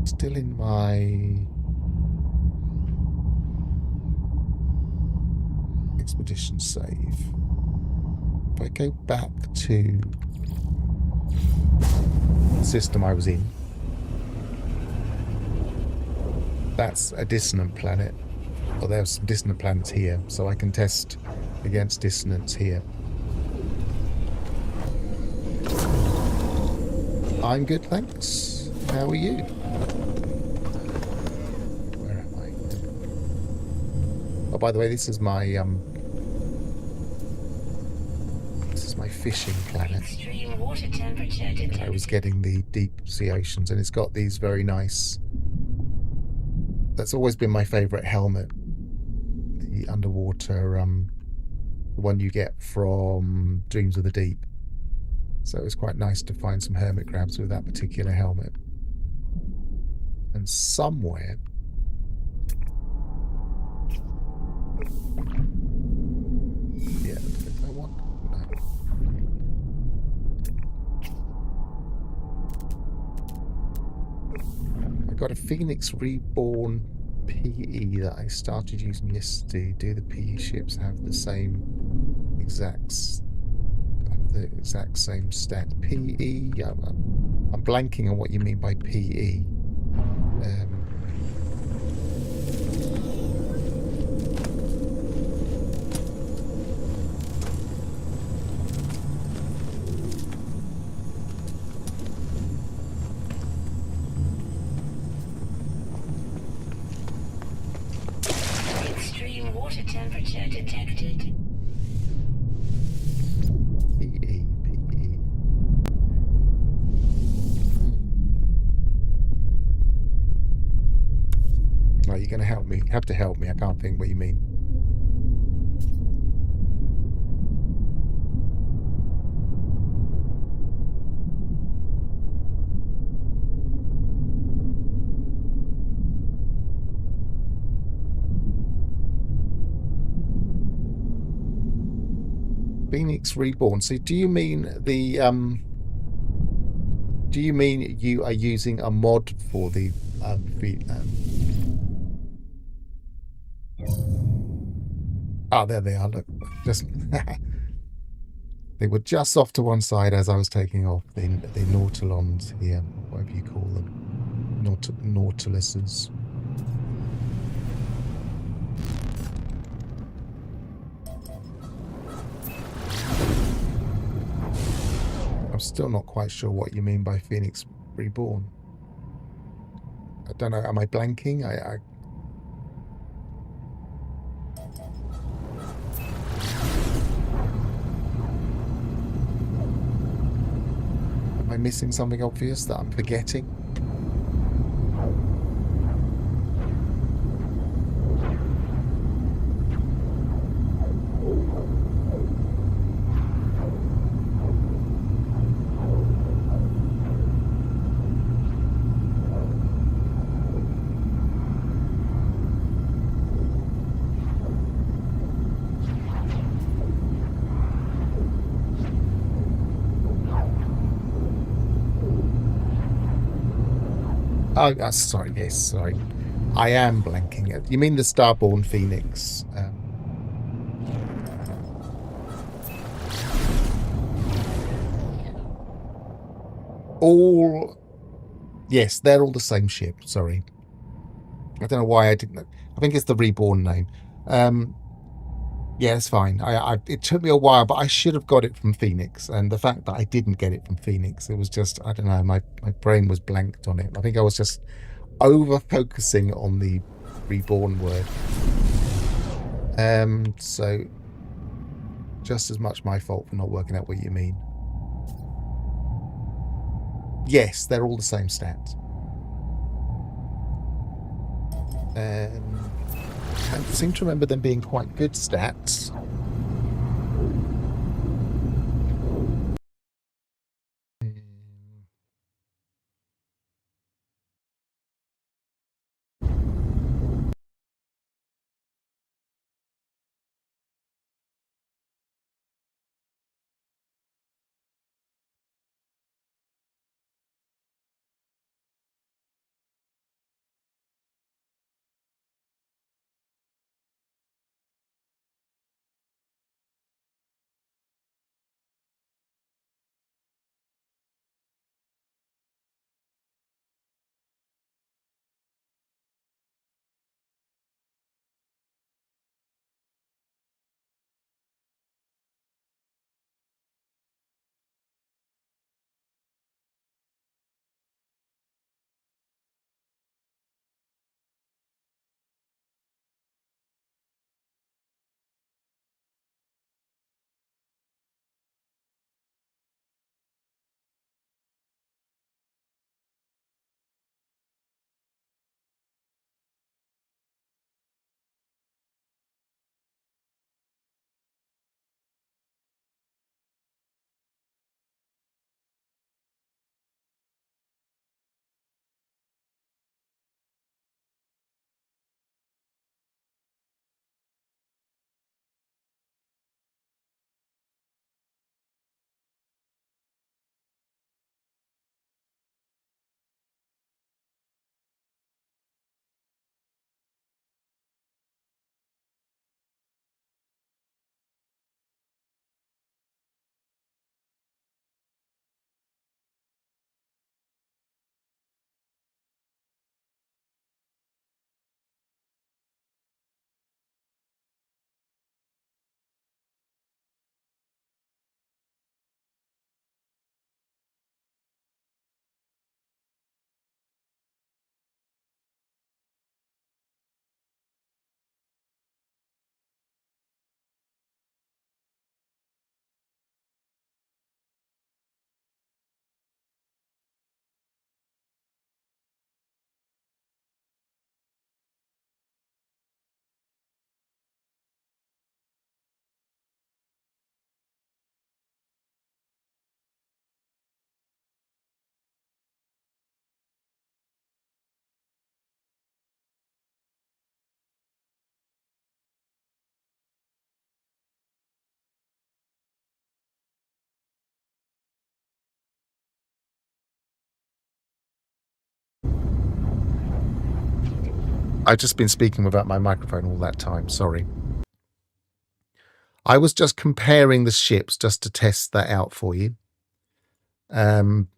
still in my expedition save. If I go back to the system I was in, that's a dissonant planet. Well, there's some dissonant planets here, so I can test against dissonance here. I'm good, thanks. How are you? Where am I? Oh, by the way, this is my fishing planet. Extreme water temperature detected. I was getting the deep sea oceans, and it's got these very nice... That's always been my favourite helmet. The underwater, the one you get from Dreams of the Deep. So it was quite nice to find some hermit crabs with that particular helmet. And somewhere... Yeah, did I want? No. I got a Phoenix Reborn PE that I started using yesterday. Do the PE ships have the same exact same stat? PE? I'm blanking on what you mean by PE. Extreme water temperature detected. PE. No, you're going to help me. You have to help me. I can't think what you mean. Phoenix Reborn. So do you mean the do you mean you are using a mod for the oh, there they are. Look, just they were just off to one side as I was taking off. The Nautilons here, whatever you call them, Nautiluses. I'm still not quite sure what you mean by Phoenix Reborn. I don't know. Am I blanking? Am I missing something obvious that I'm forgetting? Oh, sorry, yes, sorry. I am blanking. You mean the Starborn Phoenix? Yes, they're all the same ship, sorry. I don't know why I didn't... I think it's the Reborn name. Yeah, it's fine. It took me a while, but I should have got it from Phoenix. And the fact that I didn't get it from Phoenix, it was just, I don't know, my brain was blanked on it. I think I was just over-focusing on the Reborn word. So, just as much my fault for not working out what you mean. Yes, they're all the same stats. I seem to remember them being quite good stats. I've just been speaking without my microphone all that time, sorry. I was just comparing the ships just to test that out for you. And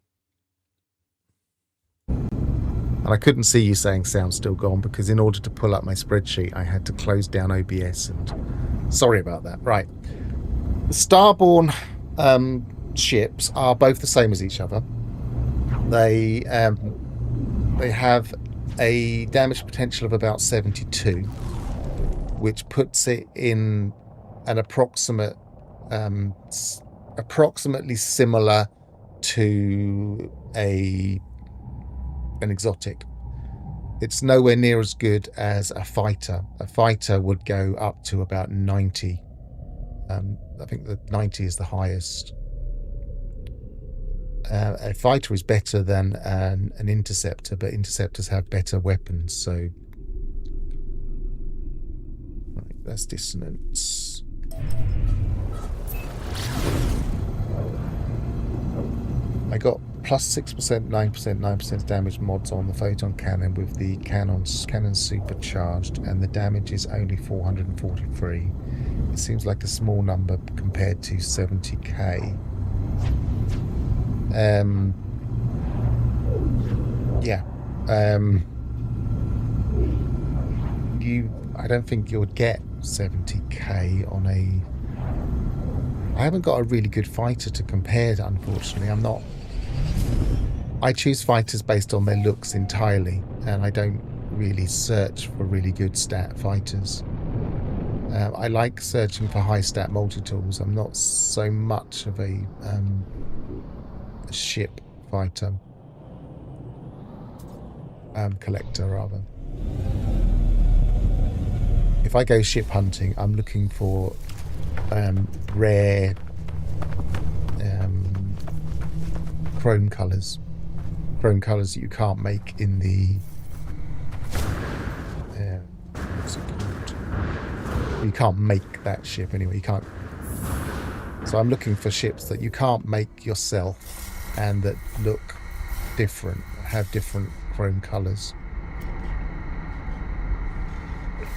I couldn't see you saying sound's still gone because in order to pull up my spreadsheet, I had to close down OBS, and sorry about that. Right. The Starborn ships are both the same as each other. They have a damage potential of about 72, which puts it in an approximately similar to an exotic. It's nowhere near as good as a fighter. A fighter would go up to about 90. I think the 90 is the highest. A fighter is better than an interceptor, but interceptors have better weapons. So, right, that's dissonance. I got plus 6%, 9%, 9% damage mods on the photon cannon with the cannon supercharged, and the damage is only 443. It seems like a small number compared to 70k. I don't think you would get 70k on a... I haven't got a really good fighter to compare to, unfortunately. I choose fighters based on their looks entirely, and I don't really search for really good stat fighters. I like searching for high stat multi-tools. I'm not so much of a ship fighter. Collector, rather. If I go ship hunting, I'm looking for rare chrome colours. Chrome colours that you can't make in the... what's it called? You can't make that ship anyway. You can't... So I'm looking for ships that you can't make yourself and that look different, have different chrome colours.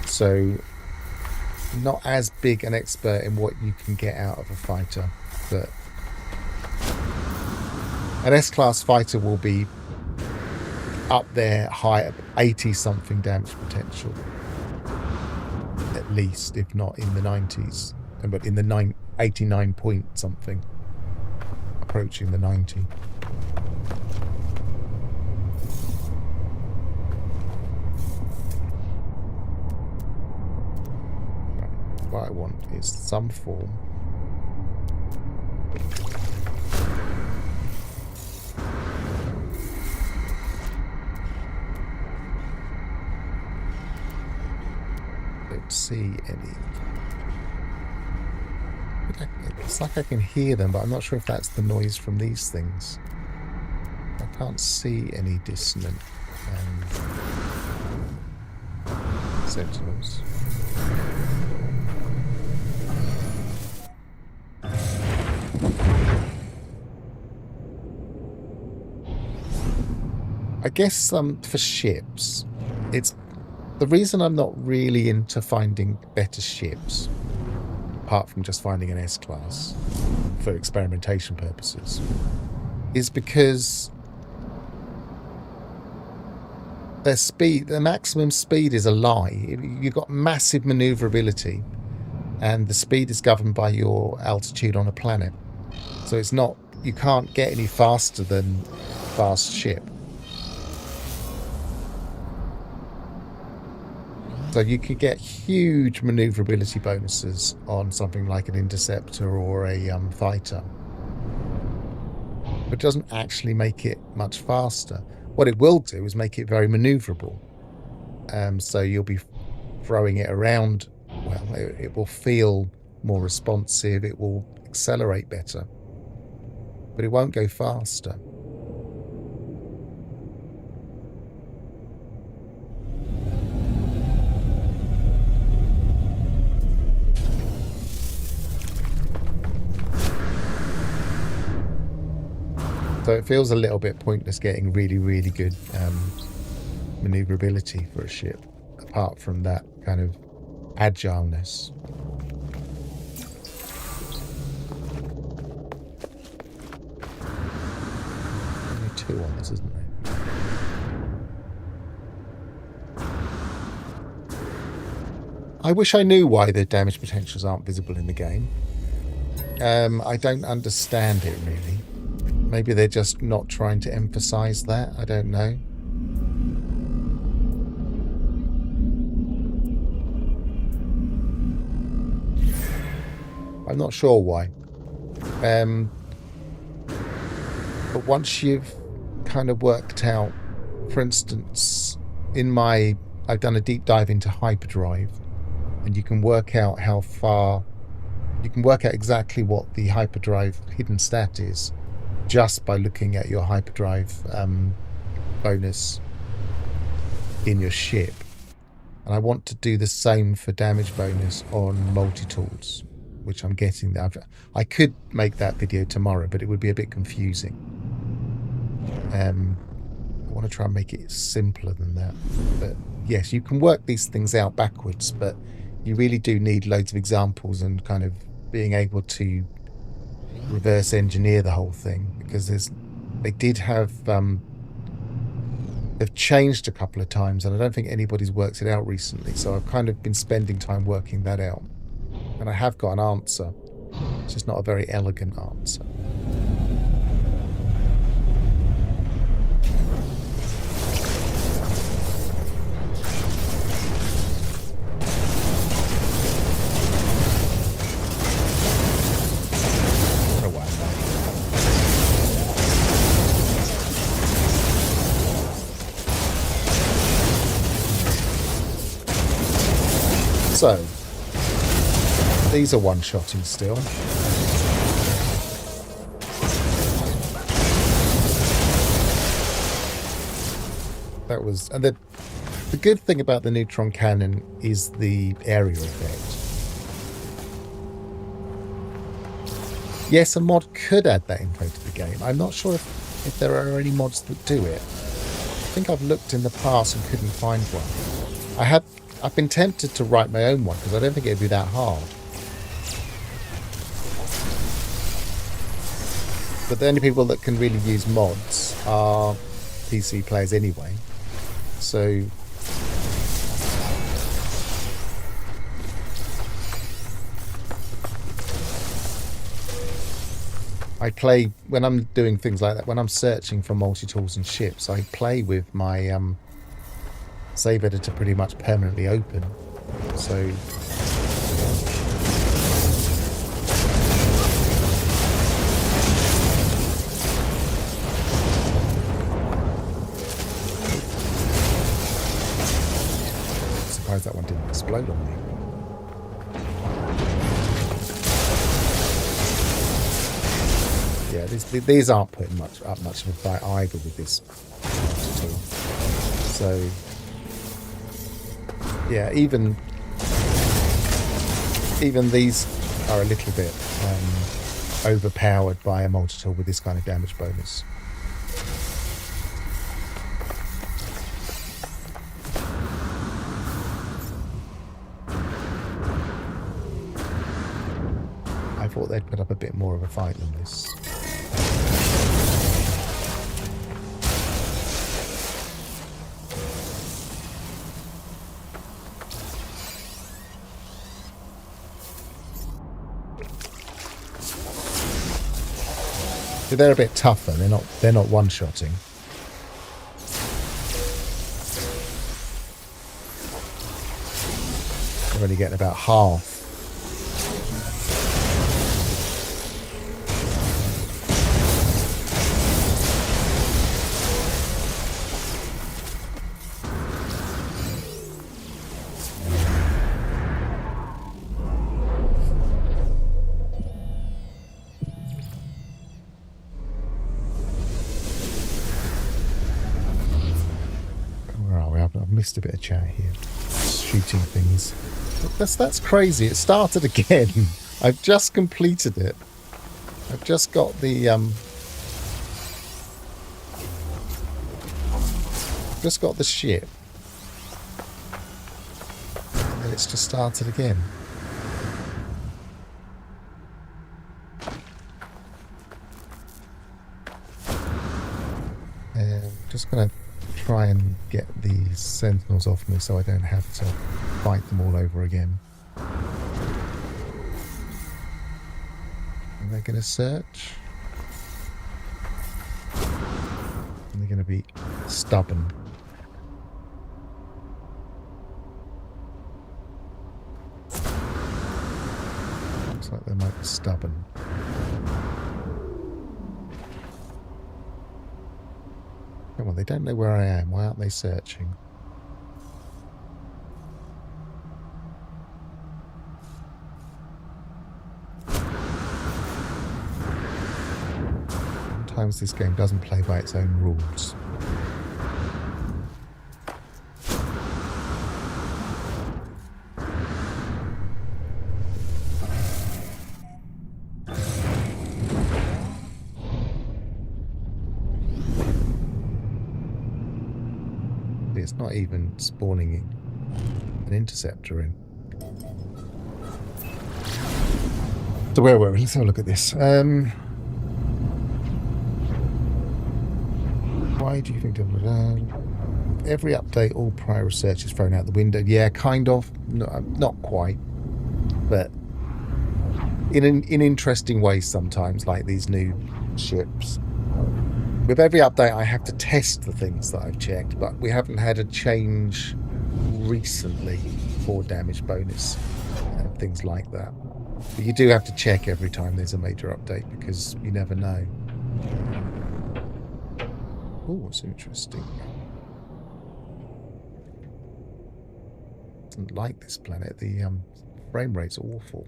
So, not as big an expert in what you can get out of a fighter, but an S-class fighter will be up there high at 80 something damage potential, at least, if not in the 90s, but in the 89 point something, approaching the 90. What I want is some form don't see any. It's like I can hear them, but I'm not sure if that's the noise from these things. I can't see any dissonant sentinels. I guess for ships, it's the reason I'm not really into finding better ships, apart from just finding an S-class for experimentation purposes, is because their maximum speed is a lie. You've got massive maneuverability, and the speed is governed by your altitude on a planet. So it's not, you can't get any faster than fast ship. So you could get huge maneuverability bonuses on something like an interceptor or a fighter, but it doesn't actually make it much faster. What it will do is make it very maneuverable. So you'll be throwing it around. Well, it will feel more responsive. It will accelerate better, but it won't go faster. So it feels a little bit pointless getting really, really good maneuverability for a ship. apart from that kind of agileness. Only 2 on this, isn't there? I wish I knew why the damage potentials aren't visible in the game. I don't understand it really. Maybe they're just not trying to emphasize that. I don't know. I'm not sure why. But once you've kind of worked out, for instance, I've done a deep dive into hyperdrive, and you can work out how far, you can work out exactly what the hyperdrive hidden stat is just by looking at your hyperdrive bonus in your ship. And I want to do the same for damage bonus on multi-tools, which I'm getting there. I could make that video tomorrow, but it would be a bit confusing. I want to try and make it simpler than that. But yes, you can work these things out backwards, but you really do need loads of examples and kind of being able to reverse engineer the whole thing, because they did have they've changed a couple of times, and I don't think anybody's worked it out recently, so I've kind of been spending time working that out, and I have got an answer. It's just not a very elegant answer. So, these are one-shotting still. That was, and the good thing about the neutron cannon is the area effect. Yes, a mod could add that info to the game. I'm not sure if there are any mods that do it. I think I've looked in the past and couldn't find one. I've been tempted to write my own one because I don't think it'd be that hard. But the only people that can really use mods are PC players anyway. So I play, when I'm doing things like that, when I'm searching for multi-tools and ships, I play with my save editor pretty much permanently open. So surprised that one didn't explode on me. Yeah, these aren't putting much of a fight either with this tool. So yeah, even these are a little bit overpowered by a multi-tool with this kind of damage bonus. I thought they'd put up a bit more of a fight than this. They're a bit tougher. They're not one-shotting. They're only getting about half. Missed a bit of chat here. Shooting things. That's crazy. It started again. I've just completed it. I've just got the ship. Let's just start it again. And I'm just going to try and get these sentinels off me so I don't have to fight them all over again. Are they going to search? And they're going to be stubborn. Looks like they might be stubborn. Come on, they don't know where I am. Why aren't they searching? Sometimes this game doesn't play by its own rules. It's not even spawning an interceptor in. So where were we? Let's have a look at this. Why do you think every update, all prior research is thrown out the window? Yeah, kind of. No, not quite. But in interesting ways sometimes, like these new ships. With every update, I have to test the things that I've checked, but we haven't had a change recently for damage bonus and things like that. But you do have to check every time there's a major update because you never know. Oh, it's interesting. Doesn't like this planet. The frame rate's awful.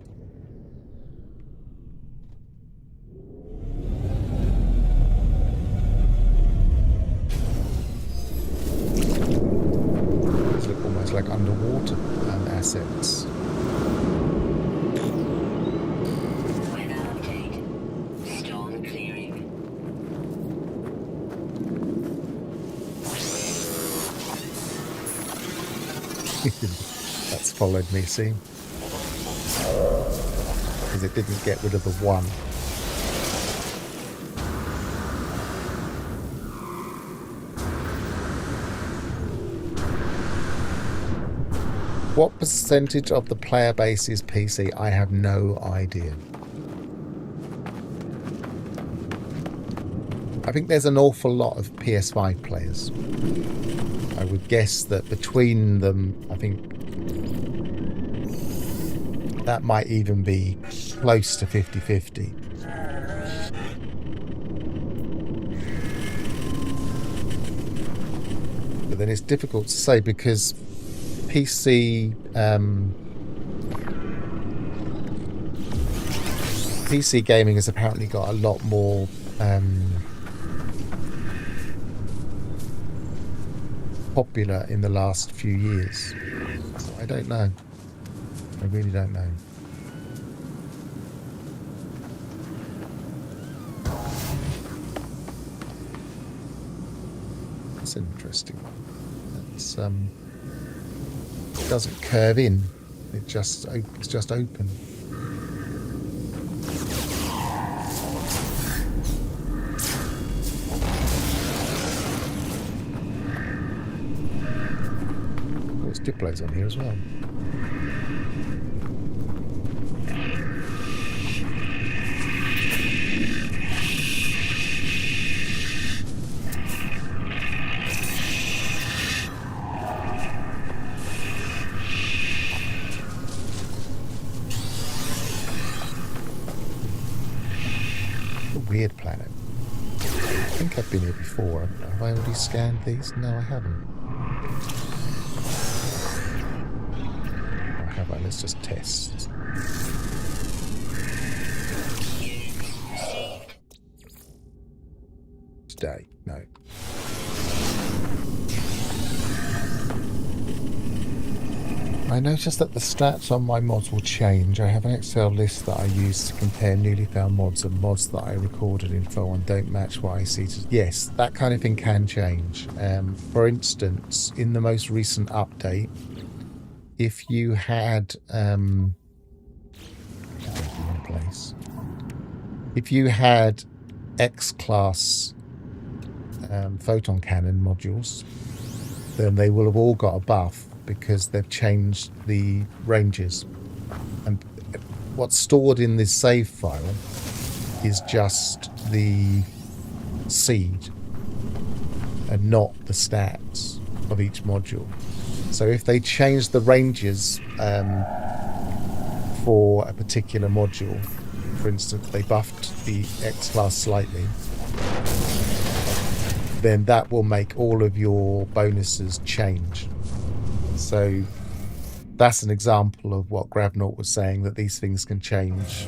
These look almost like underwater assets. Weather update. Storm clearing. That's followed me, see? Because it didn't get rid of the one. What percentage of the player base is PC? I have no idea. I think there's an awful lot of PS5 players. I would guess that between them, I think that might even be close to 50-50. But then it's difficult to say because PC gaming has apparently got a lot more popular in the last few years. So I don't know. I really don't know. That's interesting. That's it doesn't curve in. It's just open. There's Diplos on here as well. Weird planet. I think I've been here before. Have I already scanned these? No, I haven't. Or have I? Let's just test. Today. No. I noticed that the stats on my mods will change. I have an Excel list that I use to compare newly found mods and mods that I recorded info on don't match what I see. Yes, that kind of thing can change. For instance, in the most recent update, if you had place. If you had X-class photon cannon modules, then they will have all got a buff because they've changed the ranges. And what's stored in this save file is just the seed and not the stats of each module. So if they change the ranges for a particular module, for instance, they buffed the X-class slightly, then that will make all of your bonuses change. So that's an example of what Gravnaut was saying, that these things can change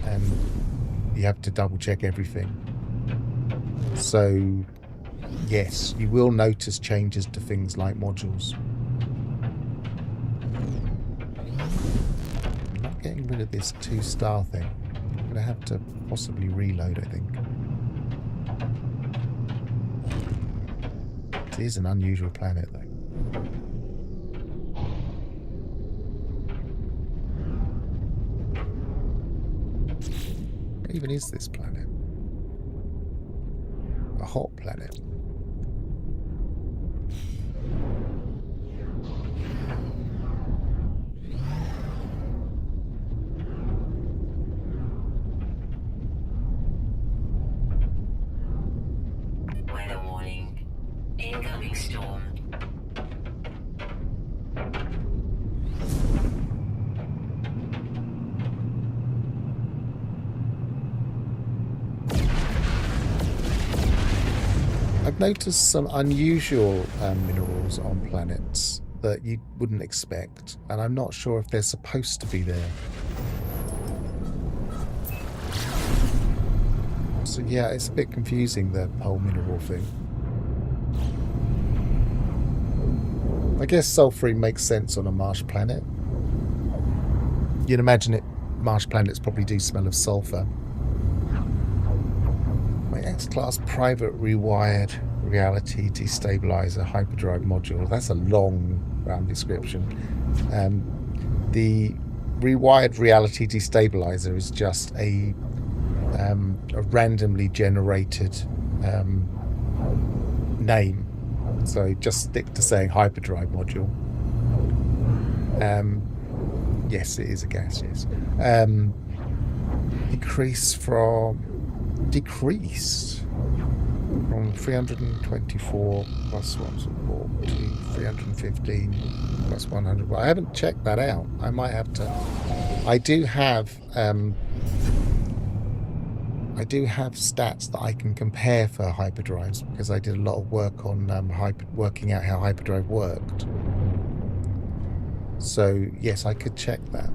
and you have to double check everything. So yes, you will notice changes to things like modules. I'm not getting rid of this 2-star thing. I'm going to have to possibly reload, I think. It is an unusual planet, though. What even is this planet? A hot planet. Weather warning. Incoming storm. I've noticed some unusual minerals on planets that you wouldn't expect, and I'm not sure if they're supposed to be there. So yeah, it's a bit confusing, the whole mineral thing. I guess sulfurine makes sense on a marsh planet. You'd imagine marsh planets probably do smell of sulfur. My X-class private rewired reality destabilizer hyperdrive module. That's a long description. The rewired reality destabilizer is just a randomly generated name. So just stick to saying hyperdrive module. Yes, it is a gas, yes. Decreased from 324 plus 1 support to 315 plus 100. Well, I haven't checked that out. I might have to. I do have stats that I can compare for hyperdrives because I did a lot of work on working out how hyperdrive worked. So yes, I could check that.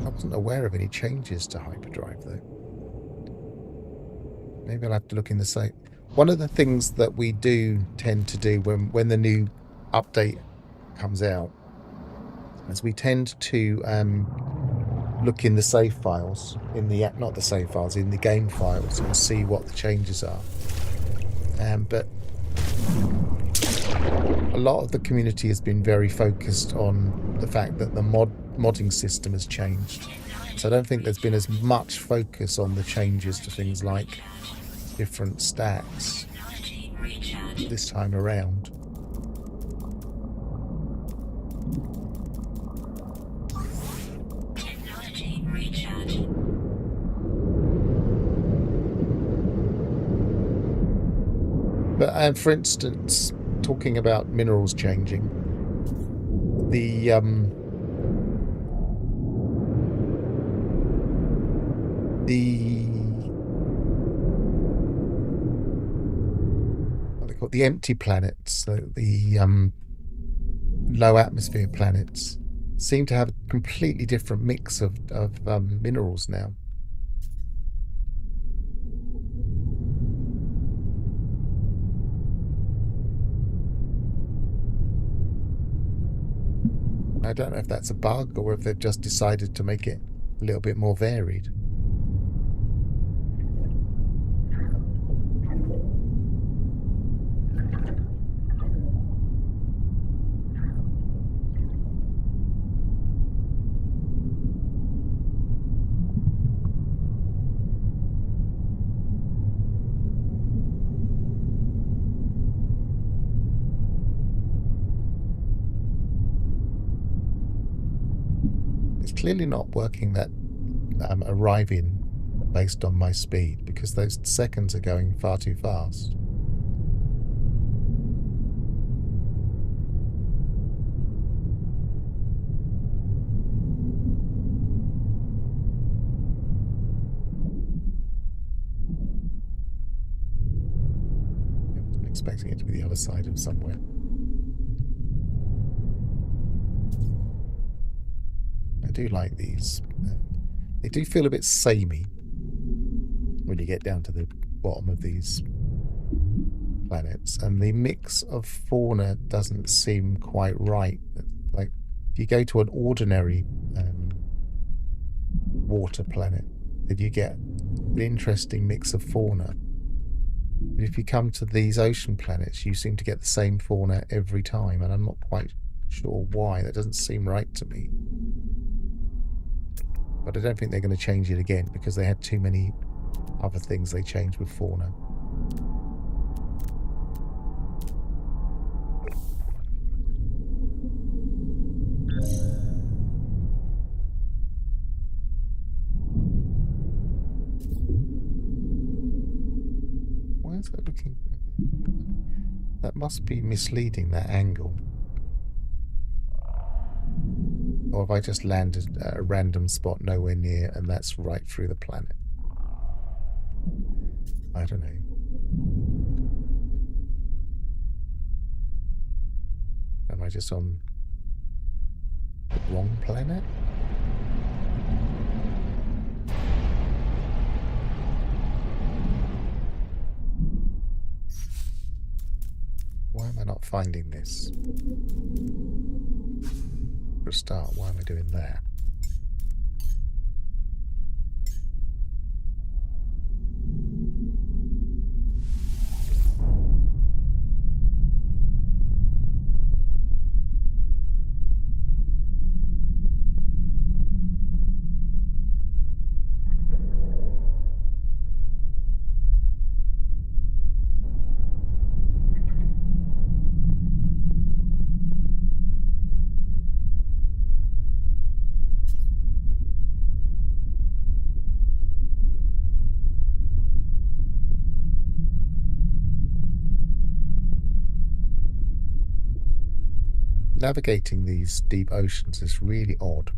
I wasn't aware of any changes to hyperdrive though. Maybe I'll have to look in the site. One of the things that we do tend to do when the new update comes out is we tend to look in the save files, in the game files, and see what the changes are. But a lot of the community has been very focused on the fact that the modding system has changed. So I don't think there's been as much focus on the changes to things like different stats this time around. But for instance, talking about minerals changing, the what they call the empty planets, the low atmosphere planets, seem to have a completely different mix of minerals now. I don't know if that's a bug or if they've just decided to make it a little bit more varied. clearly not working that arriving based on my speed, because those seconds are going far too fast. I'm expecting it to be the other side of somewhere. I do like these. They do feel a bit samey when you get down to the bottom of these planets, and the mix of fauna doesn't seem quite right. Like, if you go to an ordinary water planet, then you get an interesting mix of fauna. But if you come to these ocean planets, you seem to get the same fauna every time, and I'm not quite sure why. That doesn't seem right to me. But I don't think they're going to change it again, because they had too many other things they changed with fauna. Why is that looking... That must be misleading, that angle. Or have I just landed at a random spot nowhere near, and that's right through the planet? I don't know. Am I just on the wrong planet? Why am I not finding this? For a start, why am I doing that? Navigating these deep oceans is really odd.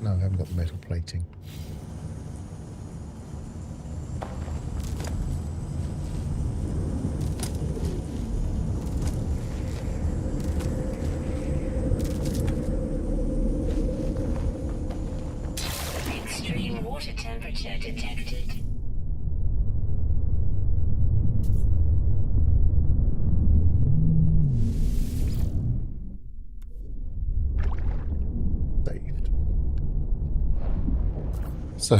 No, I haven't got the metal plating. Extreme water temperature detected. Saved. So,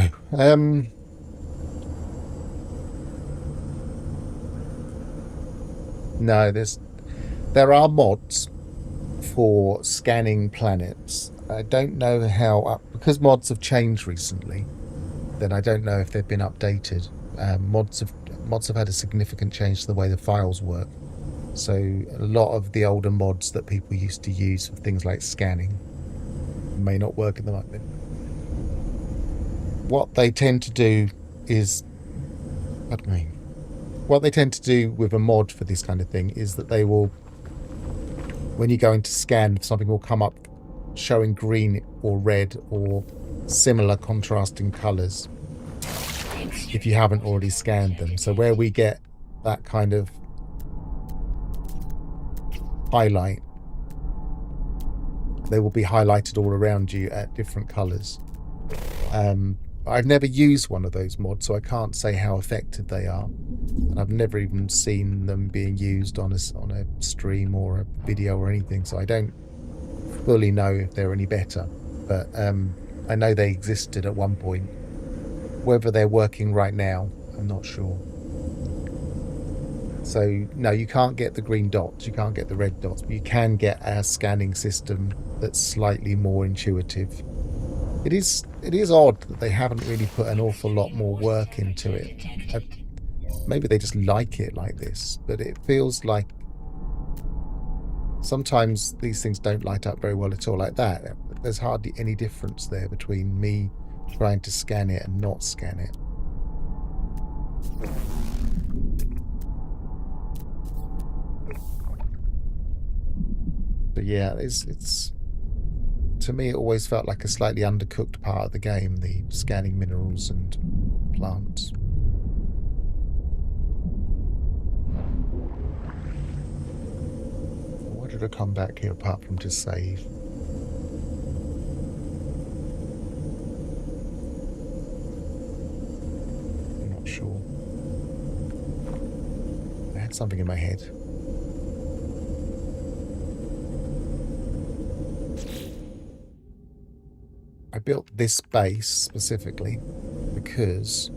no, there are mods for scanning planets. I don't know how, because mods have changed recently, then I don't know if they've been updated. Mods have had a significant change to the way the files work. So a lot of the older mods that people used to use for things like scanning may not work at the moment. What they tend to do is, what they tend to do with a mod for this kind of thing is that they will, when you go into scan, something will come up showing green or red or similar contrasting colours if you haven't already scanned them. So where we get that kind of highlight, they will be highlighted all around you at different colours. I've never used one of those mods, so I can't say how effective they are, and I've never even seen them being used on a stream or a video or anything, so I don't fully know if they're any better. But I know they existed at one point. Whether they're working right now, I'm not sure. So no, you can't get the green dots, you can't get the red dots, but you can get a scanning system that's slightly more intuitive. It is odd that they haven't really put an awful lot more work into it. Maybe they just like it like this, but it feels like sometimes these things don't light up very well at all like that. There's hardly any difference there between me trying to scan it and not scan it. But yeah, it's to me it always felt like a slightly undercooked part of the game, the scanning minerals and plants. Why did I come back here apart from to save? I'm not sure. I had something in my head. I built this base specifically because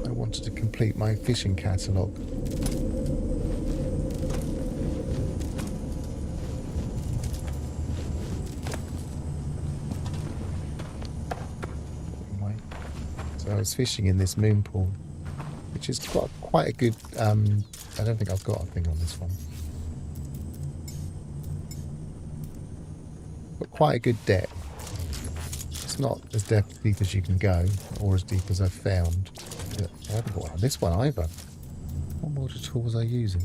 I wanted to complete my fishing catalogue. So I was fishing in this moon pool, which is quite a good... I don't think I've got a thing on this one. But quite a good depth. It's not as deep as you can go, or as deep as I've found. But I haven't got one on this one either. What water tool was I using?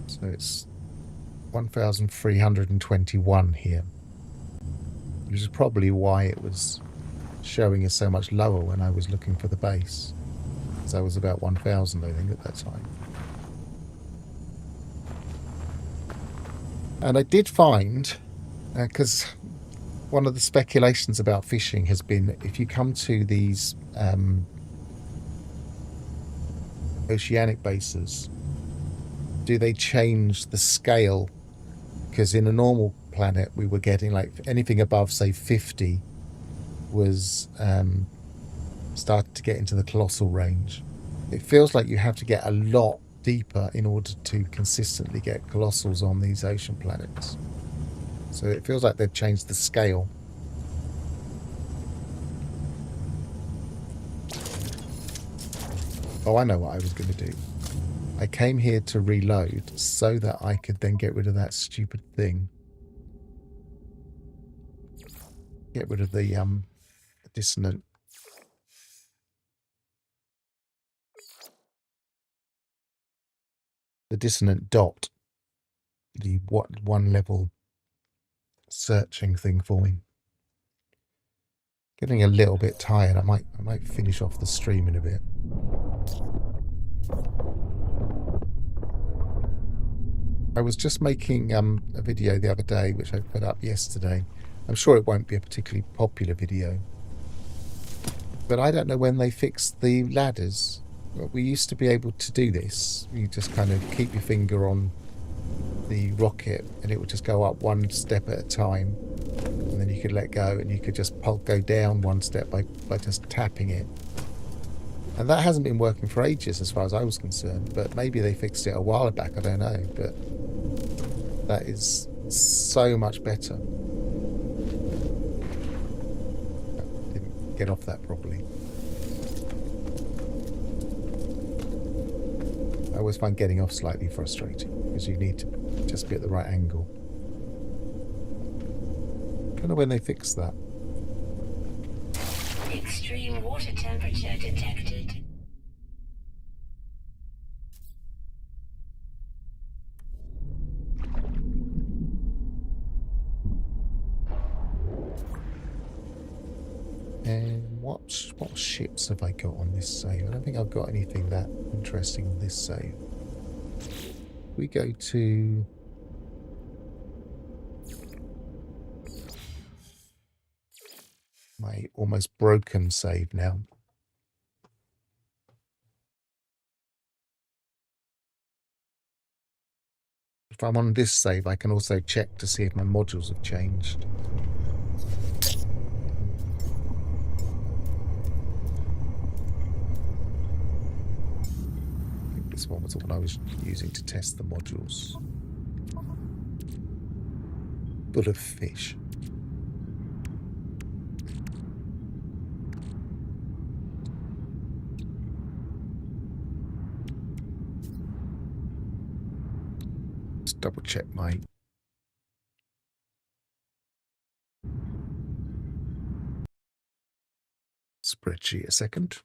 So it's 1,321 here. Which is probably why it was showing us so much lower when I was looking for the base. So I was about 1,000, I think, at that time. And I did find, because one of the speculations about fishing has been, if you come to these oceanic bases, do they change the scale? Because in a normal planet, we were getting like anything above, say, 50 was started to get into the colossal range. It feels like you have to get a lot deeper in order to consistently get colossals on these ocean planets. So it feels like they've changed the scale. Oh, I know what I was going to do. I came here to reload so that I could then get rid of that stupid thing. Get rid of the dissonant. The dissonant dot. The one level searching thing for me. Getting a little bit tired. I might finish off the stream in a bit. I was just making a video the other day, which I put up yesterday. I'm sure it won't be a particularly popular video. But I don't know when they fixed the ladders. We used to be able to do this. You just kind of keep your finger on the rocket and it would just go up one step at a time. And then you could let go and you could just go down one step by just tapping it. And that hasn't been working for ages as far as I was concerned. But maybe they fixed it a while back, I don't know. But that is so much better. Didn't get off that properly. I always find getting off slightly frustrating because you need to just be at the right angle. I don't know when they fixed that. Extreme water temperature detected. And what ships have I got on this save? I don't think I've got anything that interesting on this save. We go to my almost broken save now. if I'm on this save, I can also check to see if my modules have changed. I think this one was the one I was using to test the modules. Full of fish. Let's double check my spreadsheet a second.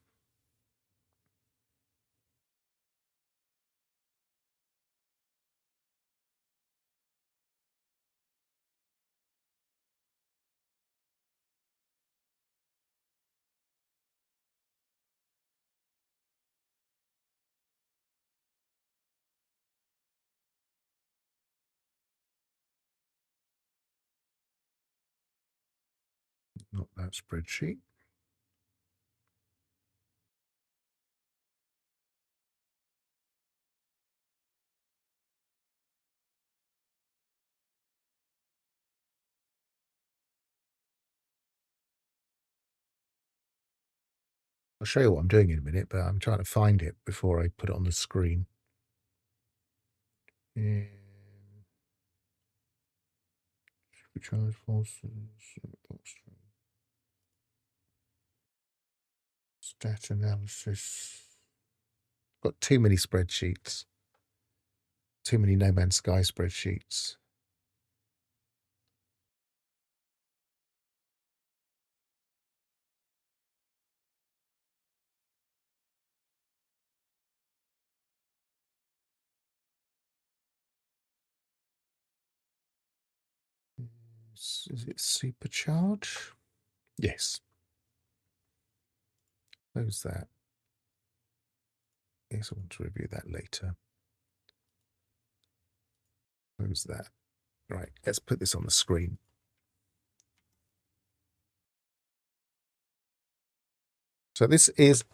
Not that spreadsheet. I'll show you what I'm doing in a minute, but I'm trying to find it before I put it on the screen. Supercharged forces, stat analysis. Got too many spreadsheets. Too many No Man's Sky spreadsheets. Is it supercharge? Yes. Close that. Yes, I want to review that later. Close that. Right, let's put this on the screen. So this is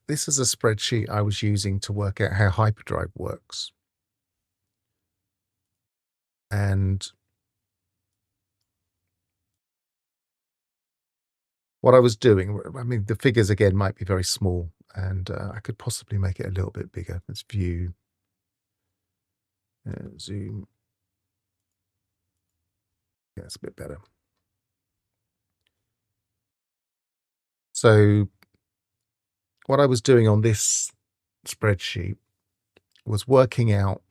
a spreadsheet I was using to work out how hyperdrive works. And what I was doing, I mean, the figures again might be very small, and I could possibly make it a little bit bigger. Let's view, zoom. Yeah, it's a bit better. So what I was doing on this spreadsheet was working out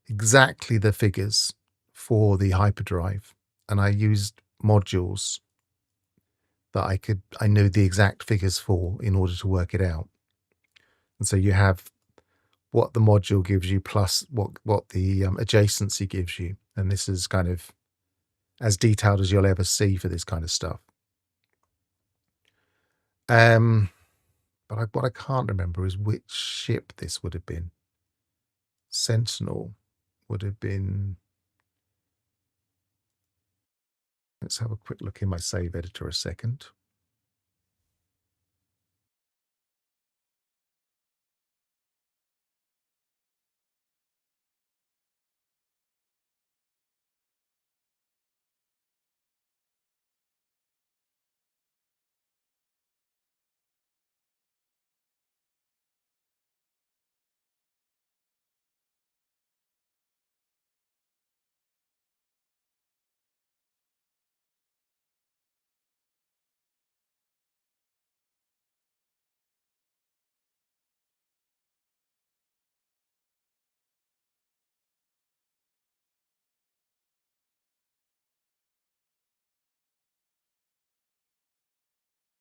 exactly the figures for the hyperdrive, and I used modules that I knew the exact figures for in order to work it out. And so you have what the module gives you plus what the adjacency gives you, and this is kind of as detailed as you'll ever see for this kind of stuff. But what I can't remember is which ship this would have been. Sentinel would have been. Let's have a quick look in my save editor a second.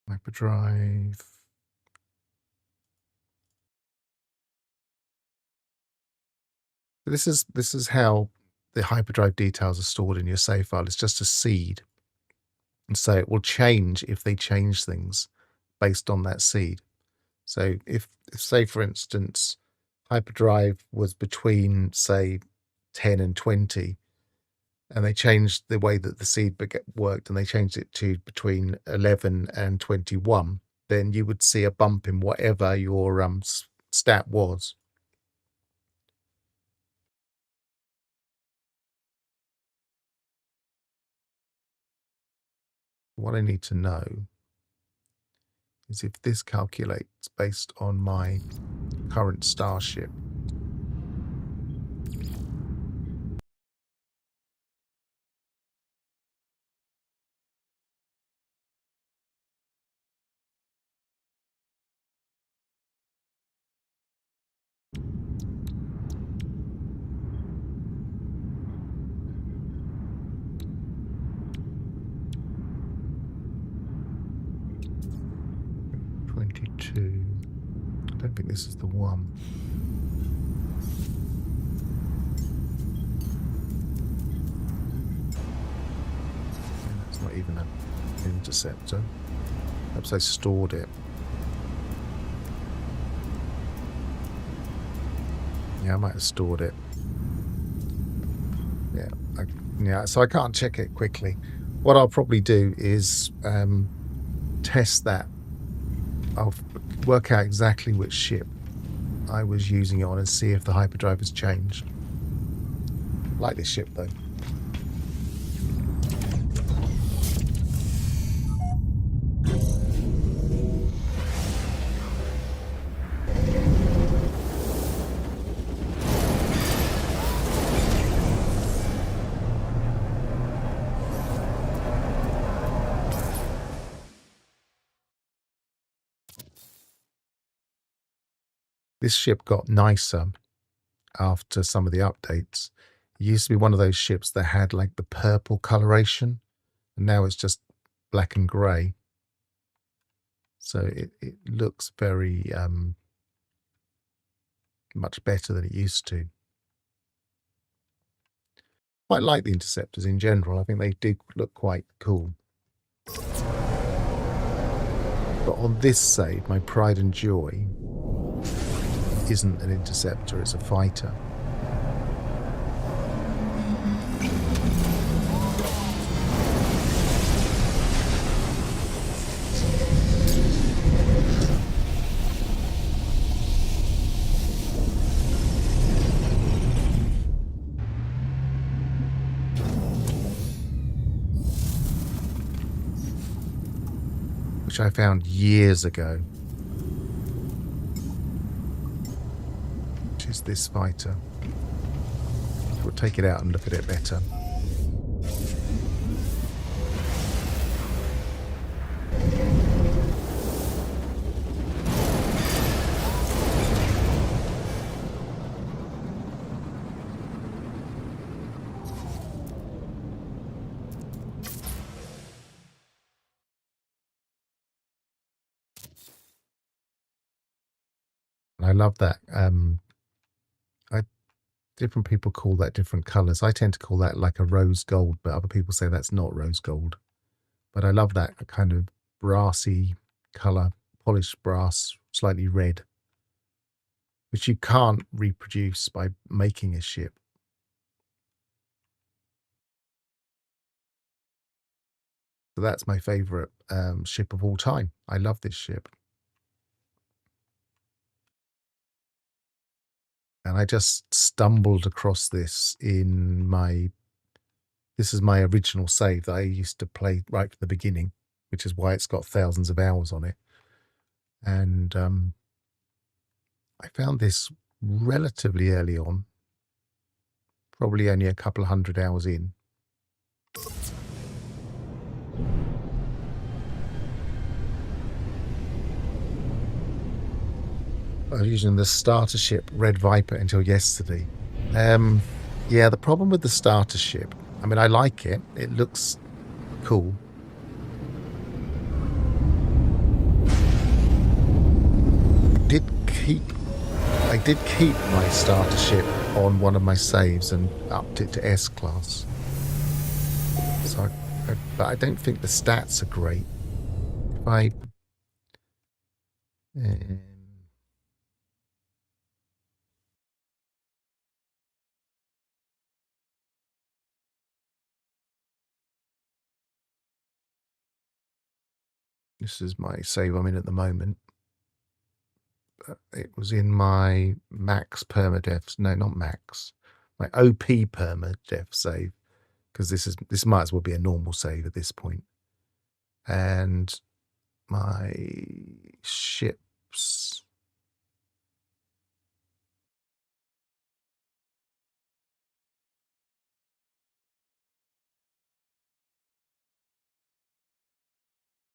Hyperdrive. This is how the hyperdrive details are stored in your save file. It's just a seed. And so it will change if they change things based on that seed. So if say, for instance, hyperdrive was between, say, 10 and 20, and they changed the way that the seed worked, and they changed it to between 11 and 21, then you would see a bump in whatever your stat was. What I need to know is if this calculates based on my current starship. I don't think this is the one. It's not even an interceptor. Perhaps I stored it. Yeah, I might have stored it. Yeah, so I can't check it quickly. What I'll probably do is test that. I'll work out exactly which ship I was using it on and see if the hyperdrive has changed. I like this ship though. This ship got nicer after some of the updates. It used to be one of those ships that had like the purple coloration, and now it's just black and grey. So it looks very much better than it used to. Quite like the interceptors in general. I think they do look quite cool. But on this save, my pride and joy isn't an interceptor, it's a fighter. Which I found years ago. Which is this fighter. We'll take it out and look at it better. I love that. Different people call that different colours. I tend to call that like a rose gold, but other people say that's not rose gold. But I love that kind of brassy colour, polished brass, slightly red, which you can't reproduce by making a ship. So that's my favourite ship of all time. I love this ship. And I just stumbled across this in this is my original save that I used to play right from the beginning, which is why it's got thousands of hours on it. And I found this relatively early on, probably only a couple of 100 hours in. I was using the starter ship Red Viper until yesterday. Yeah, the problem with the starter ship, I mean, I like it. It looks cool. I did keep my starter ship on one of my saves and upped it to S class. So, but I don't think the stats are great. If I this is my save I'm in at the moment. It was in my max permadeath. No, not max. My OP permadeath save, because this might as well be a normal save at this point. And my ships.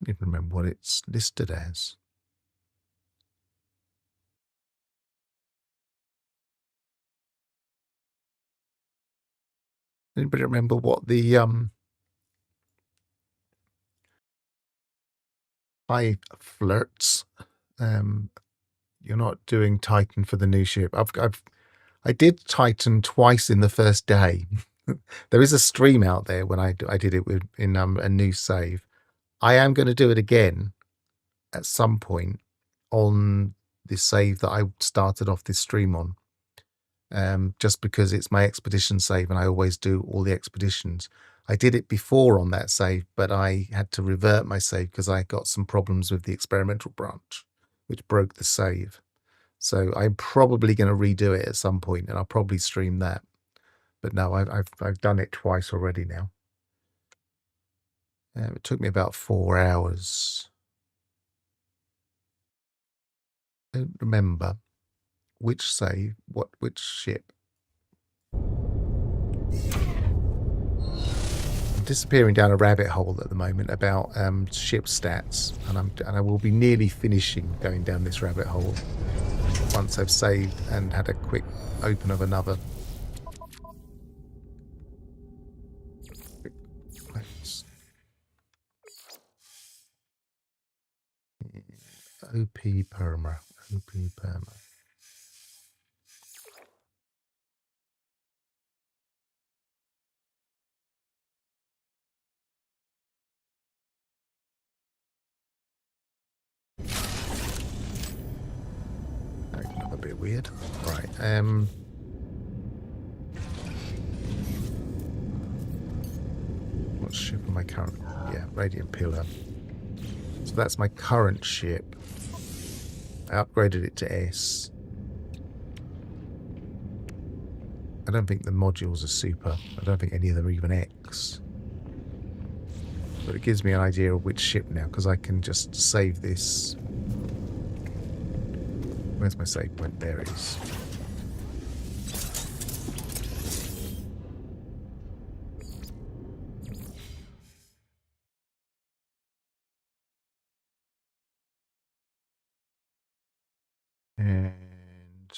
I don't even remember what it's listed as. Anybody remember what the Hi Flirts? You're not doing Titan for the new ship. I did Titan twice in the first day. There is a stream out there when I did it in a new save. I am going to do it again at some point on the save that I started off this stream on. Just because it's my expedition save and I always do all the expeditions. I did it before on that save, but I had to revert my save because I got some problems with the experimental branch, which broke the save. So I'm probably going to redo it at some point, and I'll probably stream that. But no, I've done it twice already now. It took me about 4 hours. I don't remember which save, which ship. I'm disappearing down a rabbit hole at the moment about ship stats, and I will be nearly finishing going down this rabbit hole once I've saved and had a quick open of another. OP Perma. OP Perma. A bit weird. Right. What ship am I current? Yeah, Radiant Pillar. So that's my current ship. I upgraded it to S. I don't think the modules are super. I don't think any of them are even X. But it gives me an idea of which ship now, because I can just save this. Where's my save point? There it is. And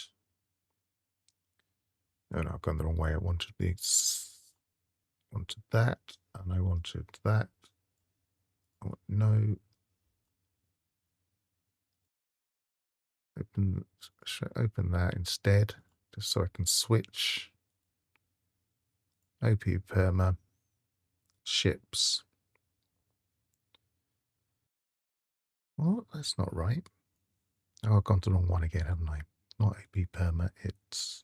no, I've gone the wrong way. I wanted this, wanted that, and I wanted that. No. Open that instead, just so I can switch. OP Perma. Ships. Well, that's not right. Oh, I've gone to the wrong one again, haven't I? Not OP Perma. It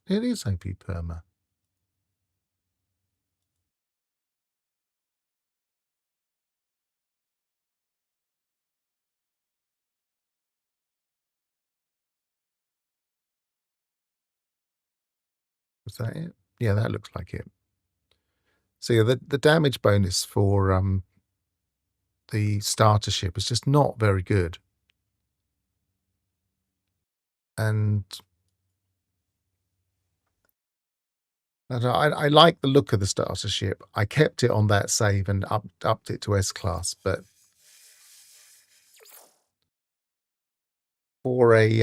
is OP Perma. Was that it? Yeah, that looks like it. So yeah, the damage bonus for the starter ship is just not very good. And I like the look of the starter ship. I kept it on that save and upped it to S-Class, but for a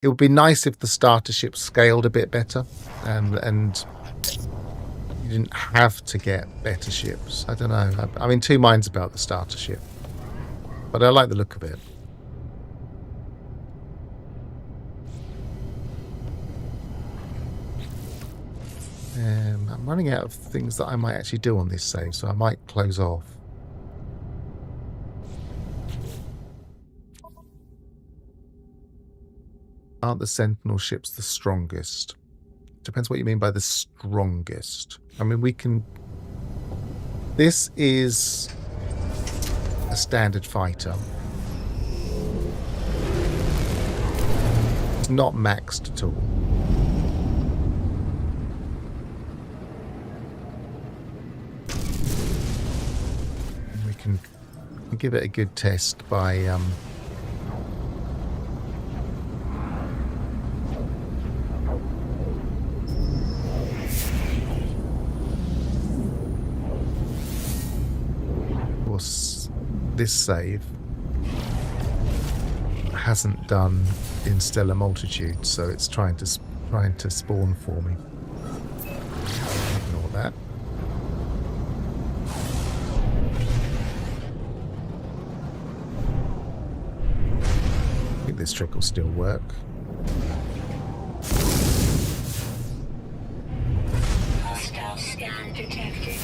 it would be nice if the starter ship scaled a bit better, and you didn't have to get better ships. I don't know. I'm in two minds about the starter ship, but I like the look of it. I'm running out of things that I might actually do on this save, so I might close off. Aren't the Sentinel ships the strongest? Depends what you mean by the strongest. I mean, we can... This is a standard fighter. It's not maxed at all. can give it a good test by of course this save hasn't done in Stellar Multitude, so it's trying to spawn for me. Ignore that. I think this trick will still work. Hostile scan detected.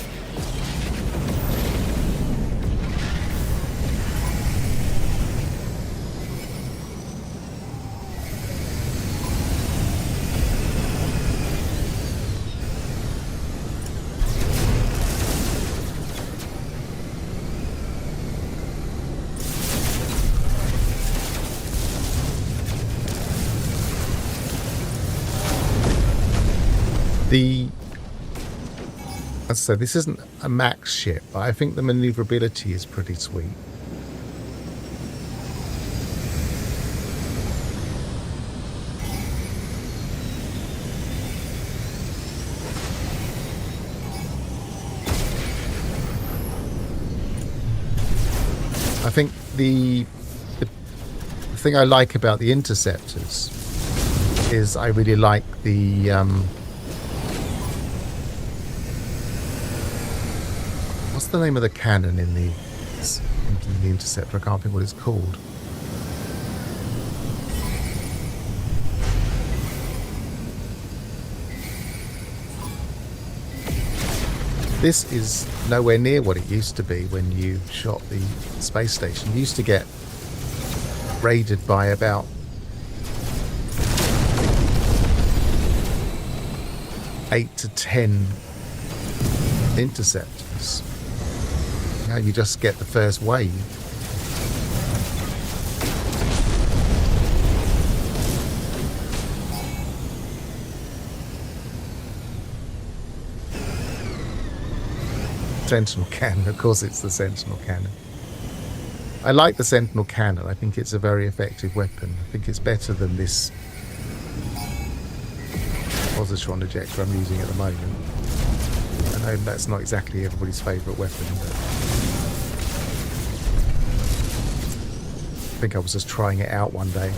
As I said, this isn't a max ship, but I think the maneuverability is pretty sweet. I think the thing I like about the interceptors is I really like the what's the name of the cannon in the interceptor? I can't think what it's called. This is nowhere near what it used to be when you shot the space station. You used to get raided by about 8 to 10 interceptors. Now you just get the first wave. Sentinel cannon, of course it's the Sentinel cannon. I like the Sentinel cannon. I think it's a very effective weapon. I think it's better than this positron ejector I'm using at the moment. I know that's not exactly everybody's favourite weapon, but I think I was just trying it out one day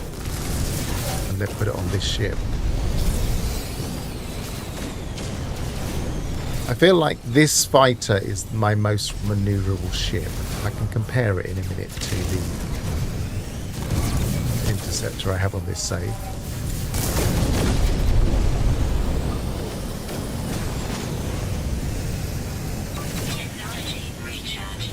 and then put it on this ship. I feel like this fighter is my most manoeuvrable ship. I can compare it in a minute to the interceptor I have on this save. Technology recharge.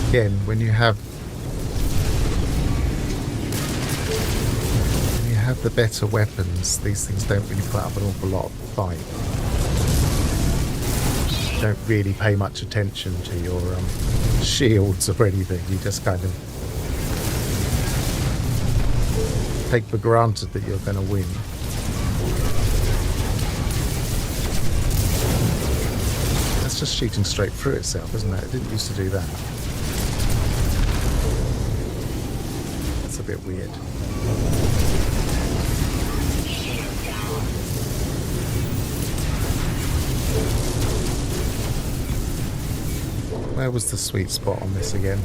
Again, when you have the better weapons, these things don't really put up an awful lot of fight. You don't really pay much attention to your shields or anything. You just kind of take for granted that you're going to win. That's just shooting straight through itself, isn't it? It didn't used to do that. That's a bit weird. Where was the sweet spot on this again?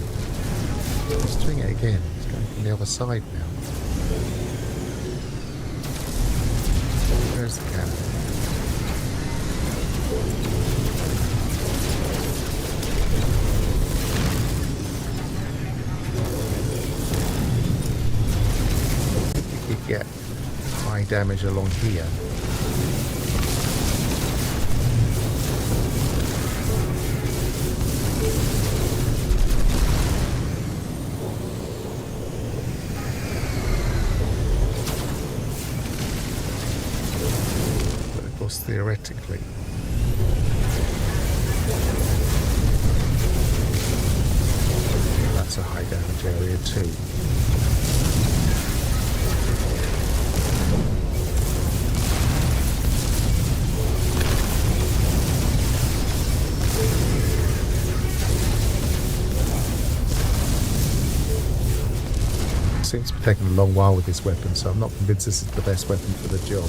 It's doing it again. It's going from the other side now. Where's the cannon? damage along here. But of course, theoretically, that's a high damage area too. Seems to be taking a long while with this weapon, so I'm not convinced this is the best weapon for the job.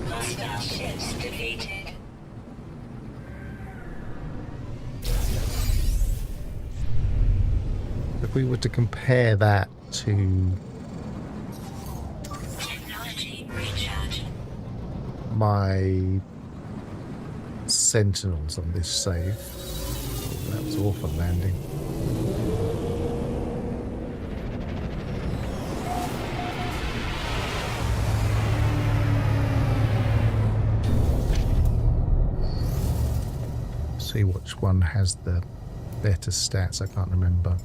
Hostile ships defeated. If we were to compare that to Technology recharge. my Sentinels on this save, that was awful landing. See which one has the better stats, I can't remember.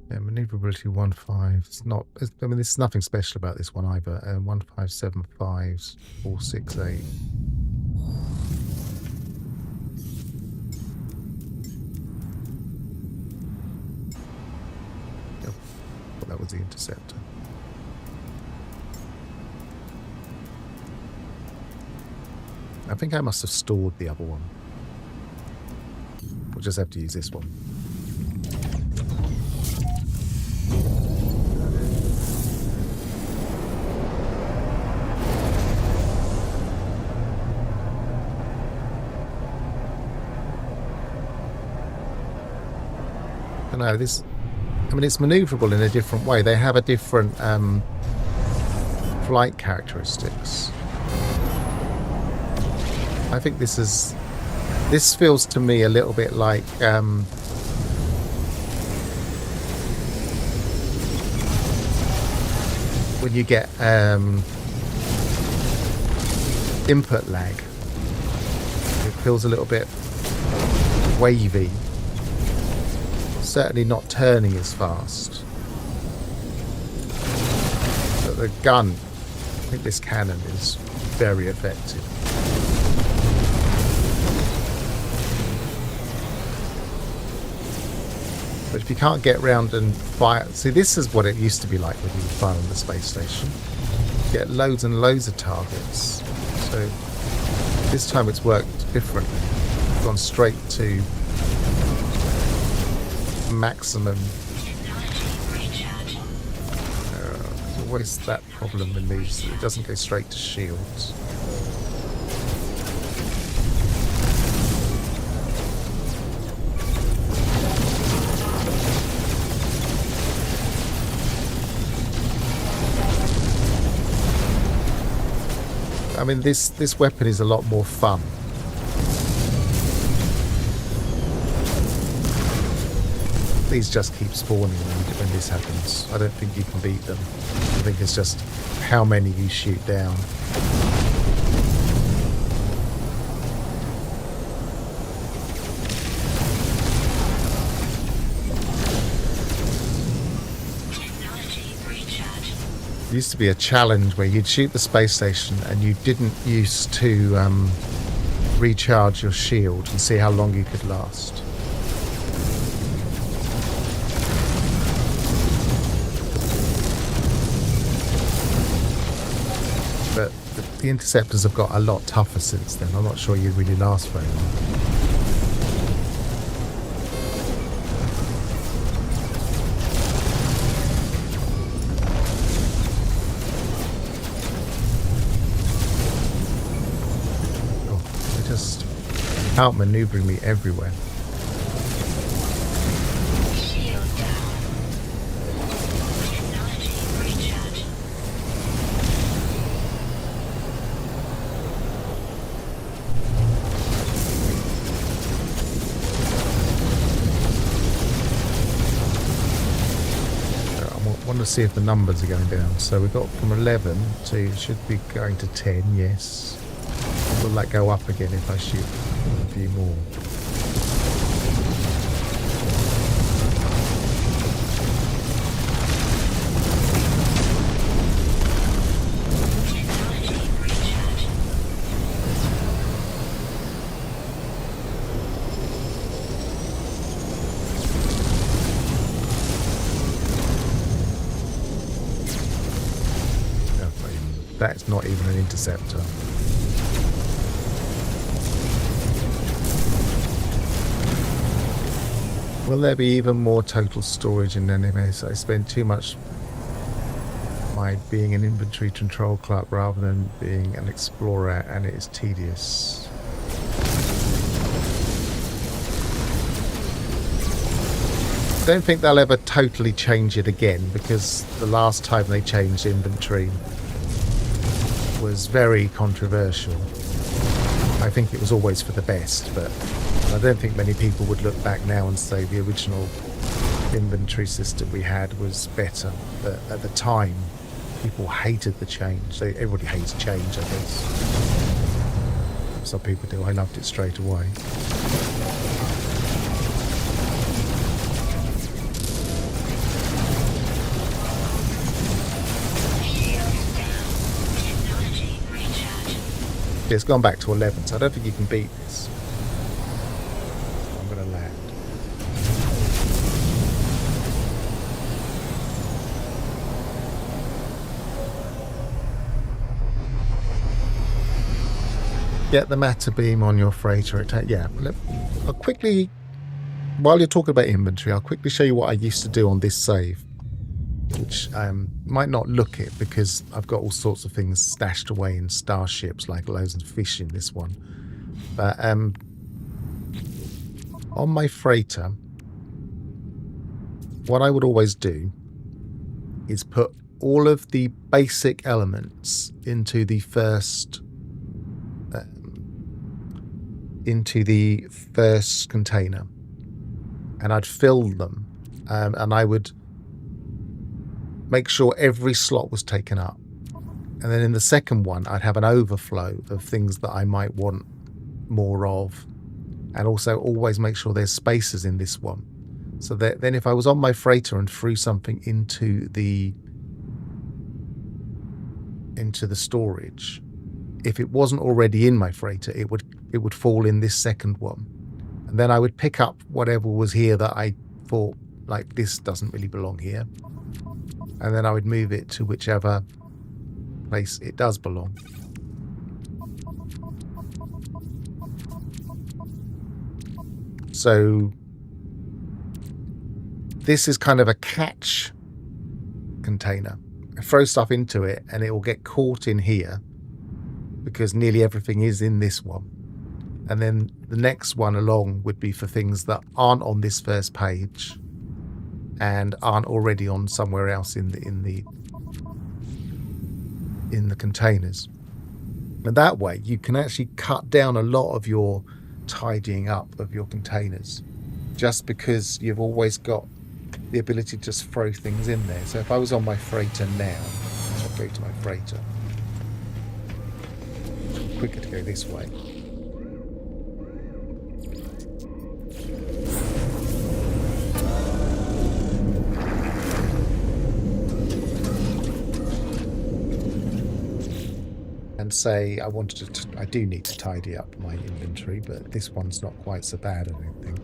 Yeah, maneuverability 1.5. It's not. I mean, there's nothing special about this one either. 1.575s, 4.68. Yep, well, that was the Interceptor. I think I must have stored the other one. We'll just have to use this one. No, this, I mean, it's maneuverable in a different way. They have a different flight characteristics. I think this feels to me a little bit like when you get input lag. It feels a little bit wavy. Certainly not turning as fast. But the gun, I think this cannon is very effective. But if you can't get round and fire... See, this is what it used to be like when you would fire on the space station. You get loads and loads of targets. So this time it's worked differently. It's gone straight to maximum. There's always that problem in these. It doesn't go straight to shields. I mean, this weapon is a lot more fun. These just keep spawning when this happens. I don't think you can beat them. I think it's just how many you shoot down. It used to be a challenge where you'd shoot the space station and you didn't used to recharge your shield and see how long you could last. But the interceptors have got a lot tougher since then. I'm not sure you really last very long. Oh, they're just outmaneuvering me everywhere. want to see if the numbers are going down. So we got from 11 to, should be going to 10, yes. Will that go up again if I shoot a few more? Technology recharging. That's not even an interceptor. Will there be even more total storage in NMS? I spend too much by being an inventory control clerk rather than being an explorer, and it is tedious. I don't think they'll ever totally change it again, because the last time they changed inventory was very controversial. I think it was always for the best, but I don't think many people would look back now and say the original inventory system we had was better. But at the time, people hated the change. Everybody hates change, I guess. Some people do. I loved it straight away. Shields down. Technology recharging. Yeah, it's gone back to 11, so I don't think you can beat this. I'm going to land. Get the matter beam on your freighter. I'll quickly, while you're talking about inventory, I'll quickly show you what I used to do on this save, which might not look it because I've got all sorts of things stashed away in starships, like loads of fish in this one. But on my freighter, what I would always do is put all of the basic elements into the first container, and I'd fill them, and I would make sure every slot was taken up, and then in the second one I'd have an overflow of things that I might want more of, and also always make sure there's spaces in this one, so that then if I was on my freighter and threw something into the storage, if it wasn't already in my freighter, it would fall in this second one, and then I would pick up whatever was here that I thought, like, this doesn't really belong here, and then I would move it to whichever place it does belong. So this is kind of a catch container. I throw stuff into it and it will get caught in here because nearly everything is in this one. And then the next one along would be for things that aren't on this first page and aren't already on somewhere else in the containers. And that way you can actually cut down a lot of your tidying up of your containers, just because you've always got the ability to just throw things in there. So if I was on my freighter now, I'll go to my freighter. It's quicker to go this way. And say I wanted to, I do need to tidy up my inventory, but this one's not quite so bad, I don't think.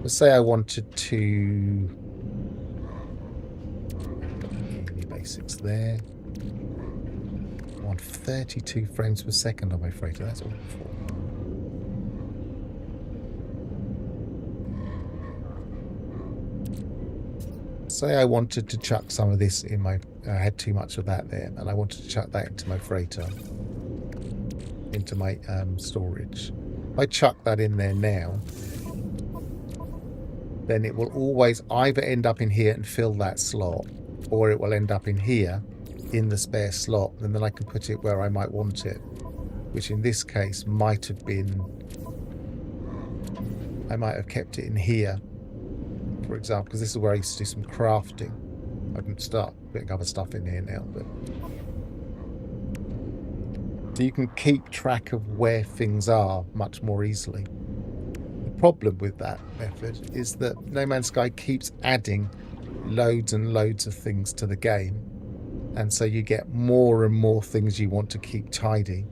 Let's say I wanted to, any basics there. I want 32 frames per second on my freighter, that's awful. Say I wanted to chuck some of this in my, I had too much of that there, and I wanted to chuck that into my freighter, into my storage. If I chuck that in there now, then it will always either end up in here and fill that slot, or it will end up in here in the spare slot, and then I can put it where I might want it, which in this case might have been, I might have kept it in here, for example, because this is where I used to do some crafting. I can start putting other stuff in here now, but so you can keep track of where things are much more easily. The problem with that method is that No Man's Sky keeps adding loads and loads of things to the game, and so you get more and more things you want to keep tidy.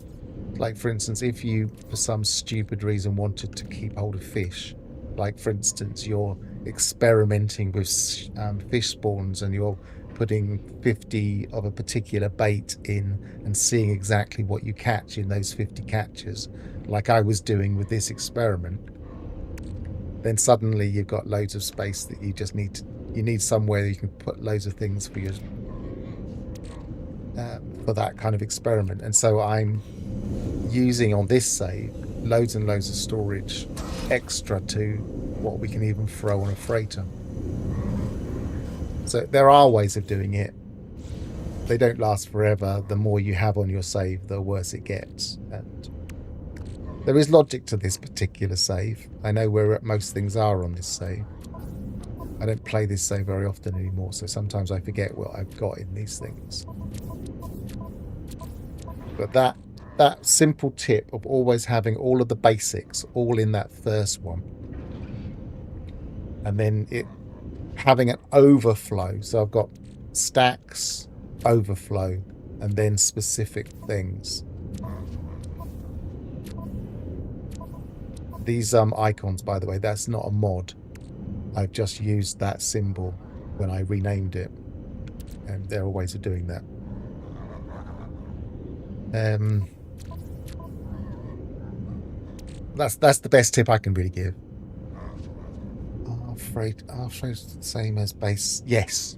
Like, for instance, if you for some stupid reason wanted to keep hold of fish, like for instance you're experimenting with fish spawns and you're putting 50 of a particular bait in and seeing exactly what you catch in those 50 catches, like I was doing with this experiment, then suddenly you've got loads of space that you just need you need somewhere you can put loads of things for your for that kind of experiment. And so I'm using on this save loads and loads of storage extra to what we can even throw on a freighter. So there are ways of doing it. They don't last forever. The more you have on your save, the worse it gets. And there is logic to this particular save. I know where most things are on this save. I don't play this save very often anymore, so sometimes I forget what I've got in these things. But that simple tip of always having all of the basics all in that first one, and then it having an overflow. So I've got stacks, overflow, and then specific things. These icons, by the way, that's not a mod. I've just used that symbol when I renamed it, and there are ways of doing that. That's the best tip I can really give. Are freights the same as base? Yes,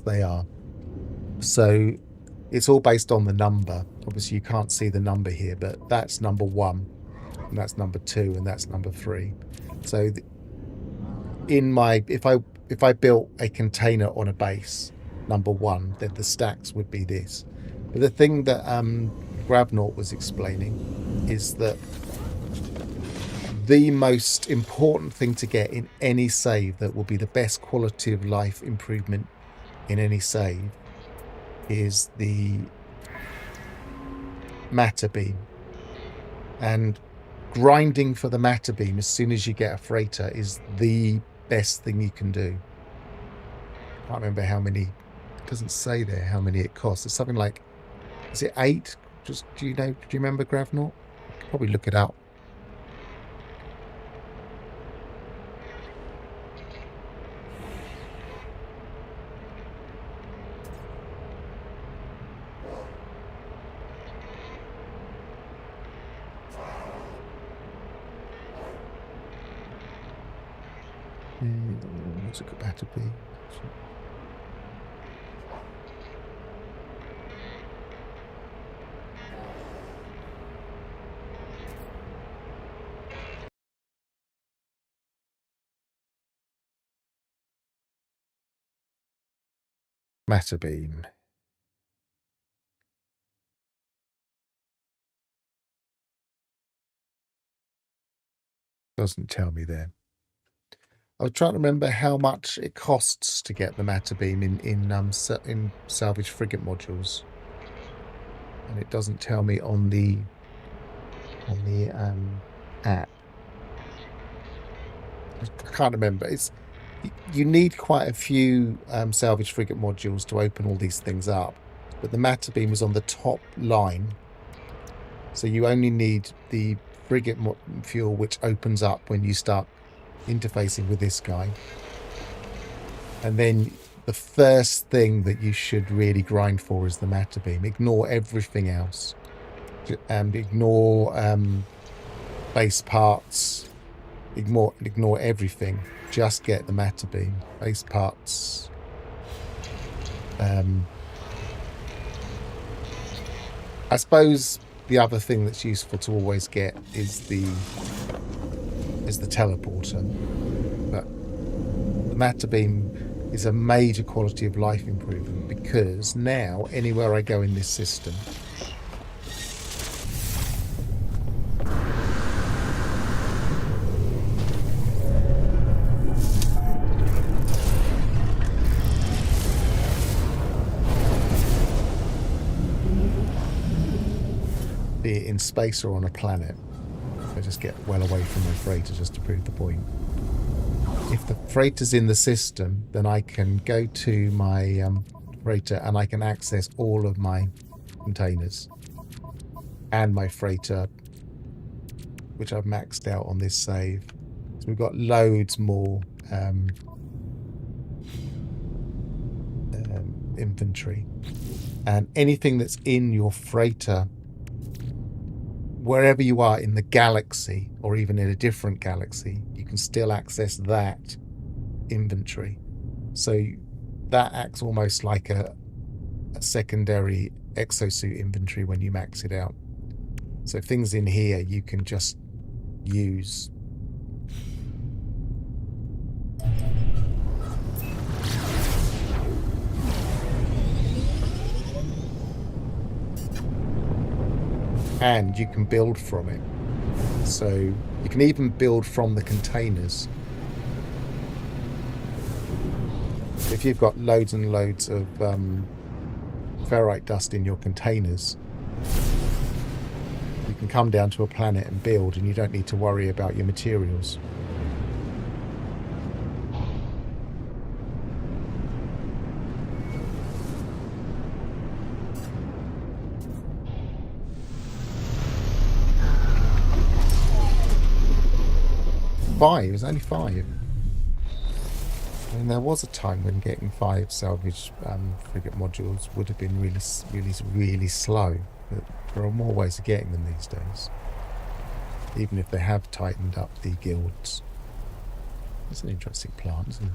they are. So it's all based on the number. Obviously, you can't see the number here, but that's number 1, and that's number 2, and that's number 3. So in my if I built a container on a base number 1, then the stacks would be this. But the thing that Gravnaut was explaining is that the most important thing to get in any save that will be the best quality of life improvement in any save is the matter beam. And grinding for the matter beam as soon as you get a freighter is the best thing you can do. I can't remember how many. It doesn't say there how many it costs. It's something like, is it 8? Just do you remember, Gravnaut? Probably look it up. What's it got to be? Matter beam. Doesn't tell me there. I was trying to remember how much it costs to get the matter beam in salvage frigate modules, and it doesn't tell me on the app. I can't remember. You need quite a few salvage frigate modules to open all these things up, but the matter beam is on the top line, so you only need the frigate fuel, which opens up when you start interfacing with this guy. And then the first thing that you should really grind for is the matter beam. Ignore everything else, and ignore base parts, ignore everything. Just get the matter beam. Base parts, I suppose the other thing that's useful to always get is the teleporter, but the matter beam is a major quality of life improvement, because now anywhere I go in this system, be it in space or on a planet. I just get well away from my freighter just to prove the point. If the freighter's in the system, then I can go to my freighter and I can access all of my containers and my freighter, which I've maxed out on this save. So we've got loads more inventory, and anything that's in your freighter, wherever you are in the galaxy or even in a different galaxy, you can still access that inventory. So that acts almost like a secondary exosuit inventory when you max it out. So things in here you can just use. And you can build from it. So you can even build from the containers. If you've got loads and loads of ferrite dust in your containers, you can come down to a planet and build, and you don't need to worry about your materials. It was only 5. I mean, there was a time when getting 5 salvage frigate modules would have been really slow. But there are more ways of getting them these days, even if they have tightened up the guilds. It's an interesting plant, isn't it?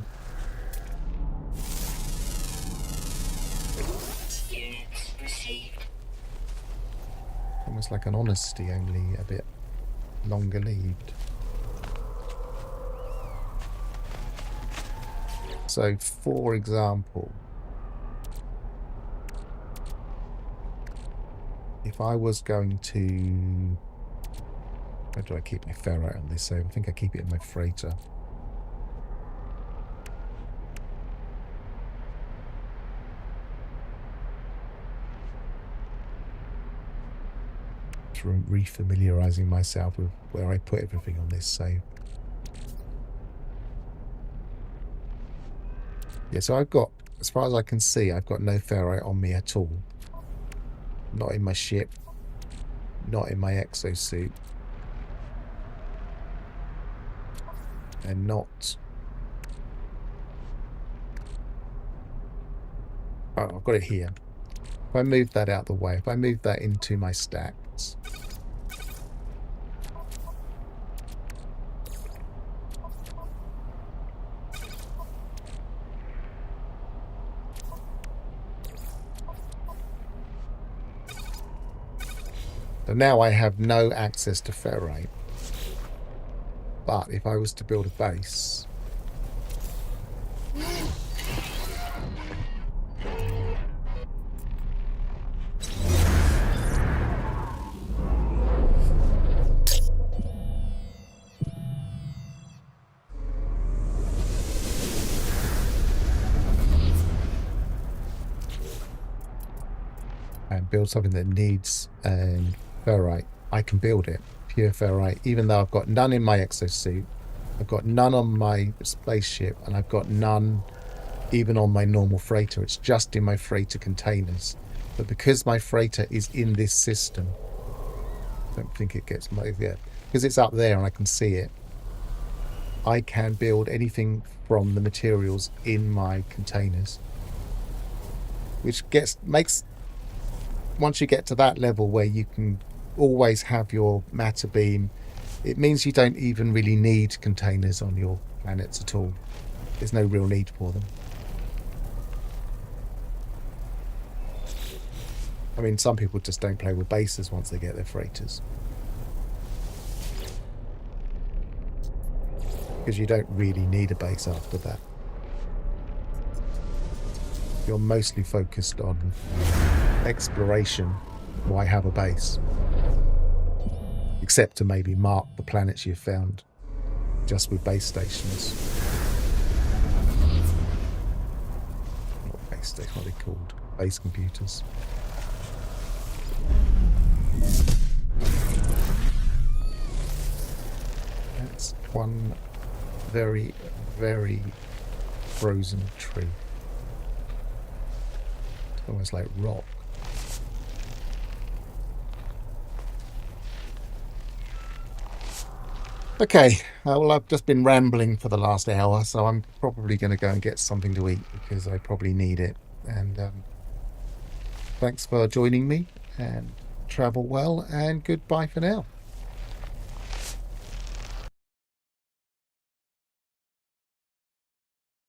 Units received. Almost like an honesty, only a bit longer lived. So, for example, if I was going to... Where do I keep my ferrite on this save? I think I keep it in my freighter. Refamiliarizing myself with where I put everything on this save. Yeah, so I've got, as far as I can see, I've got no ferrite on me at all. Not in my ship. Not in my exosuit. And not... Oh, I've got it here. If I move that out the way, if I move that into my stacks... So now I have no access to ferrite. But if I was to build a base... and build something that needs ferrite, I can build it. Pure ferrite, even though I've got none in my exosuit, I've got none on my spaceship, and I've got none even on my normal freighter. It's just in my freighter containers. But because my freighter is in this system, I don't think it gets moved yet. Because it's up there and I can see it, I can build anything from the materials in my containers. Which makes once you get to that level where you can always have your matter beam, it means you don't even really need containers on your planets at all. There's no real need for them. I mean, some people just don't play with bases once they get their freighters. Because you don't really need a base after that. You're mostly focused on exploration. Why have a base? Except to maybe mark the planets you've found, just with base stations. Not base stations, what are they called? Base computers. It's one very, very frozen tree. It's almost like rock. Okay, well, I've just been rambling for the last hour, so I'm probably going to go and get something to eat because I probably need it. And thanks for joining me, and travel well, and goodbye for now.